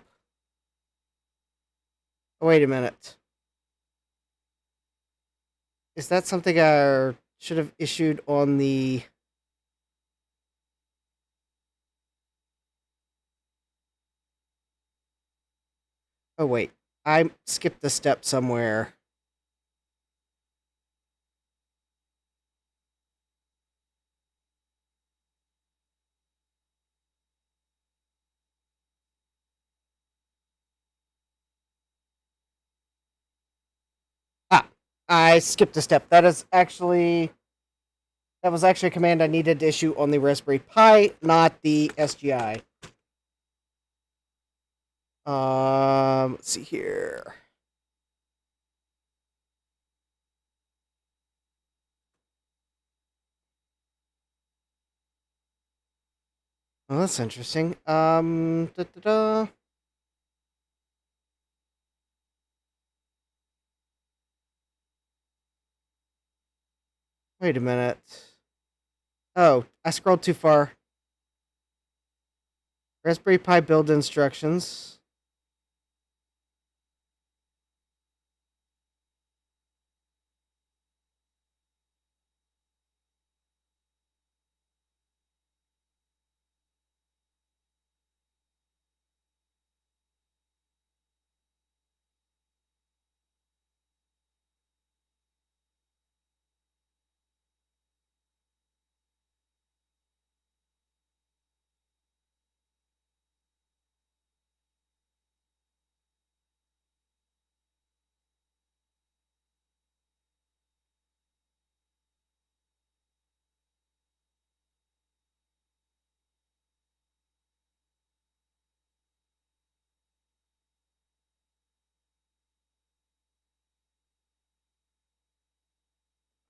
Oh, wait a minute. Is that something I should have issued on the... Oh, wait. I skipped a step somewhere. I skipped a step. That is actually That was actually a command I needed to issue on the Raspberry Pi, not the SGI. Let's see here. Well, that's interesting. Wait a minute. Oh, I scrolled too far. Raspberry Pi build instructions.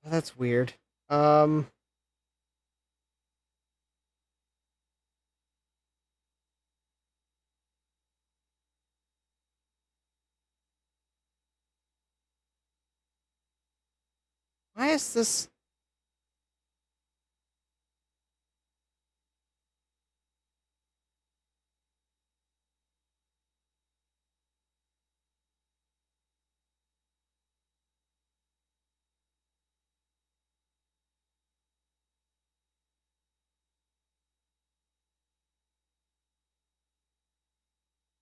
Oh, that's weird. Um, why is this?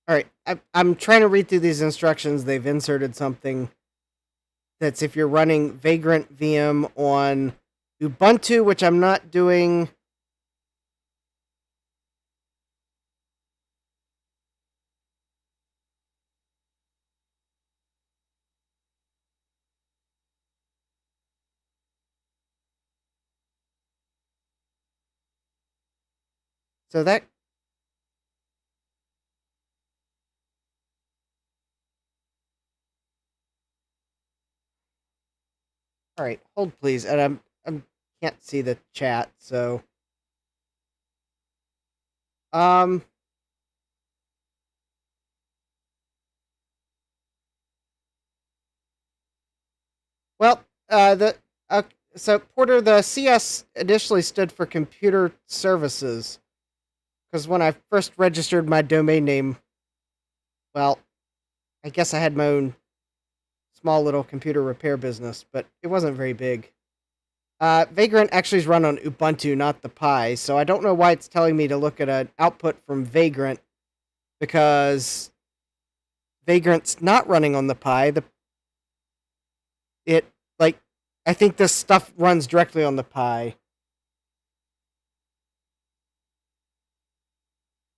All right, I'm trying to read through these instructions. They've inserted something that's if you're running Vagrant VM on Ubuntu, which I'm not doing. So that. All right, hold please, and I'm can't see the chat, so um. Well, the uh, so Porter, the CS initially stood for Computer Services, because when I first registered my domain name, well, I guess I had my own small little computer repair business, but it wasn't very big. Vagrant actually is run on Ubuntu, not the Pi, so I don't know why it's telling me to look at an output from Vagrant, because Vagrant's not running on the Pi. It like I think this stuff runs directly on the Pi.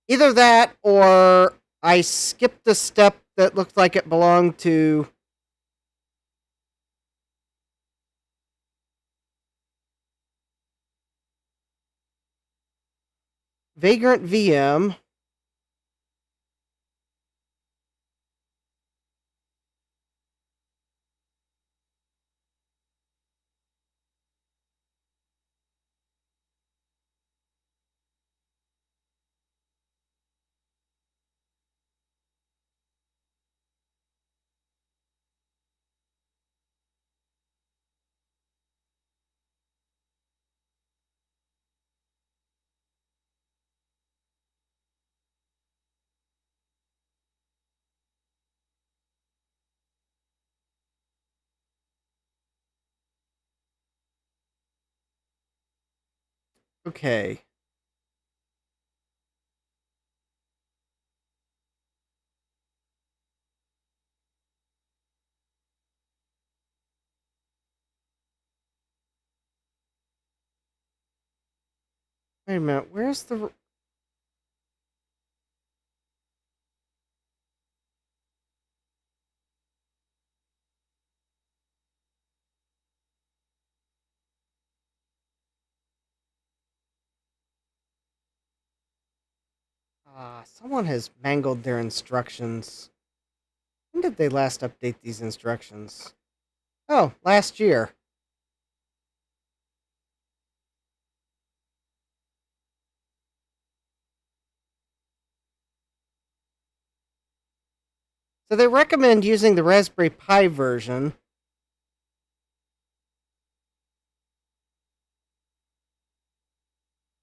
Either that, or I skipped a step that looked like it belonged to Vagrant VM. Okay. Wait a minute. Where's the. Someone has mangled their instructions. When did they last update these instructions? Oh, last year. So they recommend using the Raspberry Pi version.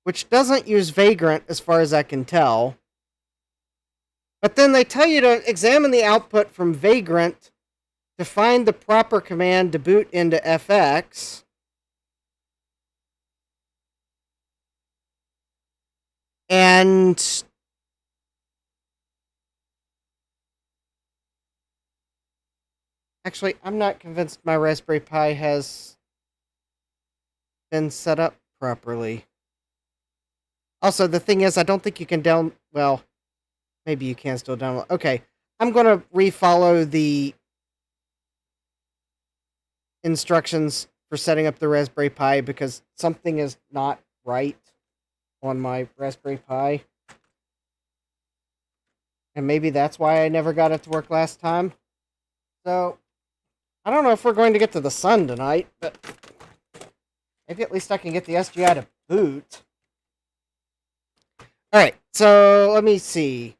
Which doesn't use Vagrant as far as I can tell. But then they tell you to examine the output from Vagrant to find the proper command to boot into FX. And actually, I'm not convinced my Raspberry Pi has been set up properly. Also, the thing is, I don't think you can well, maybe you can still download. Okay, I'm going to refollow the instructions for setting up the Raspberry Pi because something is not right on my Raspberry Pi. And maybe that's why I never got it to work last time. So, I don't know if we're going to get to the sun tonight, but maybe at least I can get the SGI to boot. Alright, so let me see.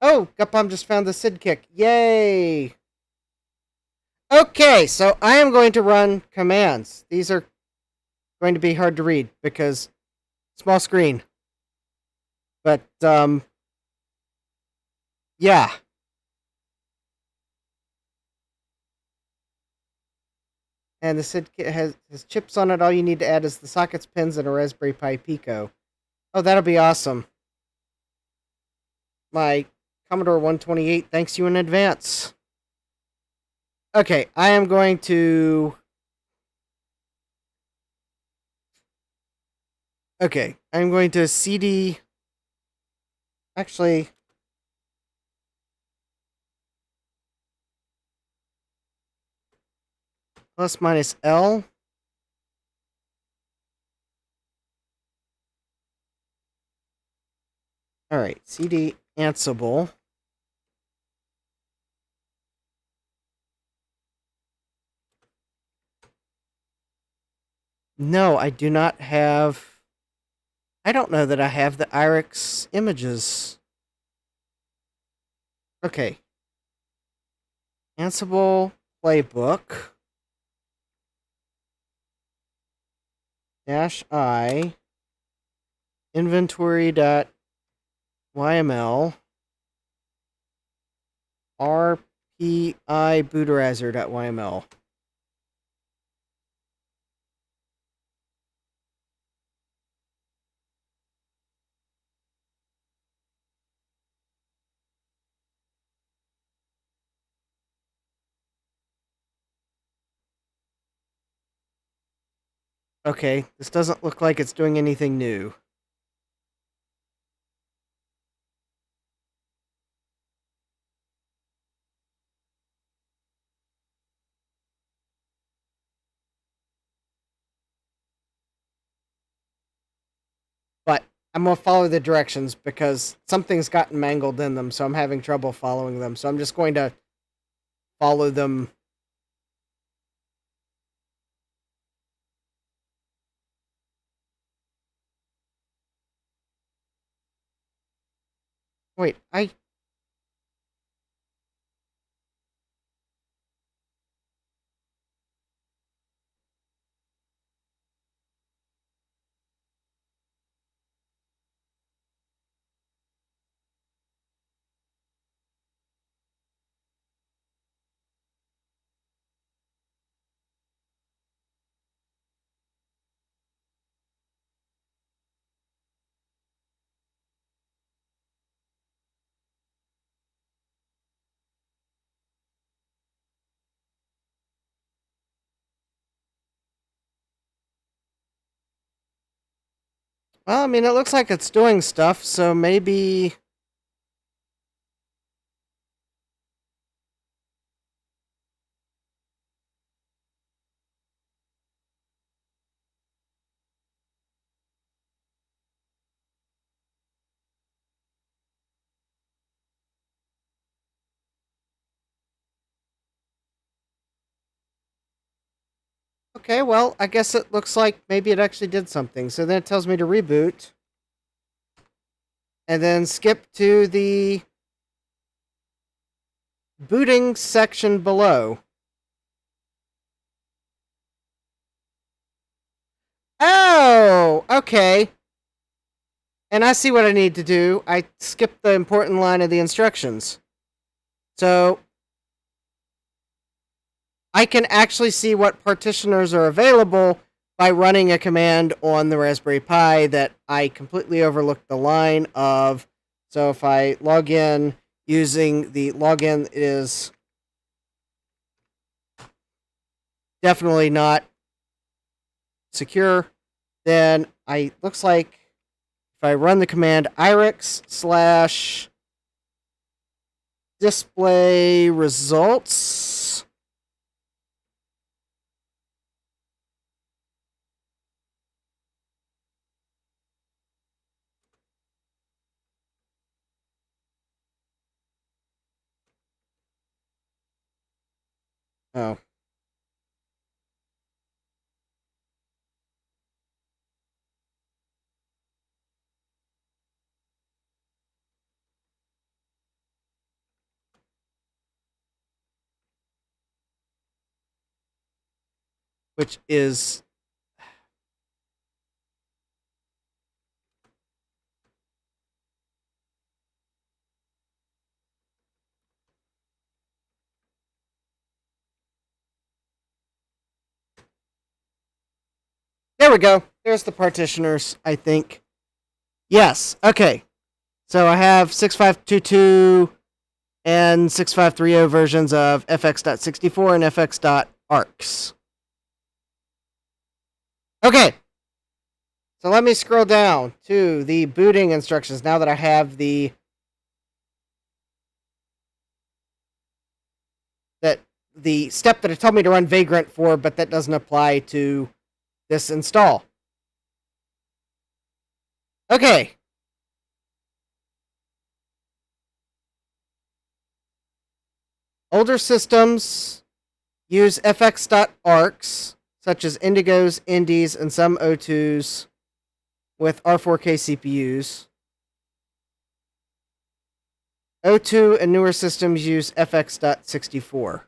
Oh, Gupom just found the SID kick. Yay! Okay, so I am going to run commands. These are going to be hard to read because small screen. But, yeah. And the SID kit has chips on it. All you need to add is the sockets, pins, and a Raspberry Pi Pico. Oh, that'll be awesome. My Commodore 128 thanks you in advance. Okay, I am going to... Okay, I'm going to CD... Actually... Plus minus L. Alright, CD Ansible. No, I do not have... I don't know that I have the IRIX images. Okay. Ansible playbook. -I. Inventory.yml. RPI booterizer.yml. Okay, this doesn't look like it's doing anything new. But I'm going to follow the directions because something's gotten mangled in them, so I'm having trouble following them. So I'm just going to follow them. Wait, Well, I mean, it looks like it's doing stuff, so maybe... Okay, well, I guess it looks like maybe it actually did something. So then it tells me to reboot. And then skip to the booting section below. Oh, okay. And I see what I need to do. I skipped the important line of the instructions. So I can actually see what partitioners are available by running a command on the Raspberry Pi that I completely overlooked the line of. So if I log in using the login is definitely not secure, then I looks like if I run the command IRIX / display results. Oh. Which is there we go. There's the partitioners, I think. Yes. Okay. So I have 6522 and 6530 versions of fx.64 and fx.arcs. Okay. So let me scroll down to the booting instructions now that I have the step that it told me to run Vagrant for, but that doesn't apply to this install. Okay. Older systems use fx.arcs, such as Indigos, Indies, and some O2s with R4K CPUs. O2 and newer systems use fx.64.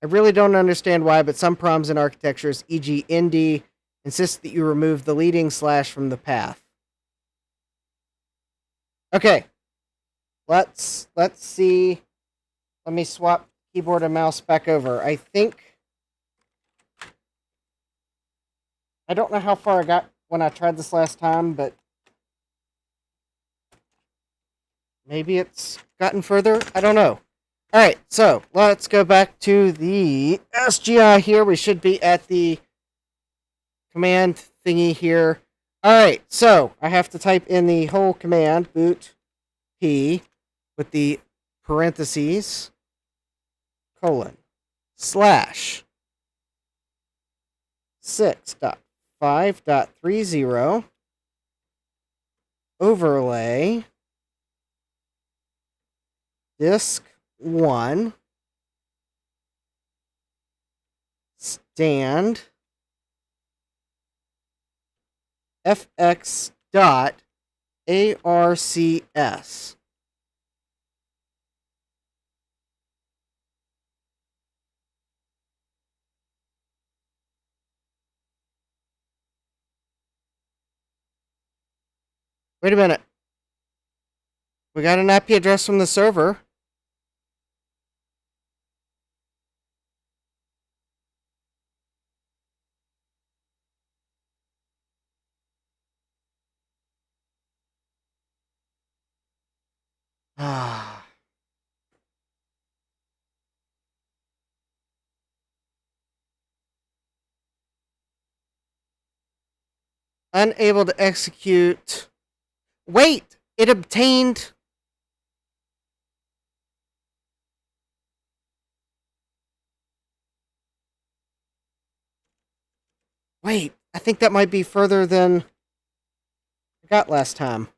I really don't understand why, but some proms in architectures, e.g. Indie, insist that you remove the leading / from the path. Okay. Let's see. Let me swap keyboard and mouse back over. I think I don't know how far I got when I tried this last time, but maybe it's gotten further. I don't know. All right, so let's go back to the SGI here. We should be at the command thingy here. All right, so I have to type in the whole command, boot p, with the parentheses, / 6.5.30 overlay disk 1 stand fx.arcs. Wait a minute. We got an IP address from the server. Ah. Unable to execute. Wait! It obtained. Wait, I think that might be further than I got last time.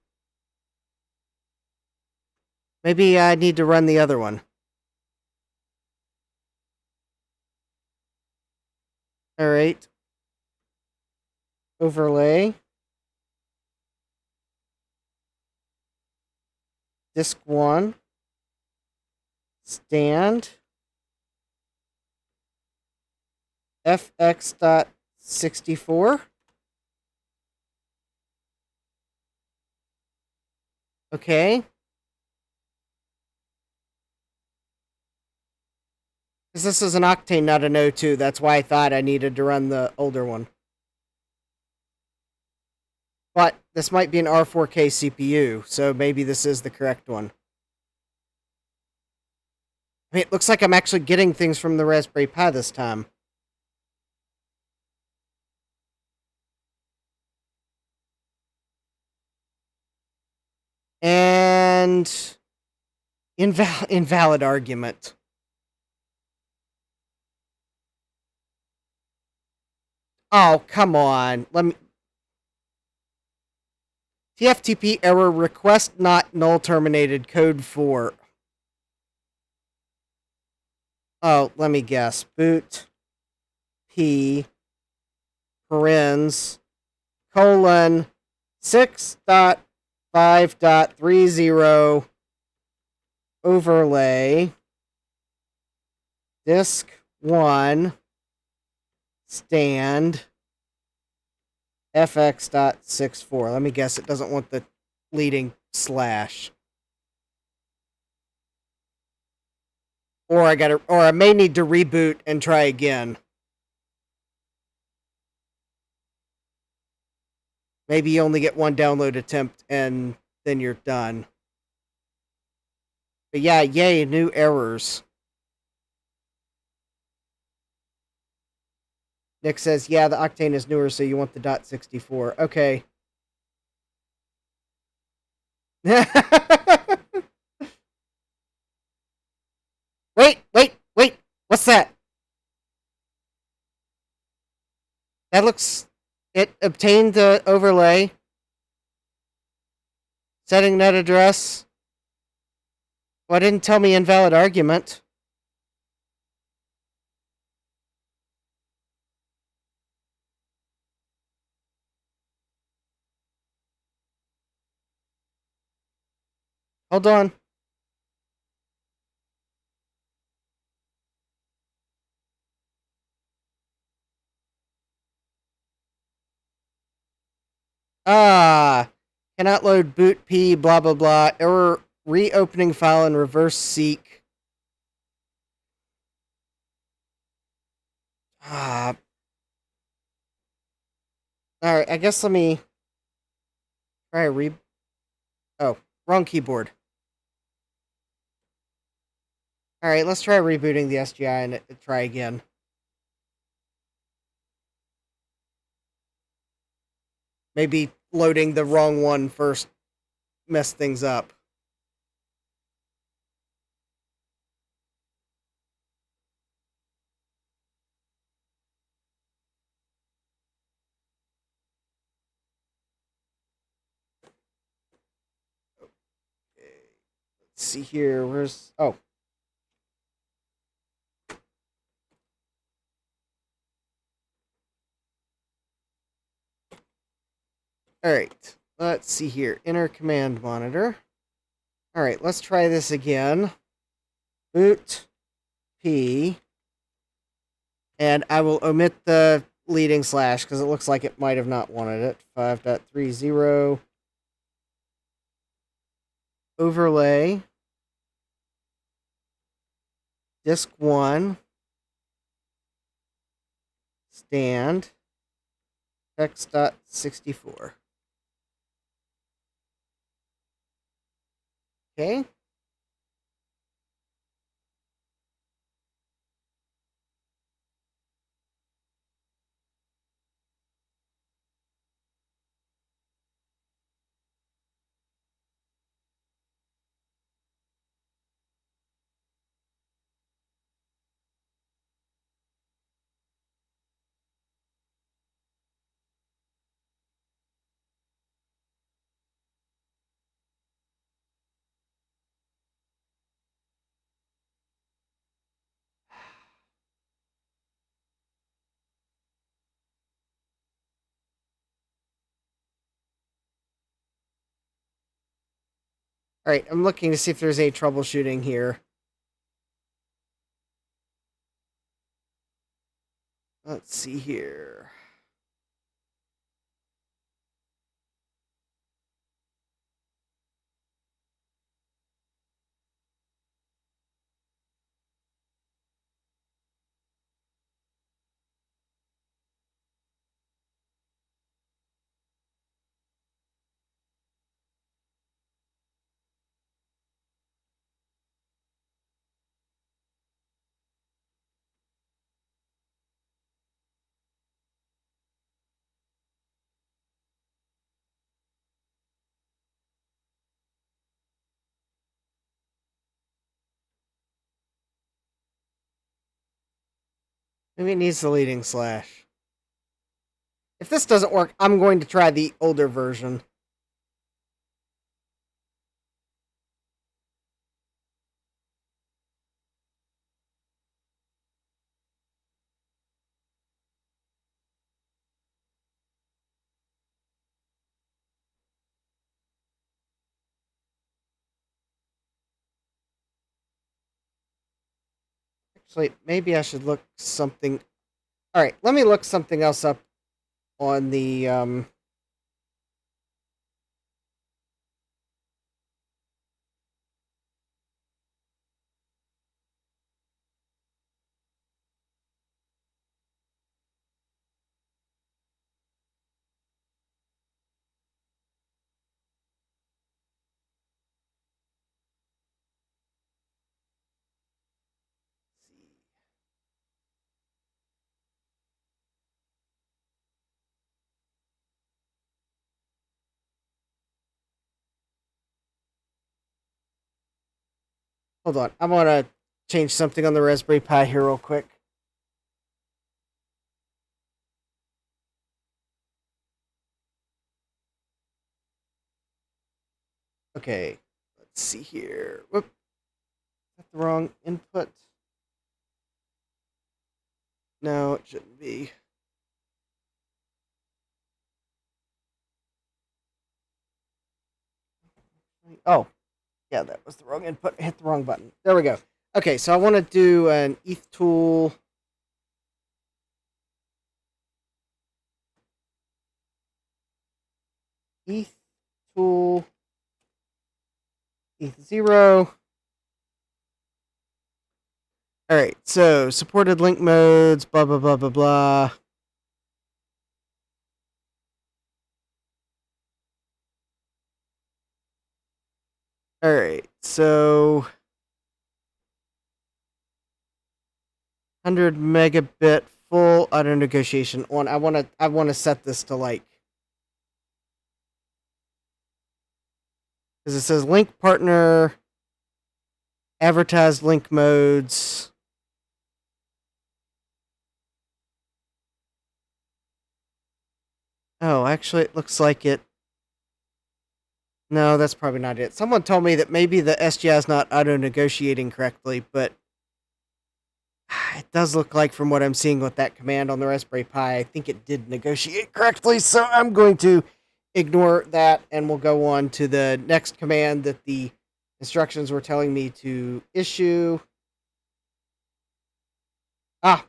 Maybe I need to run the other one. All right. Overlay. Disk 1. Stand. FX.64. Okay. Because this is an Octane, not an O2. That's why I thought I needed to run the older one. But this might be an R4K CPU, so maybe this is the correct one. I mean, it looks like I'm actually getting things from the Raspberry Pi this time. And invalid argument. Oh, come on. Let me... TFTP error, request not null terminated, code 4. Oh, let me guess. Boot P parens colon 6.5.30 overlay disk 1 stand fx.64. Let me guess, it doesn't want the leading slash. Or I may need to reboot and try again. Maybe you only get one download attempt and then you're done. But yeah, yay, new errors. Nick says, yeah, the Octane is newer, so you want the .64. Okay. Wait. What's that? That looks... It obtained the overlay. Setting net address. Well, it didn't tell me invalid argument. Hold on. Cannot load boot P, blah, blah, blah. Error, reopening file and reverse seek. Alright, I guess let me try Oh, wrong keyboard. Alright, let's try rebooting the SGI and try again. Maybe loading the wrong one first messed things up. Let's see here. Where's... Oh. Alright. Let's see here. Enter command monitor. Alright, let's try this again. Boot P. And I will omit the leading slash because it looks like it might have not wanted it. 5.30. Overlay. Disk 1. Stand. X.64. Okay. Alright, I'm looking to see if there's any troubleshooting here. Let's see here. Maybe it needs the leading slash. If this doesn't work, I'm going to try the older version. Actually, maybe I should look something. Alright, let me look something else up on the hold on. I want to change something on the Raspberry Pi here real quick. Okay, let's see here. Whoop. Is that the wrong input? No, it shouldn't be. Oh, yeah, that was the wrong input. I hit the wrong button. There we go. Okay, so I want to do an ETH tool. ETH tool. ETH 0. Alright, so supported link modes, blah, blah, blah, blah, blah. Alright, so 100 megabit full auto negotiation on. I want to set this to like, because it says link partner, advertised link modes. Oh, actually, it looks like it. No, that's probably not it. Someone told me that maybe the SGI is not auto negotiating correctly, but it does look like, from what I'm seeing with that command on the Raspberry Pi, I think it did negotiate correctly. So I'm going to ignore that, and we'll go on to the next command that the instructions were telling me to issue. Ah.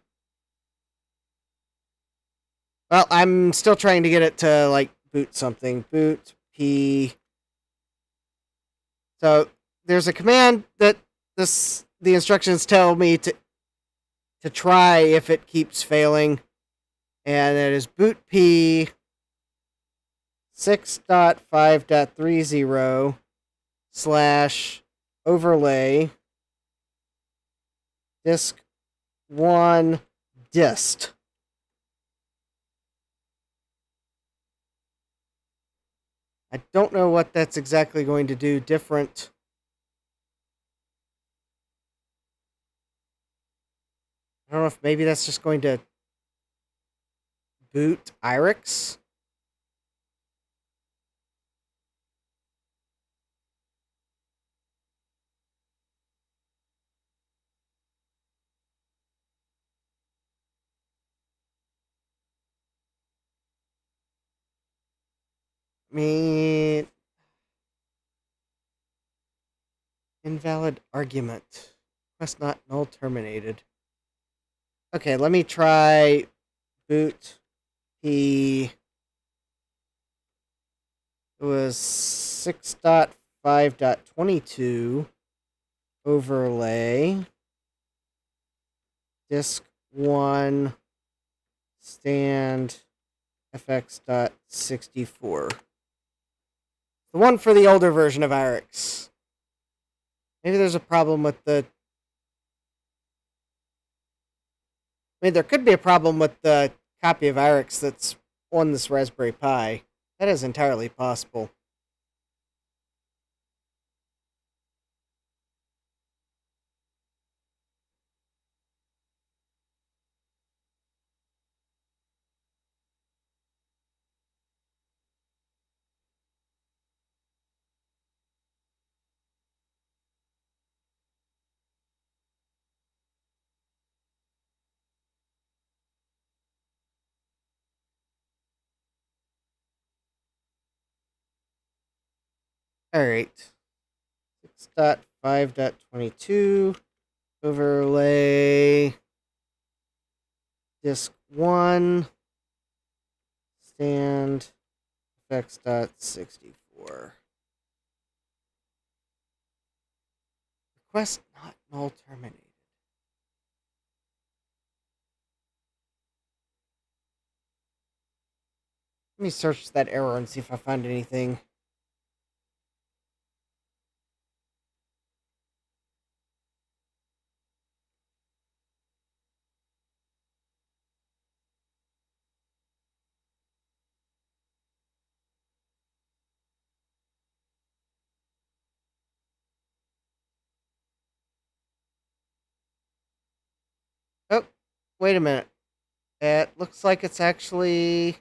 Well, I'm still trying to get it to, like, boot something. Boot p. So there's a command that the instructions tell me to try if it keeps failing, and it is boot p 6.5.30 / overlay disk 1 dist. I don't know what that's exactly going to do different. I don't know if maybe that's just going to boot IRIX. I mean, Invalid argument. Request not null terminated. Okay, let me try boot P. It was 6.5.22 overlay disk 1 stand fx.64. The one for the older version of IRIX. Maybe there's a problem with the... I mean, there could be a problem with the copy of IRIX that's on this Raspberry Pi. That is entirely possible. Alright. 6.5.22 overlay disk 1 stand fx.64. Request not null terminated. Let me search that error and see if I find anything. Oh, wait a minute. It looks like it's actually...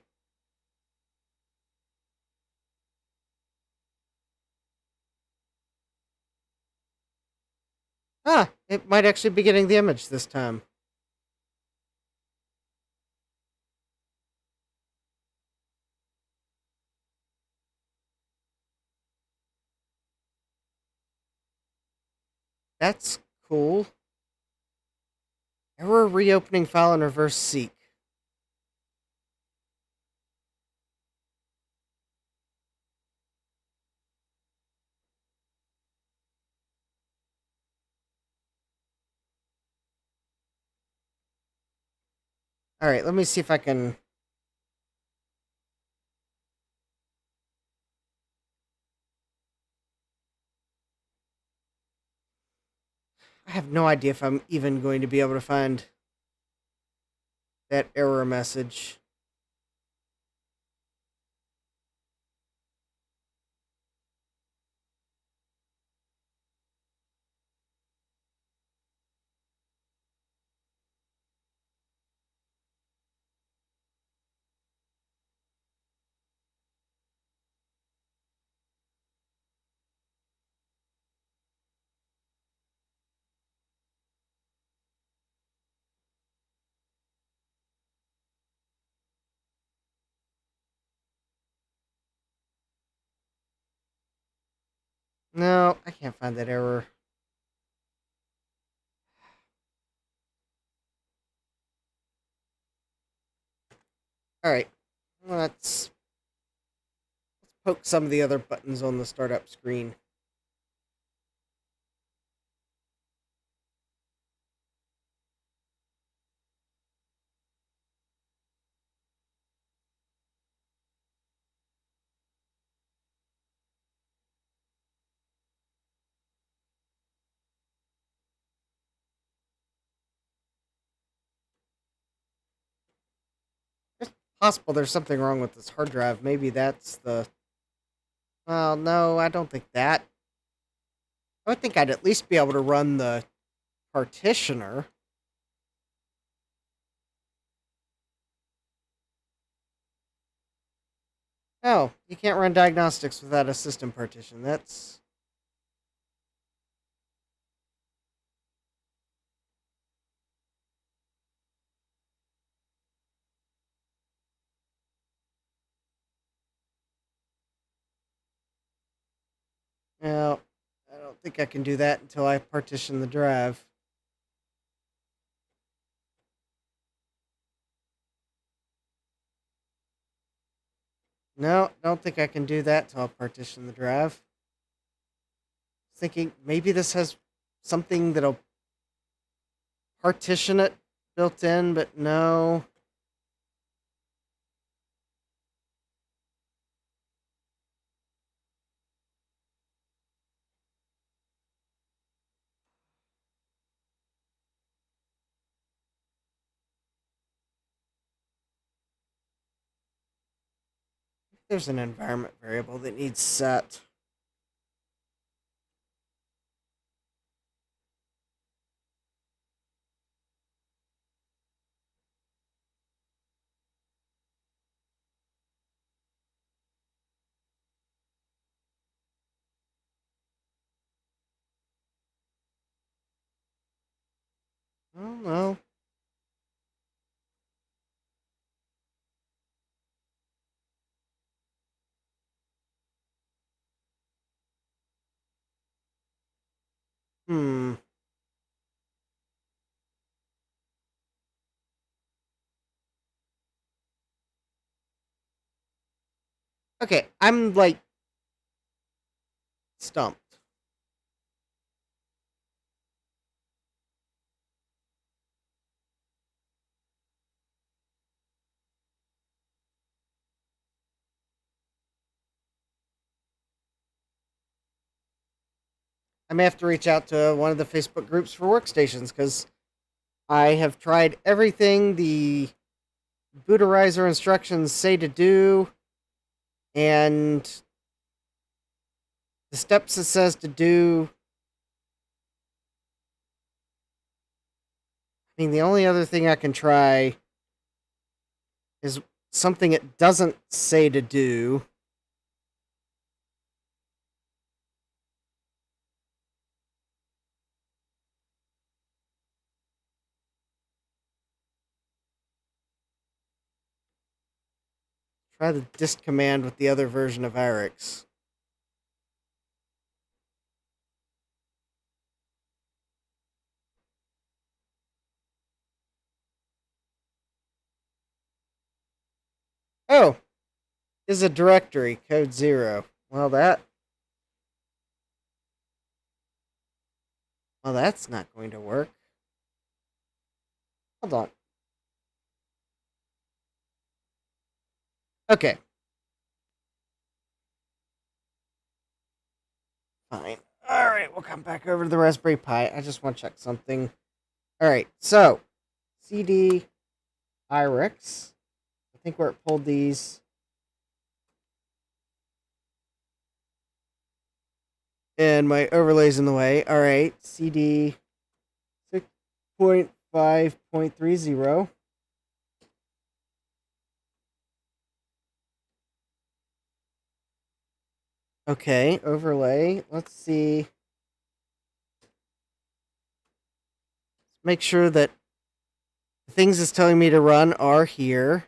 Ah, it might actually be getting the image this time. That's cool. Error reopening file in reverse seek. Alright, let me see if I can... I have no idea if I'm even going to be able to find that error message. No, I can't find that error. Alright, let's poke some of the other buttons on the startup screen. It's possible there's something wrong with this hard drive. Maybe that's the... Well, no, I don't think that. I would think I'd at least be able to run the partitioner. Oh, you can't run diagnostics without a system partition. That's... No, I don't think I can do that until I partition the drive. No, don't think I can do that until I partition the drive. Thinking maybe this has something that'll partition it built in, but no. There's an environment variable that needs set. Oh no. Hmm. Okay, I'm like stumped. I may have to reach out to one of the Facebook groups for workstations because I have tried everything the booterizer instructions say to do, and the steps it says to do. I mean, the only other thing I can try is something it doesn't say to do. Try the dist command with the other version of IRIX. Oh, is a directory, code 0. Well, that's not going to work. Hold on. Okay. Fine. Alright, we'll come back over to the Raspberry Pi. I just want to check something. Alright, so CD-ROM. I think where it pulled these. And my overlay's in the way. Alright, CD 6.5.30. Okay, overlay. Let's see. Make sure that the things it's telling me to run are here.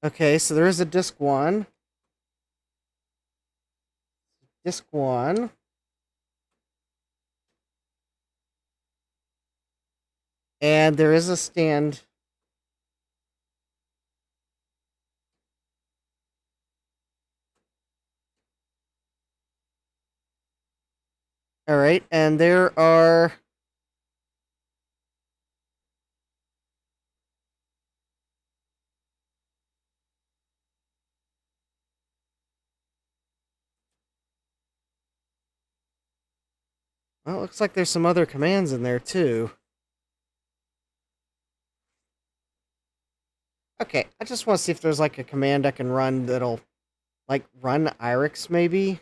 Okay, so there is a disk 1. Disk 1. And there is a stand. Alright, and there are... Well, it looks like there's some other commands in there, too. Okay, I just want to see if there's, like, a command I can run that'll, like, run IRIX, maybe?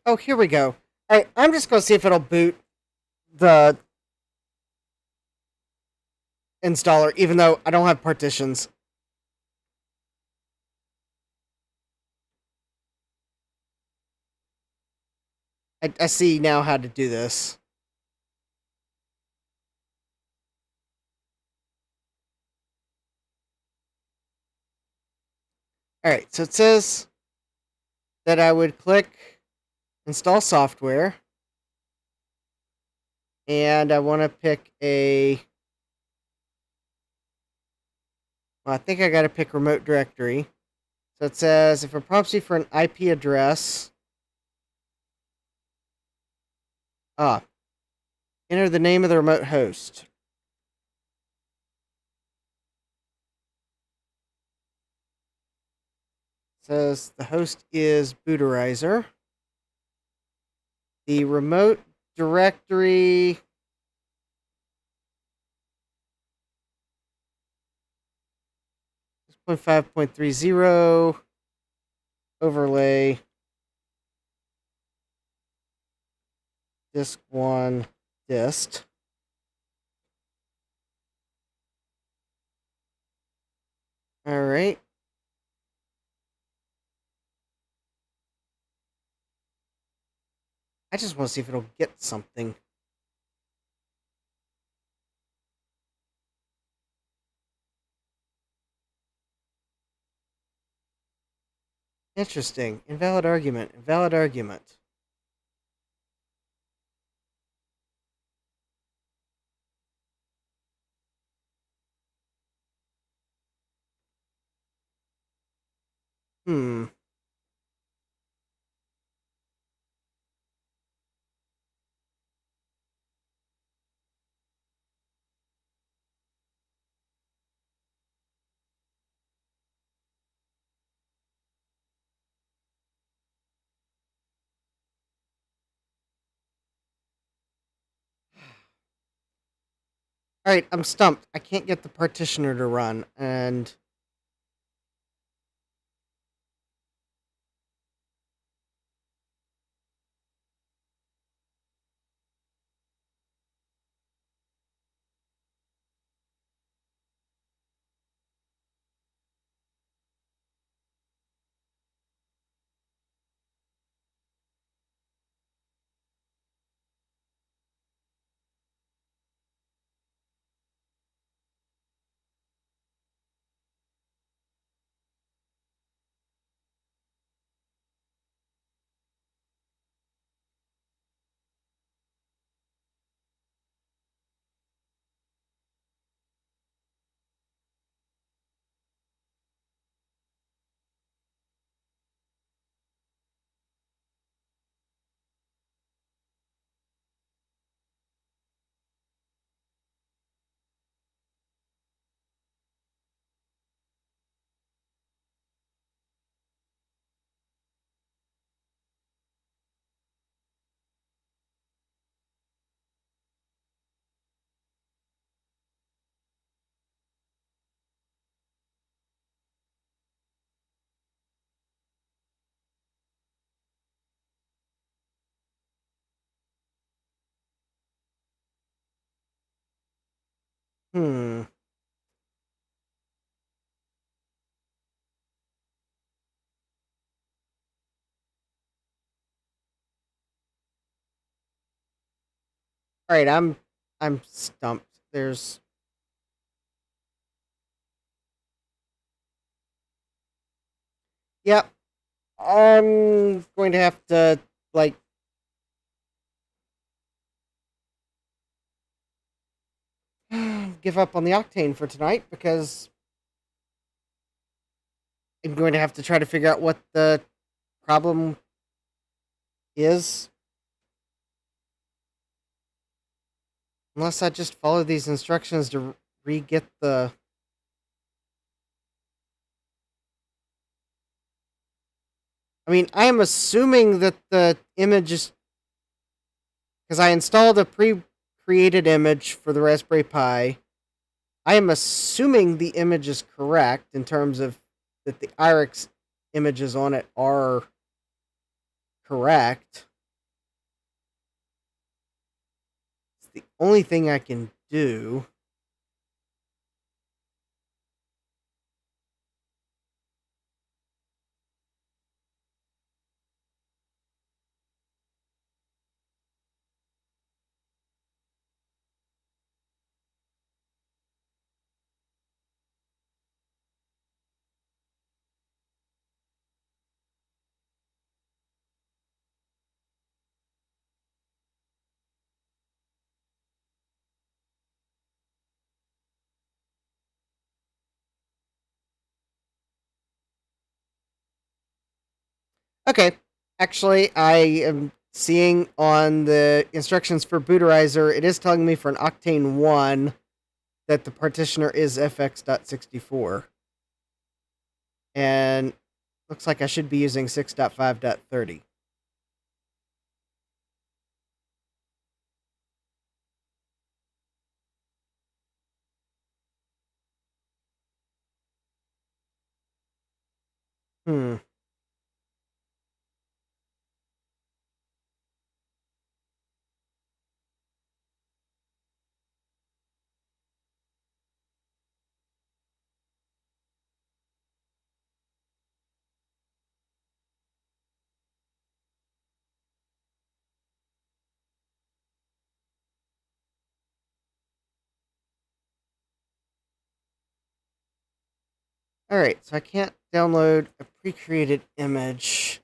Oh, here we go. Alright, I'm just going to see if it'll boot the installer, even though I don't have partitions. I see now how to do this. Alright, so it says that I would click install software. And I want to pick a... Well, I think I got to pick remote directory. So it says if it prompts you for an IP address... enter the name of the remote host. It says the host is Booterizer. The remote directory... 5.30 overlay disk 1 dist. All right. I just want to see if it'll get something. Interesting. Invalid argument. Invalid argument. Hmm. Alright, I'm stumped. I can't get the partitioner to run, and... Hmm. Alright, I'm stumped. There's... Yep. I'm going to have to, like... give up on the Octane for tonight, because... I'm going to have to try to figure out what the problem is. Unless I just follow these instructions to re-get the... I mean, I am assuming that the image is... Because I installed a pre-created image for the Raspberry Pi. I am assuming the image is correct in terms of that the IRIX images on it are correct. only thing I can do. Okay, actually, I am seeing on the instructions for Booterizer, it is telling me for an Octane 1 that the partitioner is fx.64. And looks like I should be using 6.5.30. Hmm. Alright, so I can't download a pre-created image.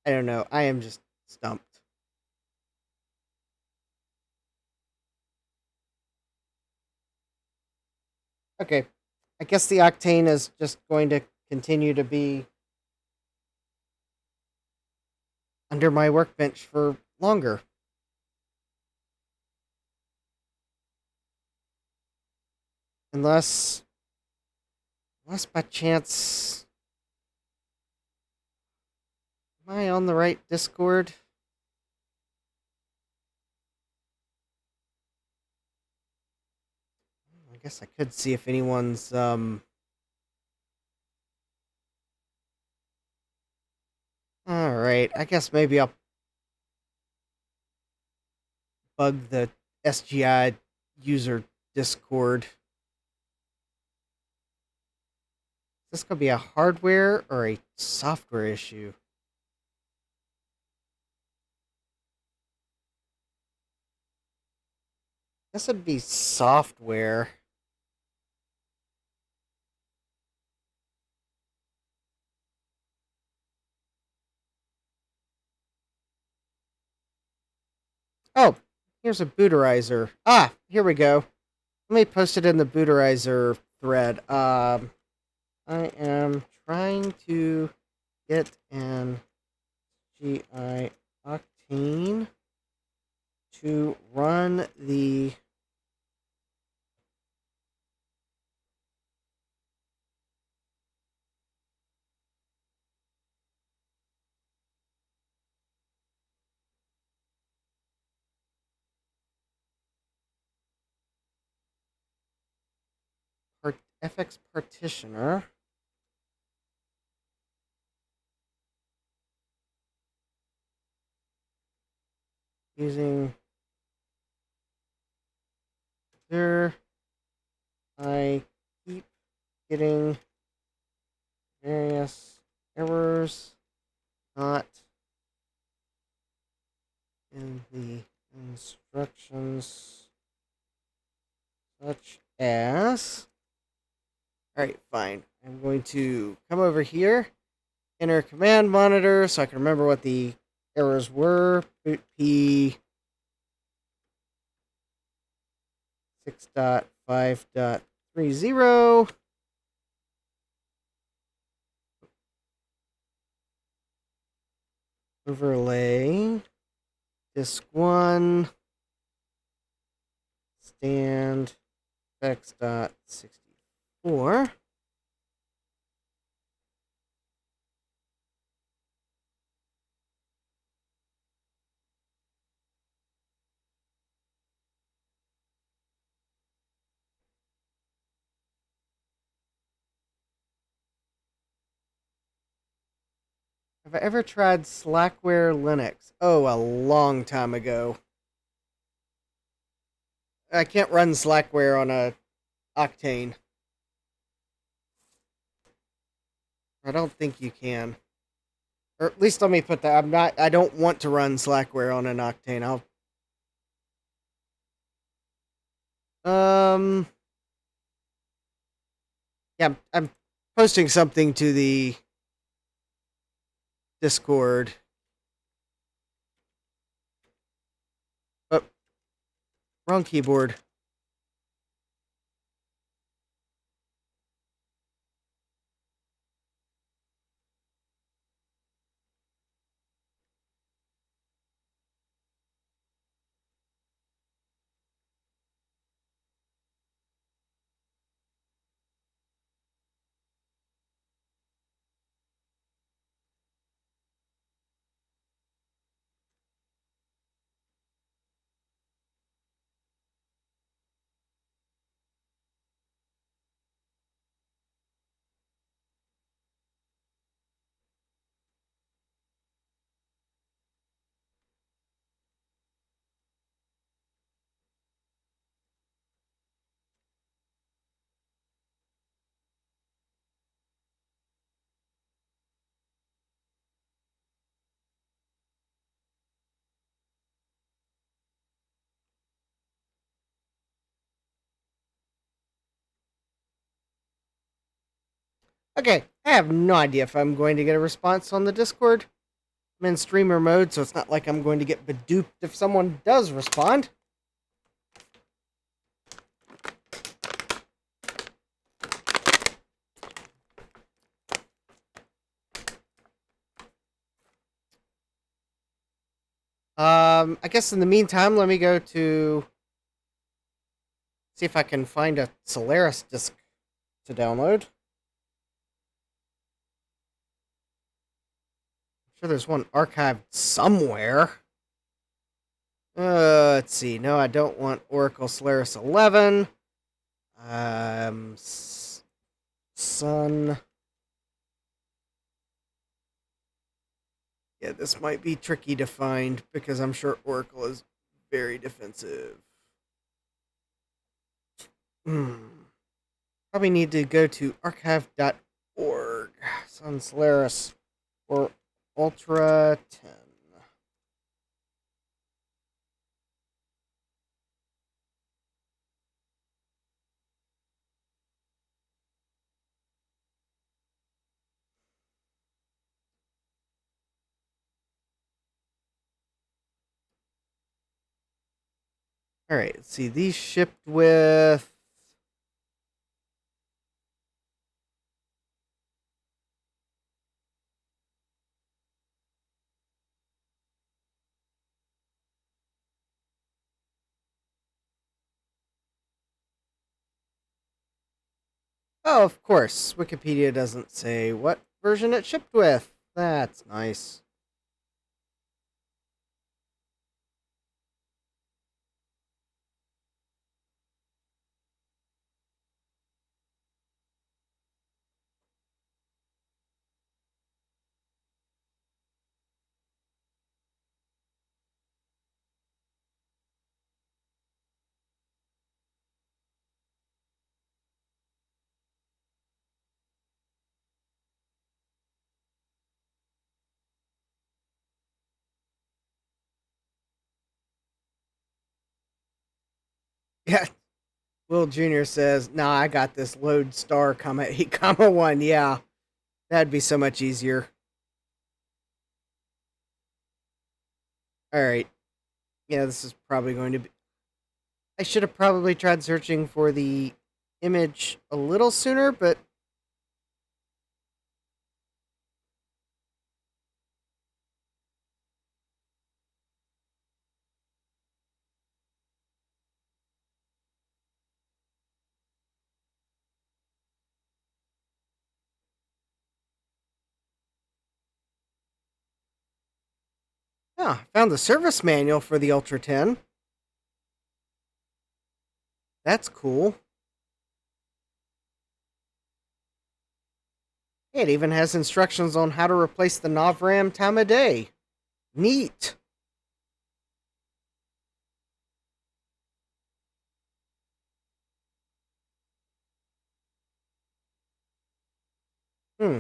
I don't know. I am just stumped. Okay. I guess the Octane is just going to continue to be under my workbench for longer. Unless by chance... Am I on the right Discord? I guess I could see if anyone's, Alright, I guess maybe I'll bug the SGI user Discord. Is this going to be a hardware or a software issue? This would be software. Oh, here's a booterizer. Ah, here we go. Let me post it in the booterizer thread. I am trying to get an SGI Octane to run the FX partitioner. Using there, I keep getting various errors not in the instructions, such as... Alright, fine. I'm going to come over here, enter command monitor so I can remember what the errors were. Boot P 6.5.30. Overlay. Disk 1. Stand x.64. Have I ever tried Slackware Linux? Oh, a long time ago. I can't run Slackware on a Octane. I don't think you can. Or at least let me put that. I don't want to run Slackware on an Octane. Yeah, I'm posting something to the Discord. Oh, wrong keyboard. Okay, I have no idea if I'm going to get a response on the Discord. I'm in streamer mode, so it's not like I'm going to get beduped if someone does respond. I guess in the meantime, let me go to see if I can find a Solaris disk to download. I'm sure there's one archived somewhere. Let's see. No, I don't want Oracle Solaris 11. Sun. Yeah, this might be tricky to find because I'm sure Oracle is very defensive. Probably need to go to archive.org. Sun Solaris or Ultra 10. Alright, let's see. These shipped with. Oh, of course. Wikipedia doesn't say what version it shipped with. That's nice. Yeah. Will Jr. says, nah, I got this load star, comma 8, comma 1. Yeah. That'd be so much easier. Alright. Yeah, this is probably going to be. I should have probably tried searching for the image a little sooner, but. Yeah, found the service manual for the Ultra 10. That's cool. It even has instructions on how to replace the NOV-RAM time of day. Neat. Hmm.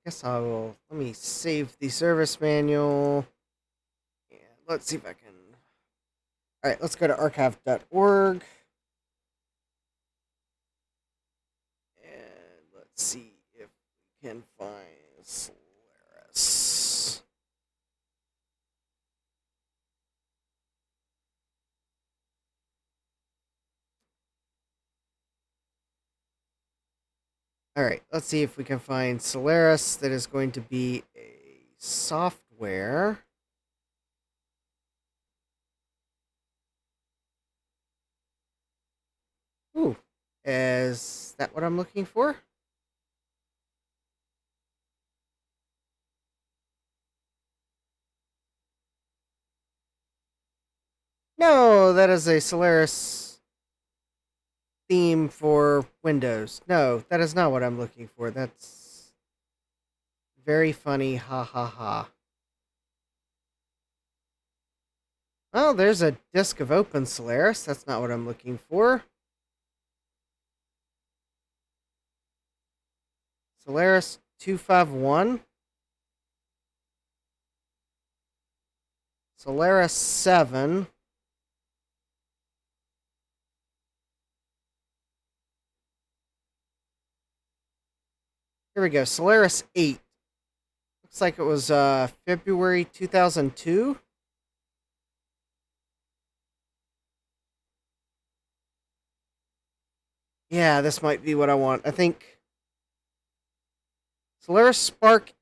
Guess I will. Let me save the service manual. And let's see if I can. All right, let's go to archive.org. And let's see if we can find Solaris. All right, let's see if we can find Solaris that is going to be a software. Ooh, is that what I'm looking for? No, that is a Solaris theme for Windows. No, that is not what I'm looking for. That's very funny. Ha ha ha. Oh, there's a disk of Open Solaris. That's not what I'm looking for. Solaris 251. Solaris 7. Here we go. Solaris 8. Looks like it was February 2002. Yeah, this might be what I want. I think Solaris Spark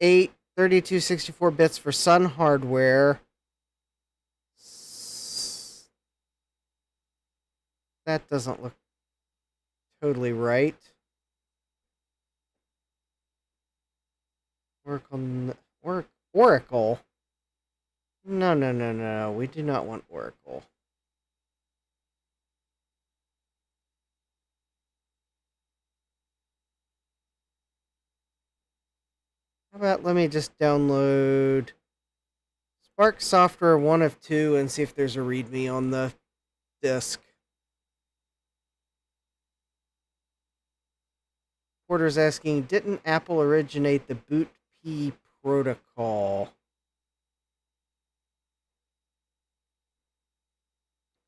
8, 3264 bits for Sun hardware. That doesn't look totally right. Oracle. No. We do not want Oracle. How about let me just download Spark Software 1 of 2 and see if there's a README on the disk. Porter's asking, didn't Apple originate the boot P protocol?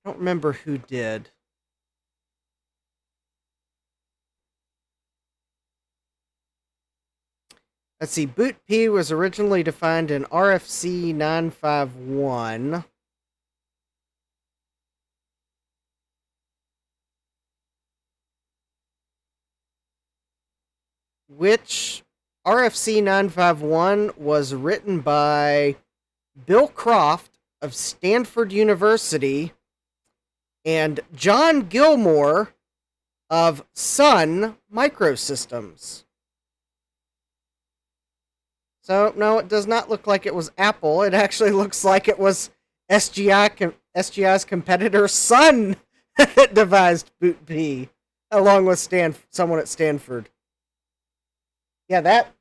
I don't remember who did. Let's see, boot P was originally defined in RFC 951. Which RFC 951 was written by Bill Croft of Stanford University and John Gilmore of Sun Microsystems. So, no, it does not look like it was Apple. It actually looks like it was SGI's competitor Sun that devised boot P, along with someone at Stanford. Yeah, that.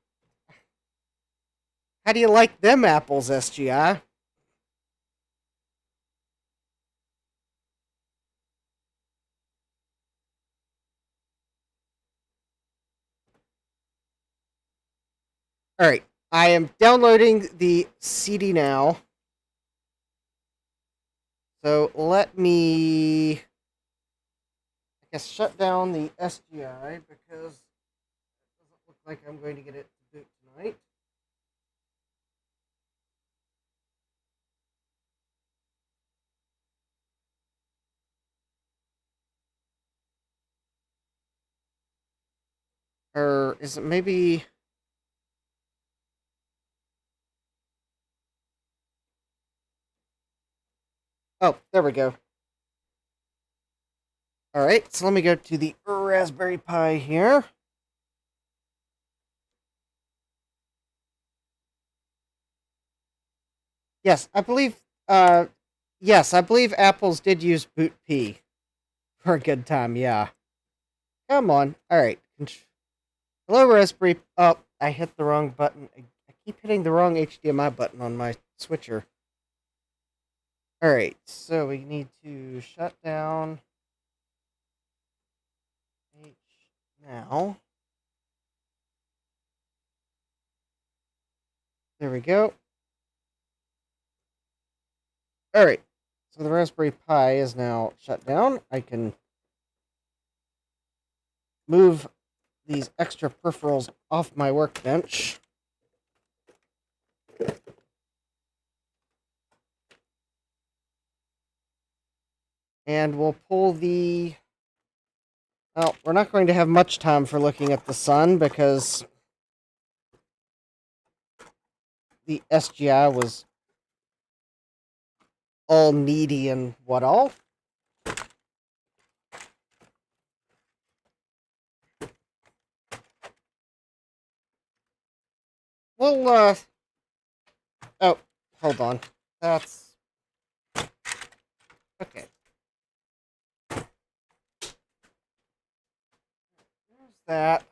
How do you like them apples, SGI? All right, I am downloading the CD now. So let me, I guess, shut down the SGI because it doesn't look like I'm going to get it to boot tonight. Or is it maybe... Oh, there we go. All right, so let me go to the Raspberry Pi here. Yes, I believe. Yes, I believe Apple's did use boot P for a good time. Yeah. Come on. All right. Hello, Raspberry. Oh, I hit the wrong button. I keep hitting the wrong HDMI button on my switcher. All right. So we need to shut down H now. There we go. All right. So the Raspberry Pi is now shut down. I can move these extra peripherals off my workbench. And we'll pull the... Well, we're not going to have much time for looking at the sun because the SGI was all needy and what all. Well, oh, hold on. That's... Okay. There's that.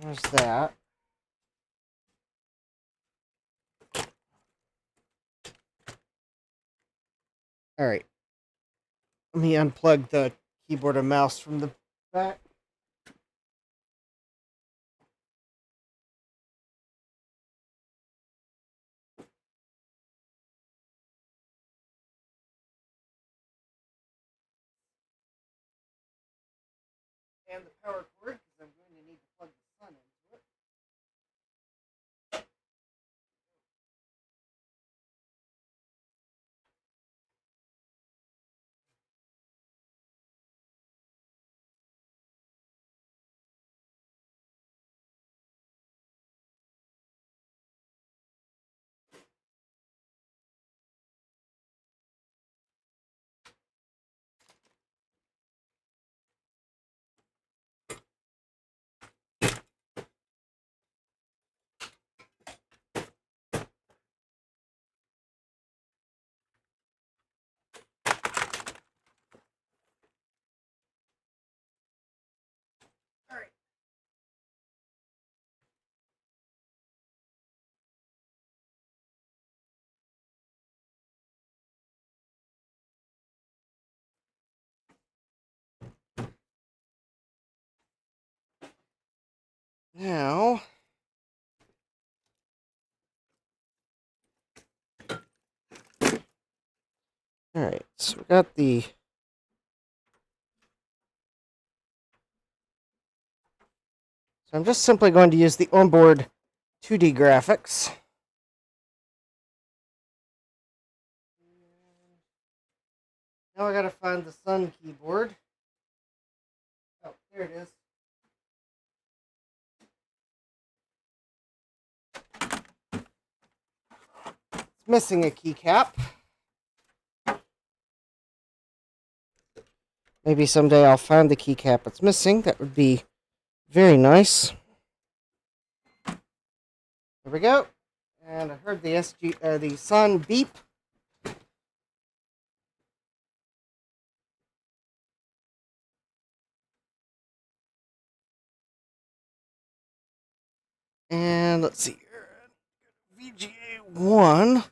There's that. Alright. Let me unplug the keyboard and mouse from the back. And the power cord, because I'm going to need to plug the sun into it. Alright. Now... Alright, so we got the... So I'm just simply going to use the onboard 2D graphics. Now I gotta find the Sun keyboard. Oh, there it is. It's missing a keycap. Maybe someday I'll find the keycap it's missing. That would be very nice. There we go. And I heard the Sun beep. And let's see here. VGA1.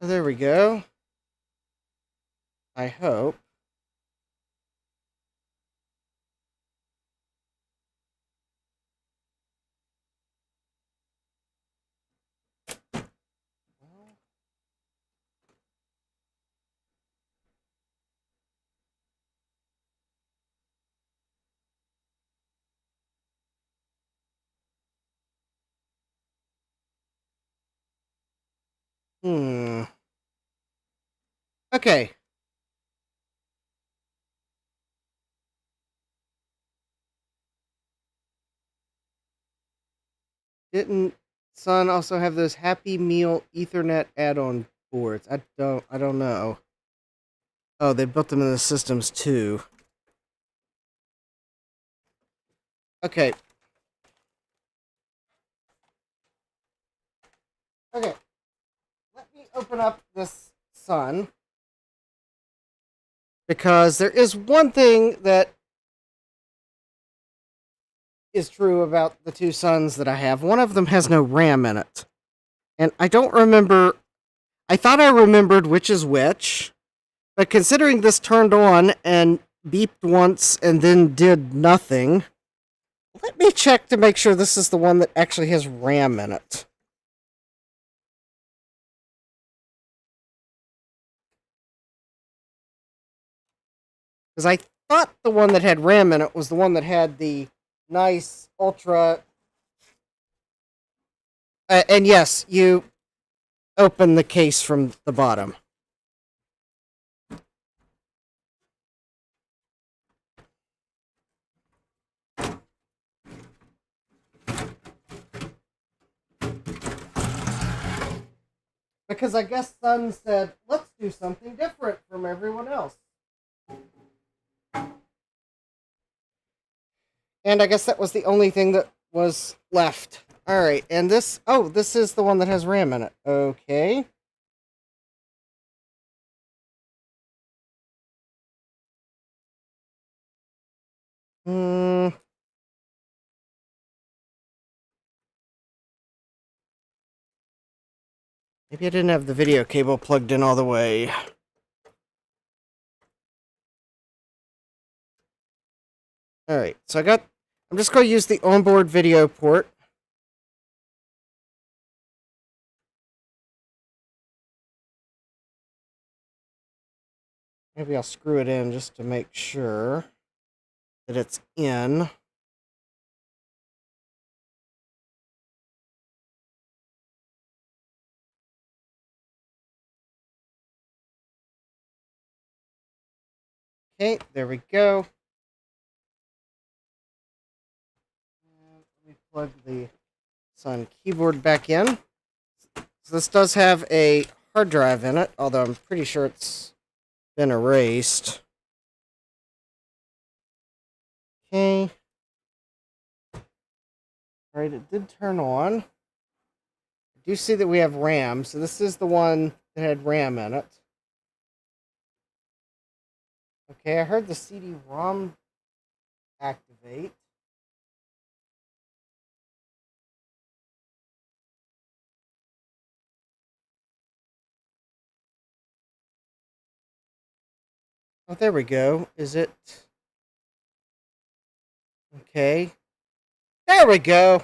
There we go. I hope. Okay. Didn't Sun also have those Happy Meal Ethernet add-on boards? I don't know. Oh, they built them in the systems too. Okay. Okay. Let me open up this Sun. Because there is one thing that is true about the two Suns that I have. One of them has no RAM in it. And I don't remember. I thought I remembered which is which. But considering this turned on and beeped once and then did nothing, let me check to make sure this is the one that actually has RAM in it. Because I thought the one that had RAM in it was the one that had the nice ultra. And yes, you open the case from the bottom. Because I guess Sun said, let's do something different from everyone else. And I guess that was the only thing that was left. Alright, and this... Oh, this is the one that has RAM in it. Okay. Maybe I didn't have the video cable plugged in all the way. Alright, so I'm just going to use the onboard video port. Maybe I'll screw it in just to make sure that it's in. Okay, there we go. And let me plug the Sun keyboard back in. So this does have a hard drive in it, although I'm pretty sure it's been erased. Okay. Alright, it did turn on. I do see that we have RAM, so this is the one that had RAM in it. Okay, I heard the CD-ROM activate. Oh, there we go. Is it... Okay. There we go!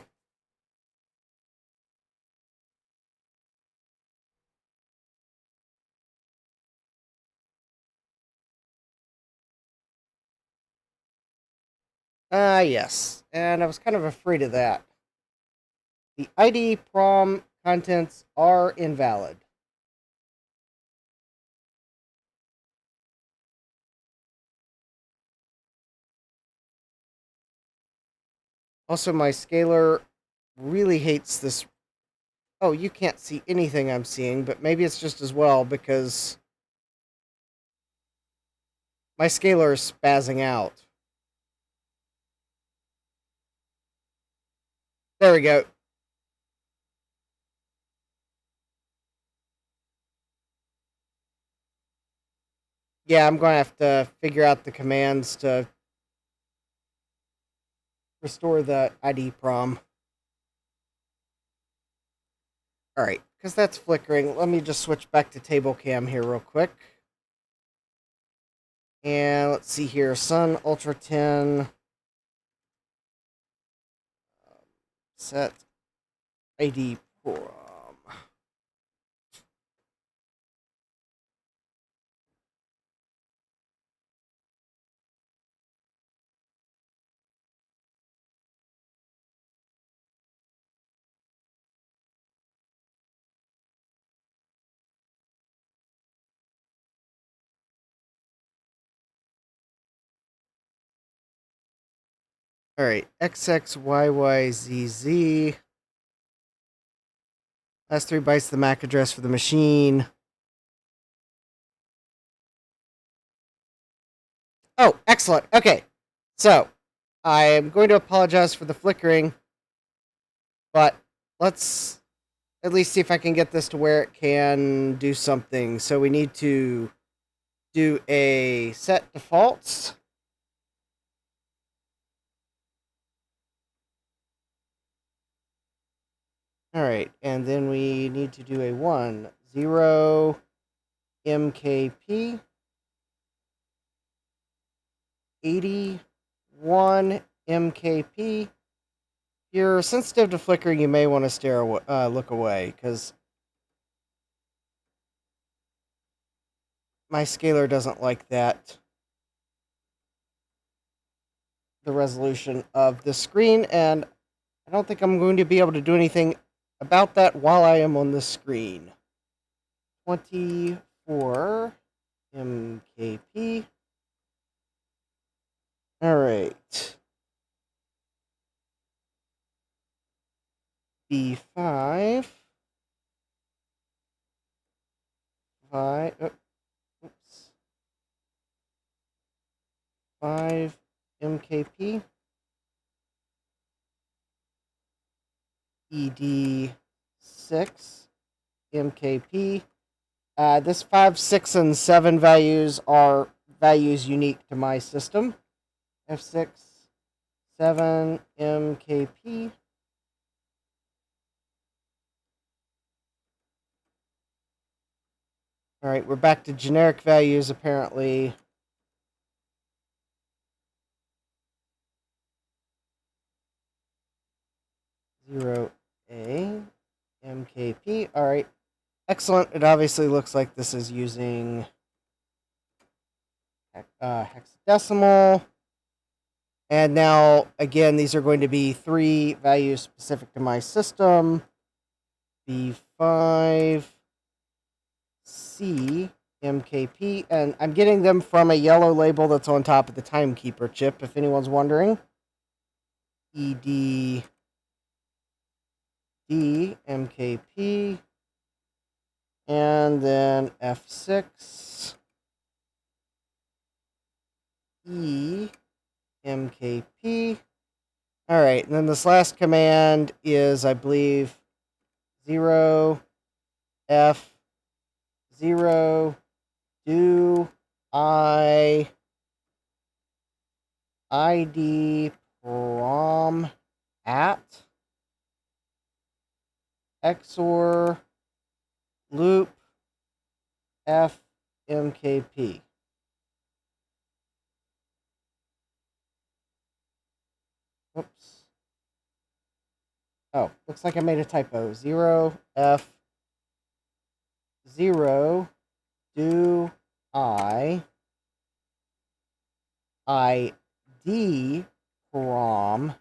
Yes. And I was kind of afraid of that. The ID prom contents are invalid. Also, my scaler really hates this. Oh, you can't see anything I'm seeing, but maybe it's just as well because my scaler is spazzing out. There we go. Yeah, I'm going to have to figure out the commands to restore the ID prom. Alright, because that's flickering, let me just switch back to table cam here real quick. And let's see here, Sun Ultra 10. Set ID prom. Alright, XXYYZZ. Last 3 bytes of the MAC address for the machine. Oh, excellent. Okay. So, I'm going to apologize for the flickering, but let's at least see if I can get this to where it can do something. So we need to do a set defaults. All right, and then we need to do a 10 MKP 81 MKP. If you're sensitive to flickering, you may want to look away, because my scaler doesn't like that. The resolution of the screen, and I don't think I'm going to be able to do anything about that while I am on the screen. 24 MKP. All right. B5. 5 MKP. ED6 MKP. This 5, 6, and 7 values are values unique to my system. F6, 7 MKP. All right, we're back to generic values apparently. Zero A MKP. All right, excellent. It obviously looks like this is using hexadecimal. And now, again, these are going to be 3 values specific to my system. B5 C MKP, and I'm getting them from a yellow label that's on top of the timekeeper chip, if anyone's wondering. ED D MKP, and then F6 E MKP. All right, and then this last command is, I believe, 0 F 0 do I ID prom at XOR loop FMKP. Whoops. Oh, looks like I made a typo. 0 F 0 do I ID prom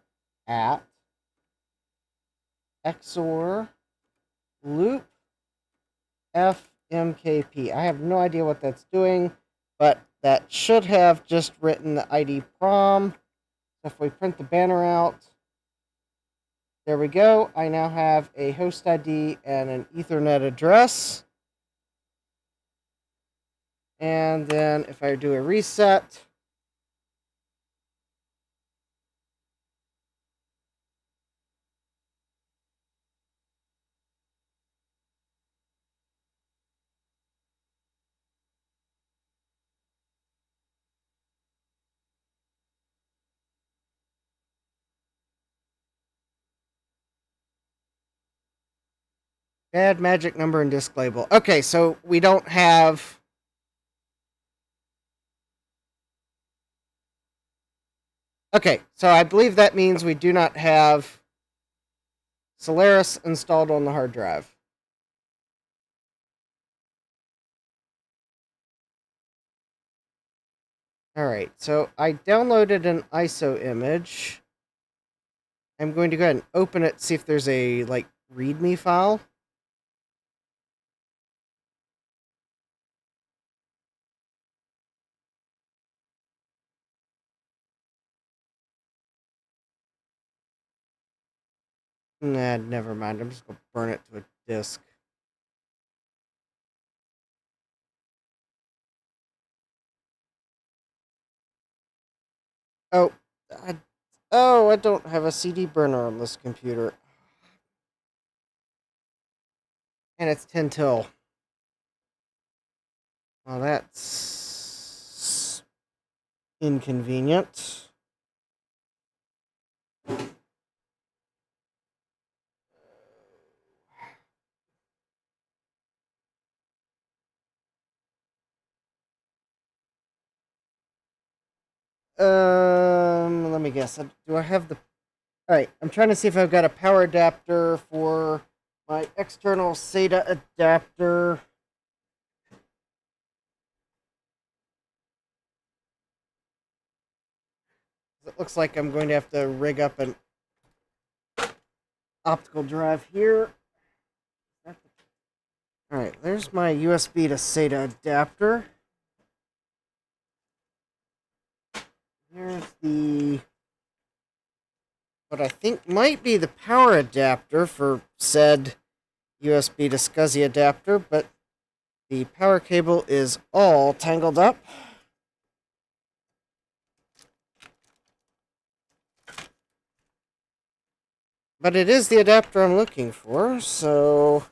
at XOR loop FMKP. I have no idea what that's doing, but that should have just written the ID prom. So if we print the banner out, there we go. I now have a host ID and an Ethernet address. And then if I do a reset, add magic number and disk label. Okay, so we don't have... Okay, so I believe that means we do not have Solaris installed on the hard drive. Alright, so I downloaded an ISO image. I'm going to go ahead and open it, see if there's a, like, README file. Nah, never mind. I'm just going to burn it to a disk. Oh, I don't have a CD burner on this computer. And it's 10 till. Well, that's inconvenient. Let me guess. Do I have the... Alright, I'm trying to see if I've got a power adapter for my external SATA adapter. It looks like I'm going to have to rig up an optical drive here. Alright, there's my USB to SATA adapter. Here's the... what I think might be the power adapter for said USB to SCSI adapter, but the power cable is all tangled up. But it is the adapter I'm looking for, so...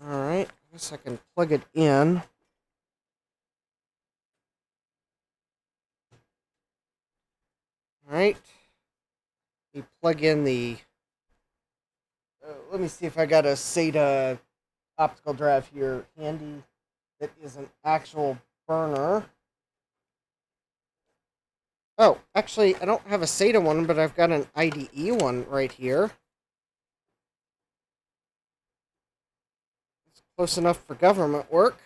Alright, I guess I can plug it in. Alright. We plug in the... let me see if I got a SATA optical drive here handy that is an actual burner. Oh, actually, I don't have a SATA one, but I've got an IDE one right here. It's close enough for government work.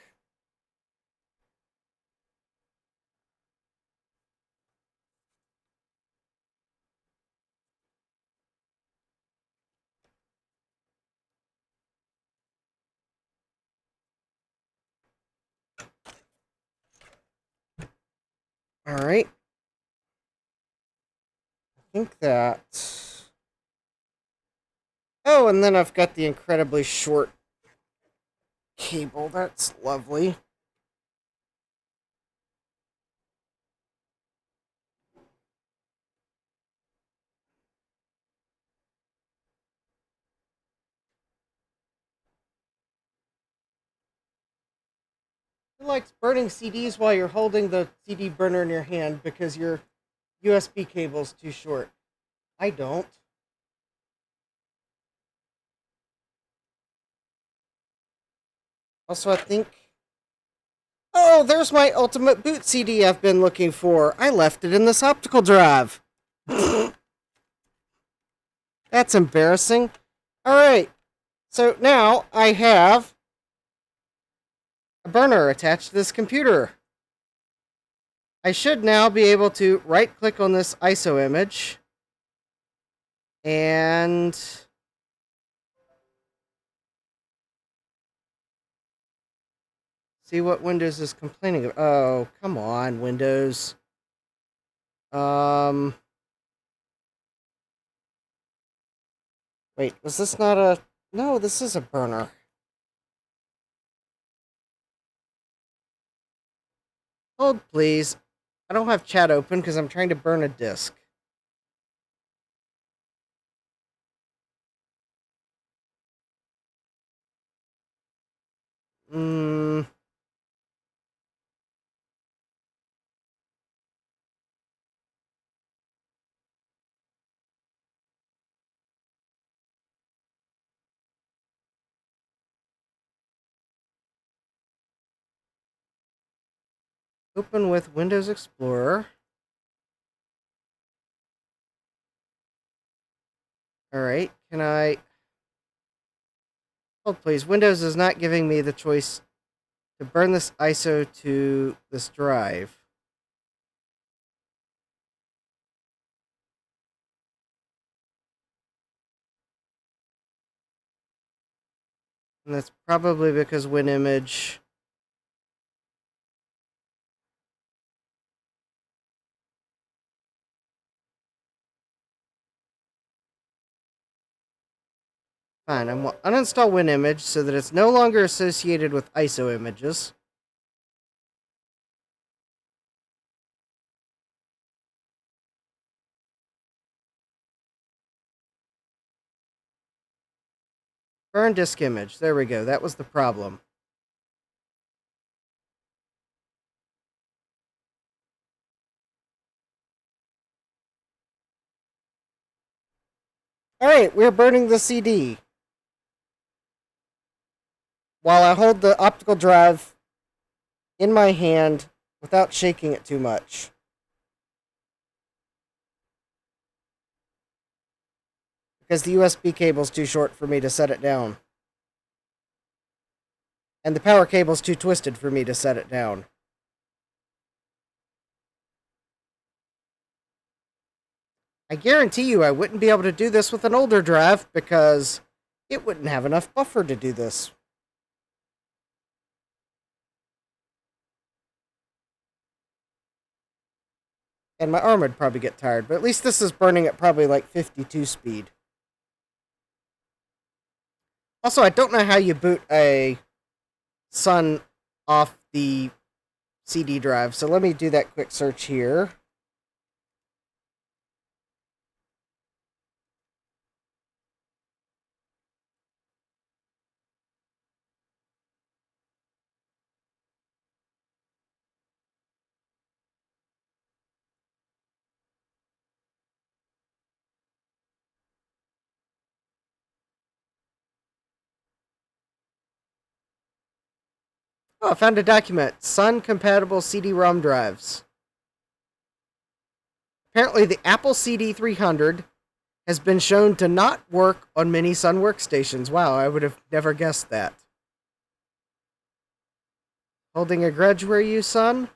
Alright. I think that... oh, and then I've got the incredibly short cable. That's lovely. It likes burning CDs while you're holding the CD burner in your hand because your USB cable's too short. I don't. Also, I think... oh, there's my Ultimate Boot CD I've been looking for. I left it in this optical drive. That's embarrassing. Alright, so now I have a burner attached to this computer. I should now be able to right-click on this ISO image and see what Windows is complaining of. Oh, come on, Windows. Wait, was this not a... no, this is a burner. Hold, please. I don't have chat open because I'm trying to burn a disk. Open with Windows Explorer. Alright, can I... hold, please. Windows is not giving me the choice to burn this ISO to this drive. And that's probably because WinImage... fine, I'm going to uninstall WinImage so that it's no longer associated with ISO images. Burn disk image. There we go. That was the problem. Alright, we're burning the CD. While I hold the optical drive in my hand without shaking it too much. Because the USB cable's too short for me to set it down. And the power cable's too twisted for me to set it down. I guarantee you I wouldn't be able to do this with an older drive because it wouldn't have enough buffer to do this. And my arm would probably get tired, but at least this is burning at probably like 52 speed. Also, I don't know how you boot a Sun off the CD drive, so let me do that quick search here. Oh, I found a document. Sun-compatible CD-ROM drives. Apparently, the Apple CD300 has been shown to not work on many Sun workstations. Wow, I would have never guessed that. Holding a grudge, were you, Sun?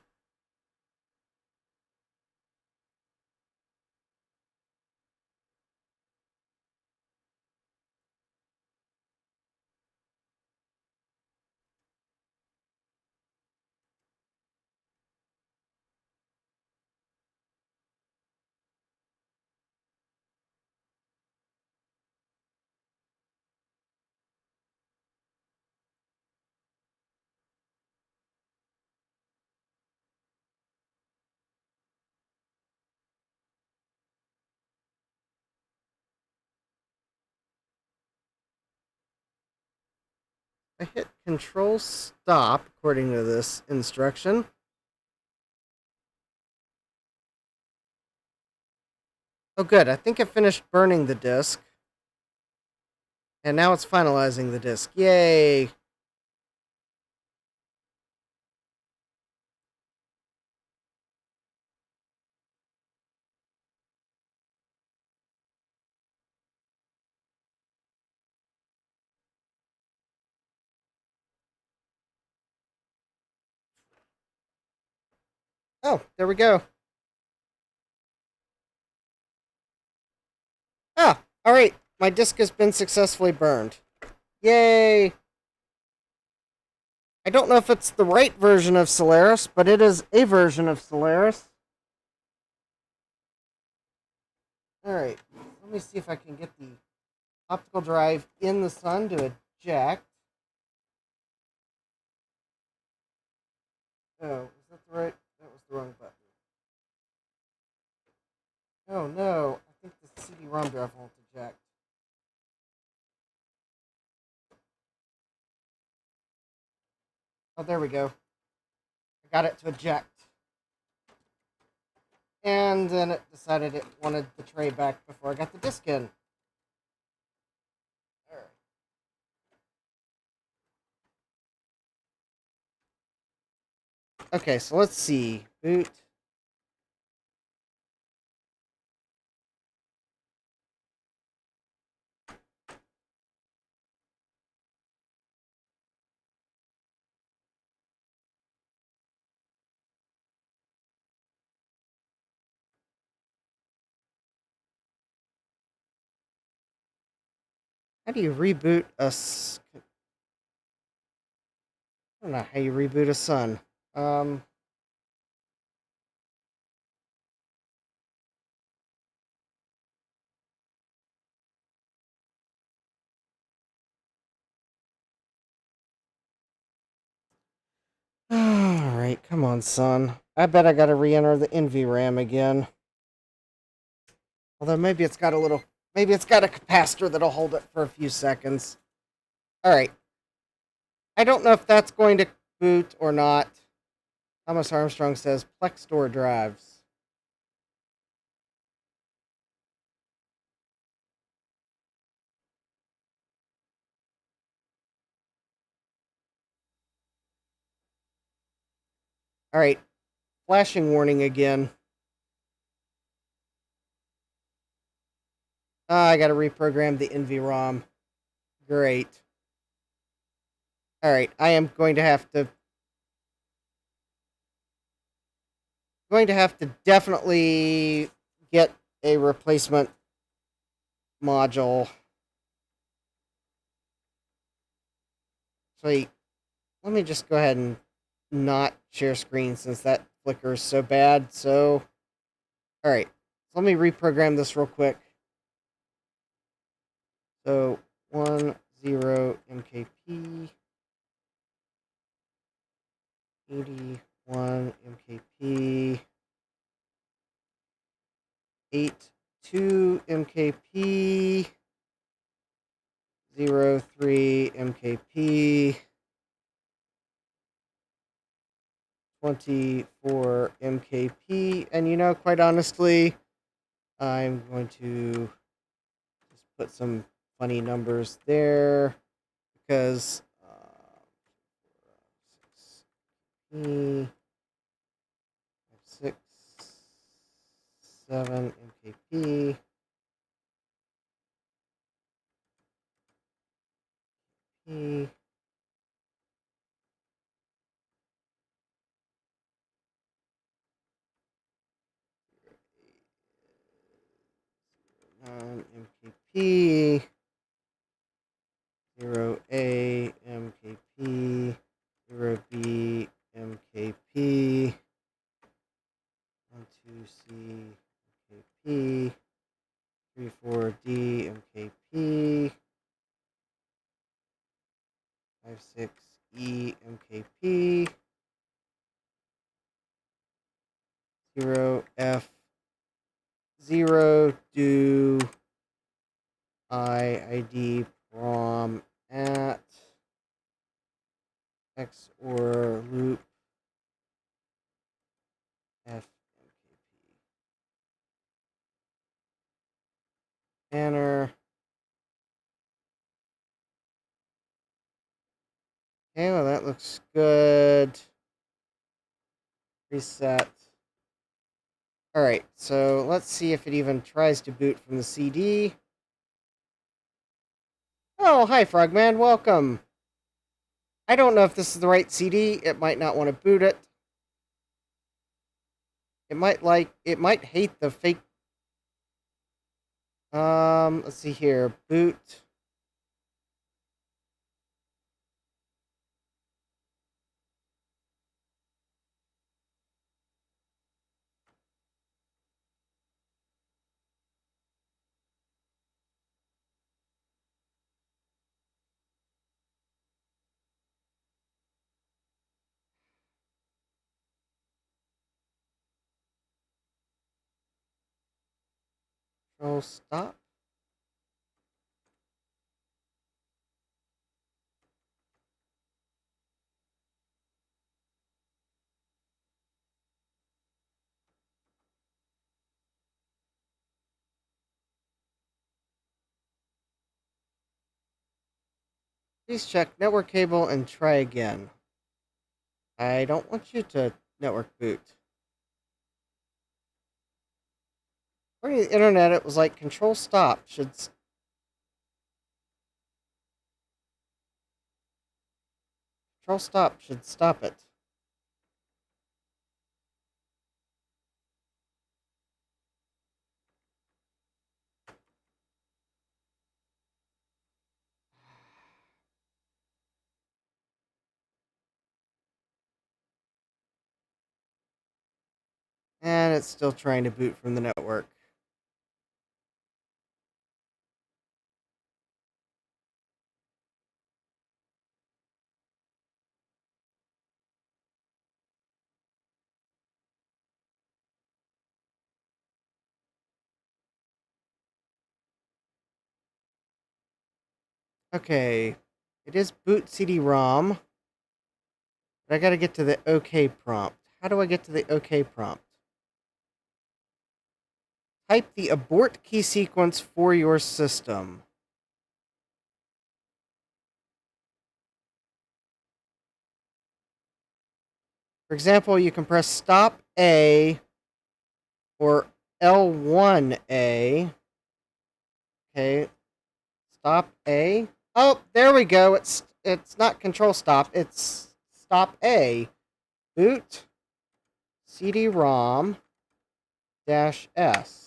I hit Control Stop, according to this instruction. Oh good, I think I finished burning the disk. And now it's finalizing the disk. Yay! Oh, there we go. Ah, alright. My disk has been successfully burned. Yay! I don't know if it's the right version of Solaris, but it is a version of Solaris. Alright, let me see if I can get the optical drive in the Sun to eject. Oh, was that the right? That was the wrong button. Oh no, I think the CD-ROM drive won't eject. Oh, there we go. I got it to eject. And then it decided it wanted the tray back before I got the disk in. Alright. Okay, so let's see. Boot. How do you reboot a... I don't know how you reboot a Sun. Alright, come on, Sun. I bet I gotta re-enter the NVRAM again. Although maybe it's got a little... Maybe it's got a capacitor that'll hold it for a few seconds. Alright. I don't know if that's going to boot or not. Thomas Armstrong says Plex store drives. Alright. Flashing warning again. I gotta reprogram the NV-ROM. Great. Alright, I am going to have to definitely get a replacement module. So let me just go ahead and not share screen since that flicker is so bad. So, alright, let me reprogram this real quick. So 10 MKP 81 MKP 82 MKP 03 MKP 24 MKP, and you know, quite honestly, I'm going to just put some funny numbers there because 6, 7 MKP, P, 9 MKP, 0A MKP, 0B MKP, 12C MKP, 34D MKP, 56E MKP, 0F 0 do ID prom at XOR loop F MKP. Banner. Okay, well that looks good. Reset. Alright, so let's see if it even tries to boot from the CD. Oh, hi Frogman, welcome. I don't know if this is the right CD. It might not want to boot it. It might hate the fake. Let's see here. Boot. Control stop. Please check network cable and try again. I don't want you to network boot. According to the internet, it was like control stop should stop it. And it's still trying to boot from the network. Okay, It is boot CD-ROM. But I gotta get to the OK prompt. How do I get to the OK prompt? Type the abort key sequence for your system. For example, you can press stop A or L1A. Okay. Stop A. Oh, there we go. It's not control stop. It's stop A. Boot CD-ROM -S.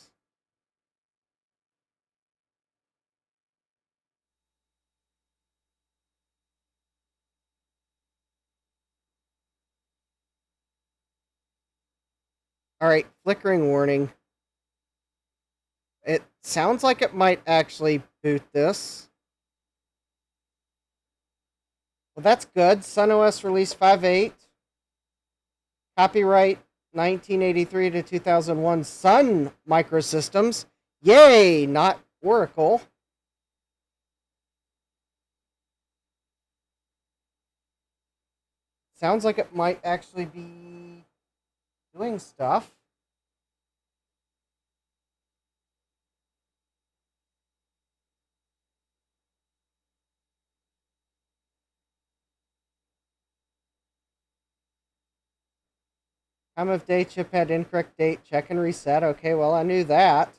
Alright, flickering warning. It sounds like it might actually boot this. Well, that's good. SunOS release 5.8. Copyright 1983 to 2001 Sun Microsystems. Yay, not Oracle. Sounds like it might actually be doing stuff. Time of day, chip had incorrect date, check and reset. Okay, well, I knew that.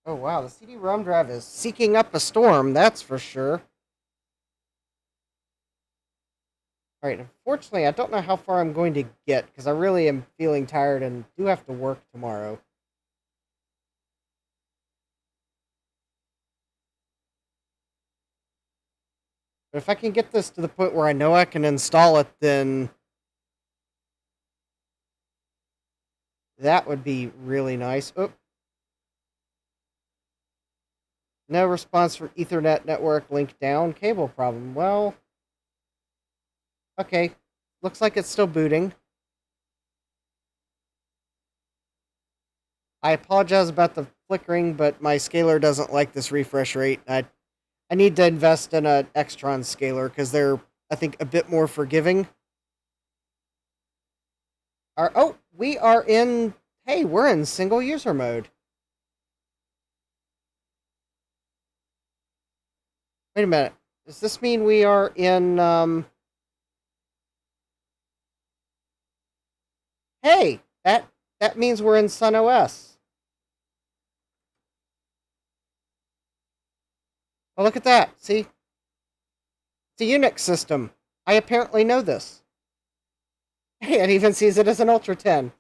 Oh, wow, the CD-ROM drive is seeking up a storm, that's for sure. Alright, unfortunately, I don't know how far I'm going to get, because I really am feeling tired and do have to work tomorrow. But if I can get this to the point where I know I can install it, then that would be really nice. Oh. No response from Ethernet network, link down, cable problem. Well, okay. Looks like it's still booting. I apologize about the flickering, but my scaler doesn't like this refresh rate. I need to invest in an Extron scaler because they're, I think, a bit more forgiving. Oh, we are in... Hey, we're in single user mode. Wait a minute. Does this mean we are in... Hey, that means we're in SunOS. Oh, look at that. See? It's a Unix system. I apparently know this. Hey, it even sees it as an Ultra 10.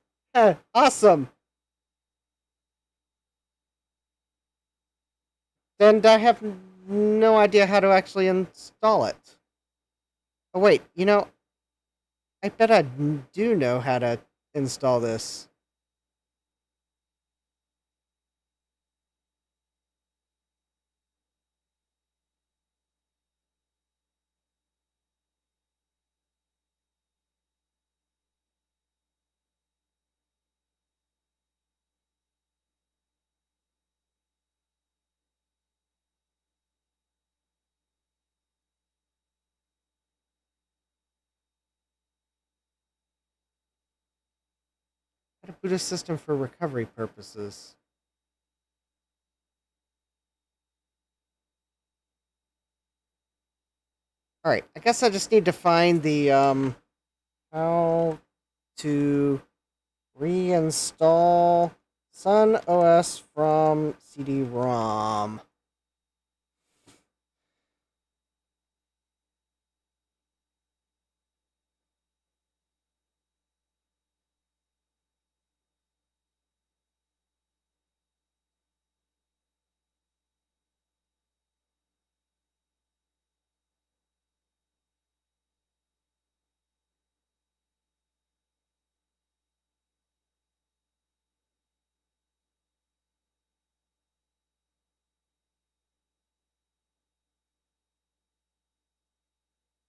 Awesome. Then I have no idea how to actually install it. Oh, wait. You know, I bet I do know how to install this. How to boot a system for recovery purposes. Alright, I guess I just need to find the, how to reinstall SunOS from CD-ROM.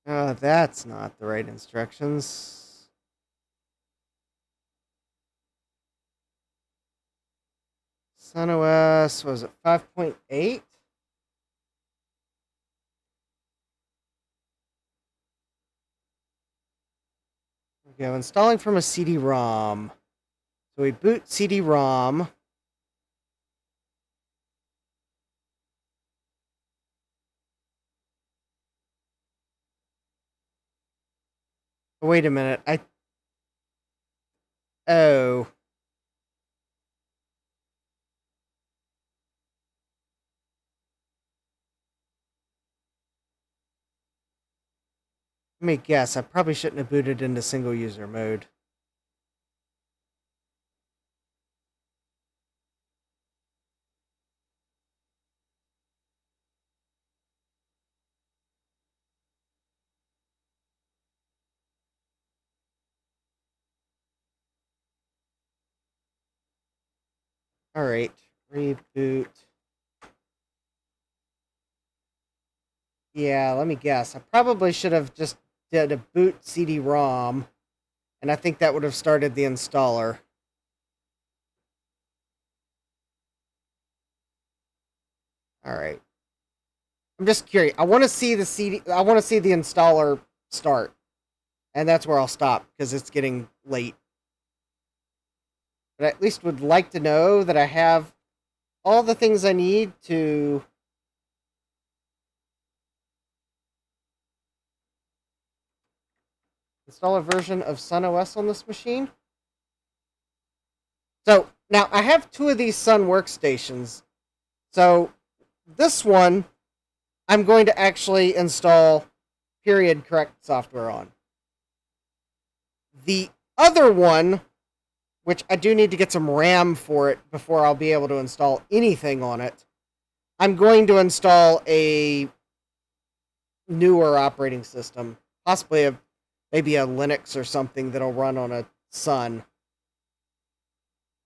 That's not the right instructions. SunOS, was it 5.8? Okay, I'm installing from a CD-ROM. So we boot CD-ROM. Oh, wait a minute. Oh. Let me guess. I probably shouldn't have booted into single user mode. Alright. Reboot. Yeah, let me guess. I probably should have just did a boot CD-ROM, and I think that would have started the installer. Alright. I'm just curious. I want to see the installer start. And that's where I'll stop, because it's getting late. But I at least would like to know that I have all the things I need to install a version of SunOS on this machine. So, now I have two of these Sun workstations. So, this one, I'm going to actually install period correct software on. The other one, which I do need to get some RAM for it before I'll be able to install anything on it, I'm going to install a newer operating system, possibly maybe a Linux or something that'll run on a Sun,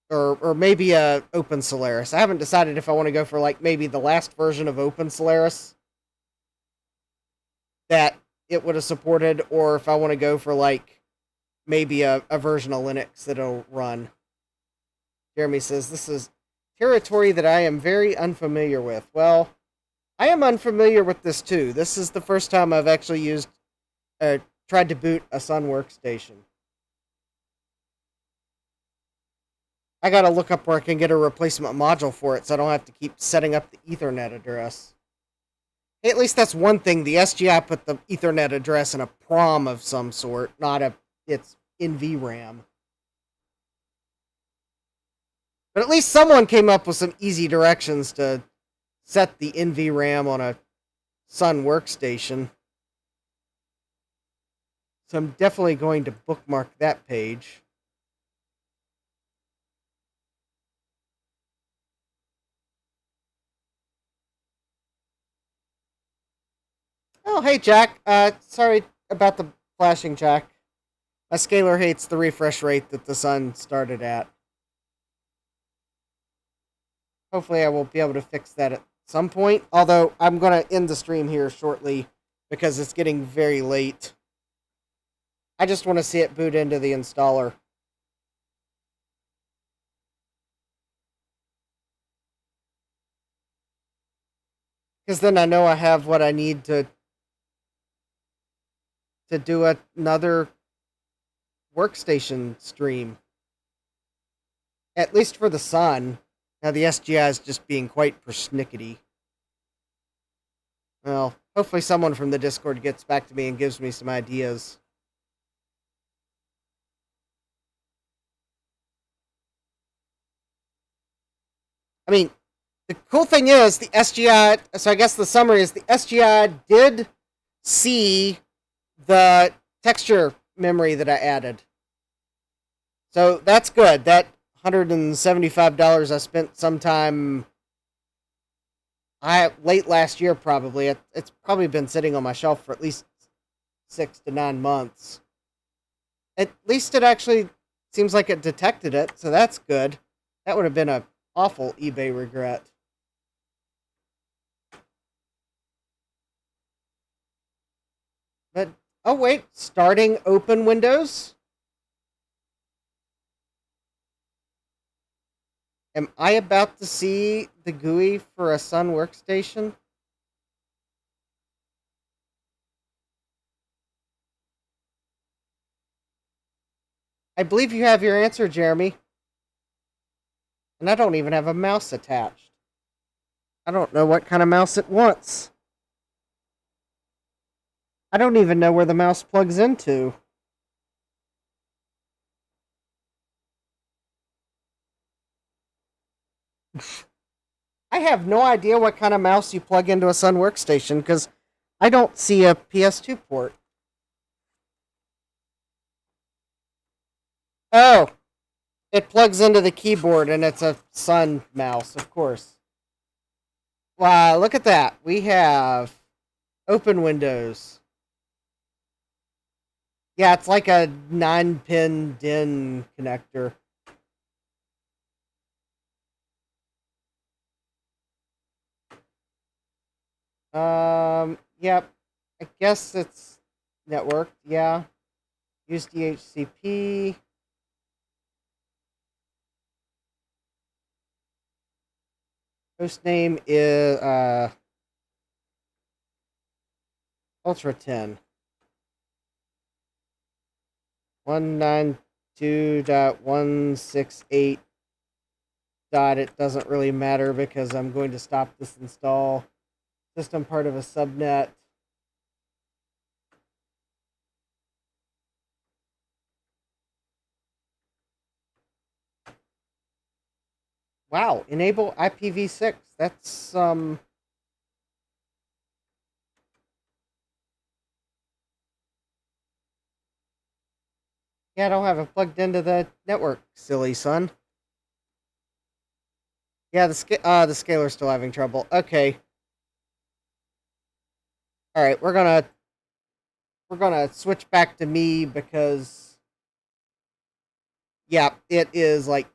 or maybe a Open Solaris. I haven't decided if I want to go for like maybe the last version of Open Solaris that it would have supported, or if I want to go for like maybe a version of Linux that'll run. Jeremy says, this is territory that I am very unfamiliar with. Well, I am unfamiliar with this too. This is the first time I've actually tried to boot a Sun workstation. I gotta look up where I can get a replacement module for it so I don't have to keep setting up the Ethernet address. Hey, at least that's one thing. The SGI put the Ethernet address in a PROM of some sort, not it's in VRAM. But at least someone came up with some easy directions to set the NVRAM on a Sun workstation. So I'm definitely going to bookmark that page. Oh, hey, Jack. Sorry about the flashing, Jack. My scaler hates the refresh rate that the Sun started at. Hopefully I will be able to fix that at some point. Although, I'm going to end the stream here shortly because it's getting very late. I just want to see it boot into the installer. Because then I know I have what I need to do another workstation stream. At least for the Sun. Now the SGI is just being quite persnickety. Well, hopefully someone from the Discord gets back to me and gives me some ideas. I mean, the cool thing is the SGI, so I guess the summary is the SGI did see the texture memory that I added. So that's good. That $175 I spent sometime late last year probably. It's probably been sitting on my shelf for at least 6 to 9 months. At least it actually seems like it detected it, so that's good. That would have been an awful eBay regret. But, oh wait, starting open Windows? Am I about to see the GUI for a Sun workstation? I believe you have your answer, Jeremy. And I don't even have a mouse attached. I don't know what kind of mouse it wants. I don't even know where the mouse plugs into. I have no idea what kind of mouse you plug into a Sun workstation because I don't see a PS2 port. Oh, it plugs into the keyboard and it's a Sun mouse, of course. Wow, look at that. We have open windows. Yeah, it's like a 9-pin DIN connector. Yep. I guess it's networked, yeah. Use DHCP. Host name is Ultra 10. 192.168. It doesn't really matter because I'm going to stop this install. System part of a subnet. Wow, enable IPv6. That's yeah, I don't have it plugged into the network, silly son. Yeah, the scalar's still having trouble. Okay. All right, we're gonna switch back to me because yeah, it is like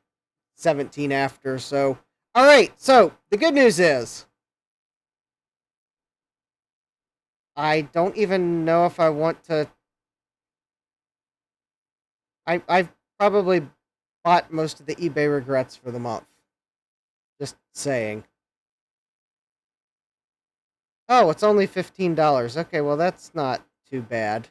17 after. So, all right. So the good news is I don't even know if I want to. I've probably bought most of the eBay regrets for the month. Just saying. Oh, it's only $15. Okay, well that's not too bad.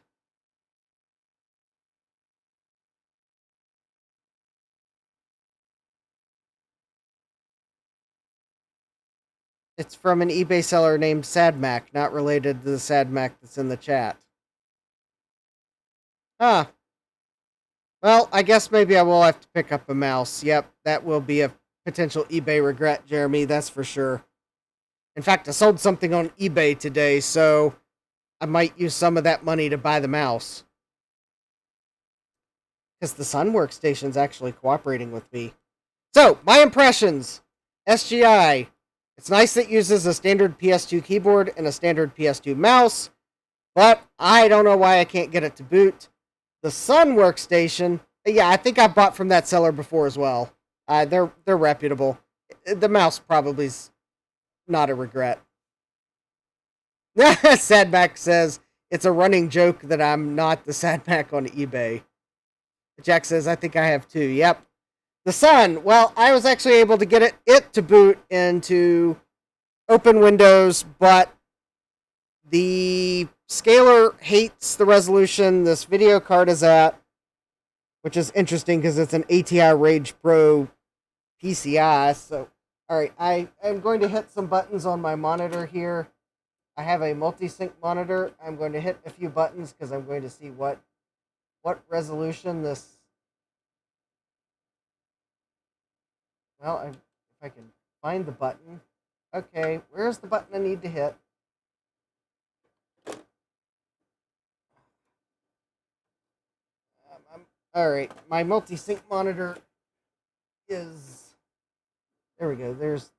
It's from an eBay seller named SadMac, not related to the SadMac that's in the chat. Huh. Well, I guess maybe I will have to pick up a mouse. Yep, that will be a potential eBay regret, Jeremy, that's for sure. In fact, I sold something on eBay today, so I might use some of that money to buy the mouse. Because the Sun workstation's actually cooperating with me. So, my impressions. SGI. It's nice that it uses a standard PS2 keyboard and a standard PS2 mouse, but I don't know why I can't get it to boot. The Sun workstation, yeah, I think I've bought from that seller before as well. They're reputable. The mouse probably's not a regret. Sadback says it's a running joke that I'm not the Sadback on eBay. Jack says I think I have two. Yep. The Sun. Well, I was actually able to get it to boot into open Windows, but the scaler hates the resolution this video card is at, which is interesting because it's an ATI Rage Pro PCI. So, all right, I am going to hit some buttons on my monitor here. I have a multi-sync monitor. I'm going to hit a few buttons because I'm going to see what resolution this. Well, if I can find the button. Okay, where's the button I need to hit? All right, my multi-sync monitor is. There we go. There's.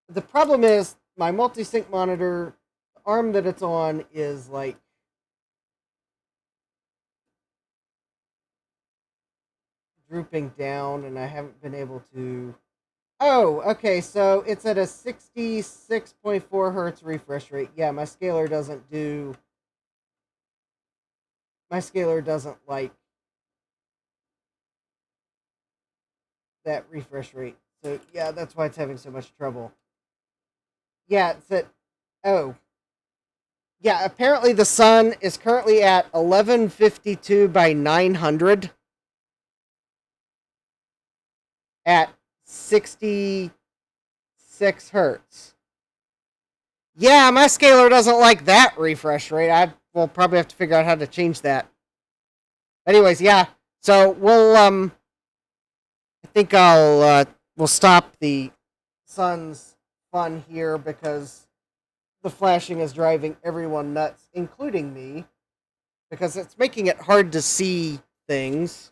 The problem is my multi-sync monitor, the arm that it's on is like. Drooping down, and I haven't been able to. Oh, okay, so it's at a 66.4 hertz refresh rate. Yeah, my scaler doesn't do. My scaler doesn't like that refresh rate. So yeah, that's why it's having so much trouble. Yeah, it's at yeah, apparently the sun is currently at 1152 by 900 at 66 hertz. Yeah, my scaler doesn't like that refresh rate. I will probably have to figure out how to change that. Anyways, yeah. So we'll I think we'll stop the sun's fun here because the flashing is driving everyone nuts, including me, because it's making it hard to see things.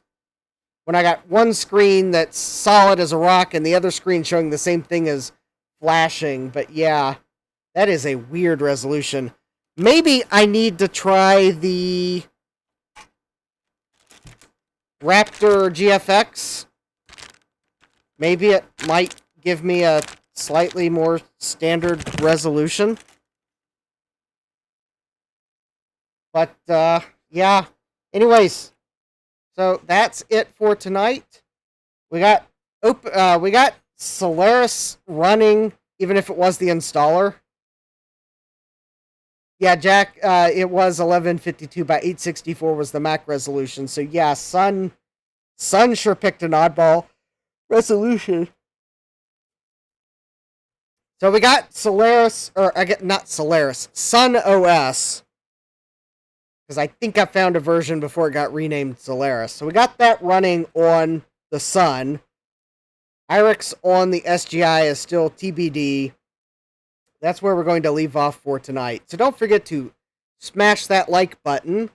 When I got one screen that's solid as a rock and the other screen showing the same thing as flashing, but yeah, that is a weird resolution. Maybe I need to try the Raptor GFX. Maybe it might give me a slightly more standard resolution. But, yeah. Anyways, so that's it for tonight. We got Solaris running, even if it was the installer. Yeah, Jack, it was 1152 by 864 was the Mac resolution. So yeah, Sun sure picked an oddball resolution. So we got Solaris, or I get not Solaris, SunOS. Because I think I found a version before it got renamed Solaris. So we got that running on the Sun. IRIX on the SGI is still TBD. That's where we're going to leave off for tonight. So don't forget to smash that like button,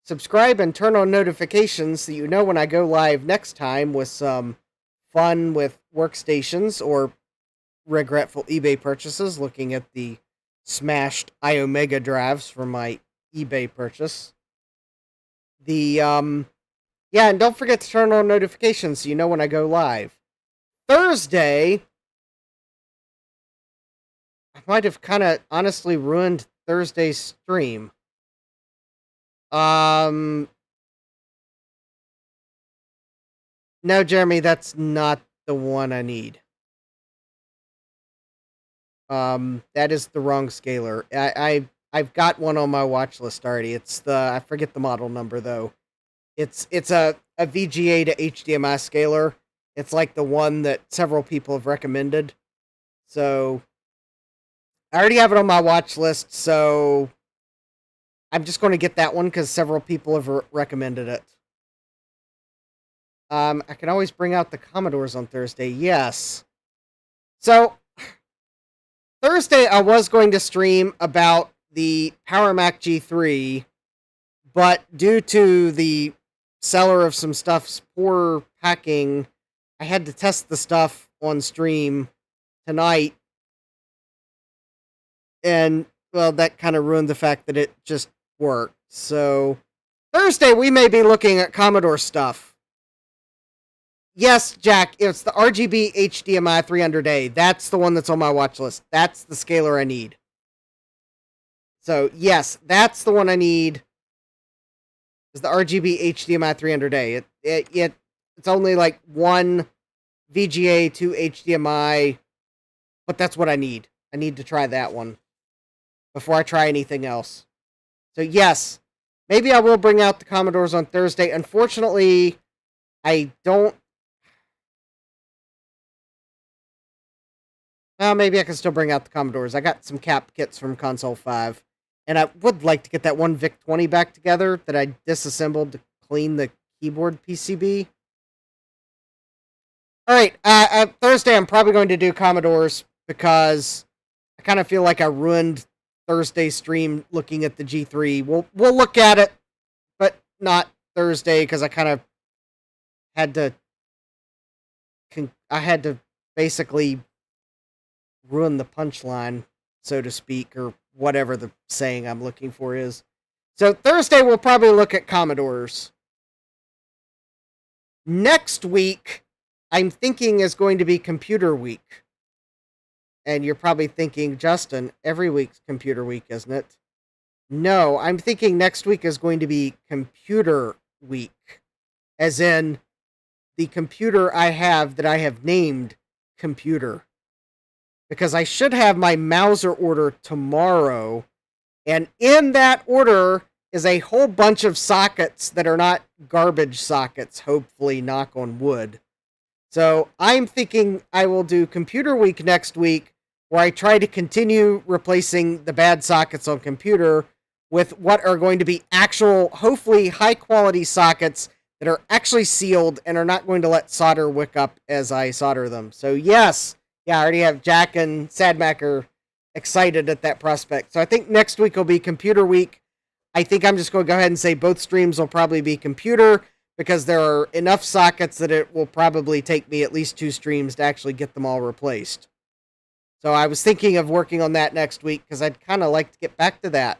subscribe, and turn on notifications so you know when I go live next time with some fun with workstations or regretful eBay purchases, looking at the smashed iOmega drives from my eBay purchase. Yeah, and don't forget to turn on notifications so you know when I go live. Thursday, I might have kind of honestly ruined Thursday's stream. No, Jeremy, that's not the one I need. That is the wrong scaler. I've got one on my watch list already. It's I forget the model number though. It's a VGA to HDMI scaler. It's like the one that several people have recommended. So I already have it on my watch list, so I'm just going to get that one because several people have recommended it. I can always bring out the Commodores on Thursday. Yes. So Thursday I was going to stream about the Power Mac G3, but due to the seller of some stuff's poor packing, I had to test the stuff on stream tonight. And, well, that kind of ruined the fact that it just worked. So, Thursday we may be looking at Commodore stuff. Yes, Jack, it's the RGB HDMI 300A. That's the one that's on my watch list. That's the scaler I need. So, yes, that's the one I need. Is the RGB HDMI 300A. It's only like one VGA, two HDMI, but that's what I need. I need to try that one before I try anything else. So yes, maybe I will bring out the Commodores on Thursday. Unfortunately, I don't... Well, maybe I can still bring out the Commodores. I got some cap kits from Console 5. And I would like to get that one VIC-20 back together that I disassembled to clean the keyboard PCB. Alright, Thursday I'm probably going to do Commodores because I kind of feel like I ruined Thursday's stream looking at the G3. We'll look at it, but not Thursday because I kind of had to... I had to basically ruin the punchline, so to speak, or whatever the saying I'm looking for is. So Thursday we'll probably look at Commodores. Next week, I'm thinking is going to be Computer Week. And you're probably thinking, Justin, every week's Computer Week, isn't it? No, I'm thinking next week is going to be Computer Week. As in, the computer I have that I have named computer. Because I should have my Mauser order tomorrow. And in that order is a whole bunch of sockets that are not garbage sockets, hopefully, knock on wood. So I'm thinking I will do Computer Week next week, where I try to continue replacing the bad sockets on computer with what are going to be actual, hopefully high-quality sockets that are actually sealed and are not going to let solder wick up as I solder them. So yes, I already have Jack and Sadmacker excited at that prospect. So I think next week will be Computer Week. I think I'm just going to go ahead and say both streams will probably be computer, because there are enough sockets that it will probably take me at least 2 streams to actually get them all replaced. So I was thinking of working on that next week, because I'd kind of like to get back to that,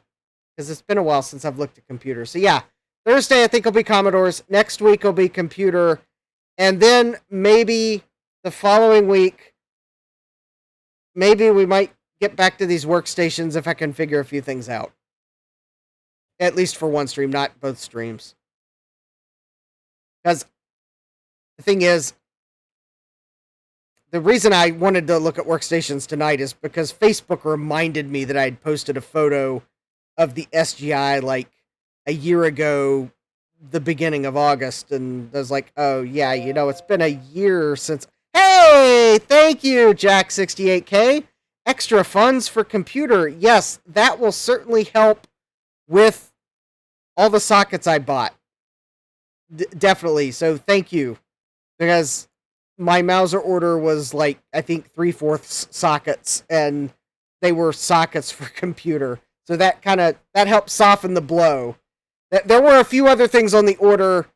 because it's been a while since I've looked at computers. So yeah, Thursday I think will be Commodores, next week will be computer, and then maybe the following week, maybe we might get back to these workstations if I can figure a few things out. At least for one stream, not both streams. Because the thing is, the reason I wanted to look at workstations tonight is because Facebook reminded me that I had posted a photo of the SGI like a year ago, the beginning of August, and I was like, oh yeah, you know, it's been a year since. Hey, thank you, Jack68K. Extra funds for computer. Yes, that will certainly help with all the sockets I bought. Definitely. So thank you. Because my Mauser order was like, I think 3/4 sockets, and they were sockets for computer. So that helped soften the blow. There were a few other things on the order.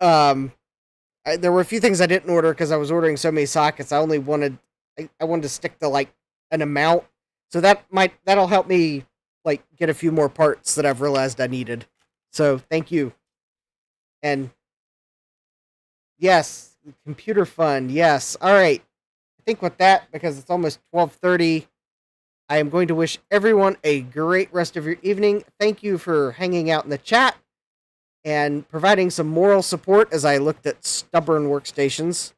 There were a few things I didn't order because I was ordering so many sockets. I wanted to stick to like an amount. So that'll help me like get a few more parts that I've realized I needed. So thank you. And yes, computer fun. Yes. All right. I think with that, because it's almost 12:30, I am going to wish everyone a great rest of your evening. Thank you for hanging out in the chat and providing some moral support as I looked at stubborn workstations,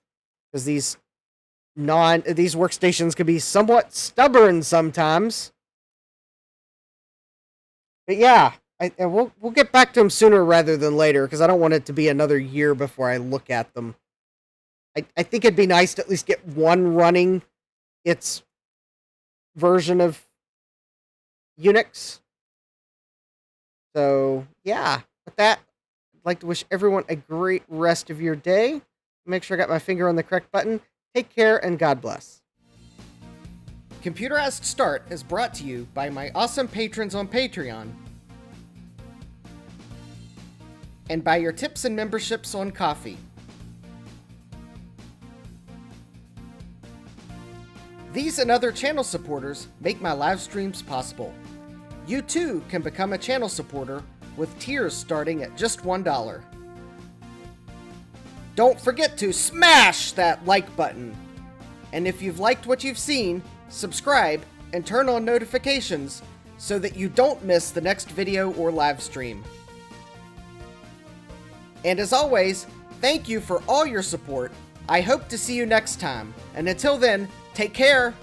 because these workstations can be somewhat stubborn sometimes. But yeah, we'll get back to them sooner rather than later, because I don't want it to be another year before I look at them. I think it'd be nice to at least get one running its version of Unix. So yeah, with that, I'd like to wish everyone a great rest of your day. Make sure I got my finger on the correct button. Take care and God bless. Computerized Start is brought to you by my awesome patrons on Patreon, and by your tips and memberships on Ko-fi. These and other channel supporters make my live streams possible. You too can become a channel supporter with tiers starting at just $1. Don't forget to smash that like button. And if you've liked what you've seen, subscribe and turn on notifications so that you don't miss the next video or live stream. And as always, thank you for all your support. I hope to see you next time. And until then, take care.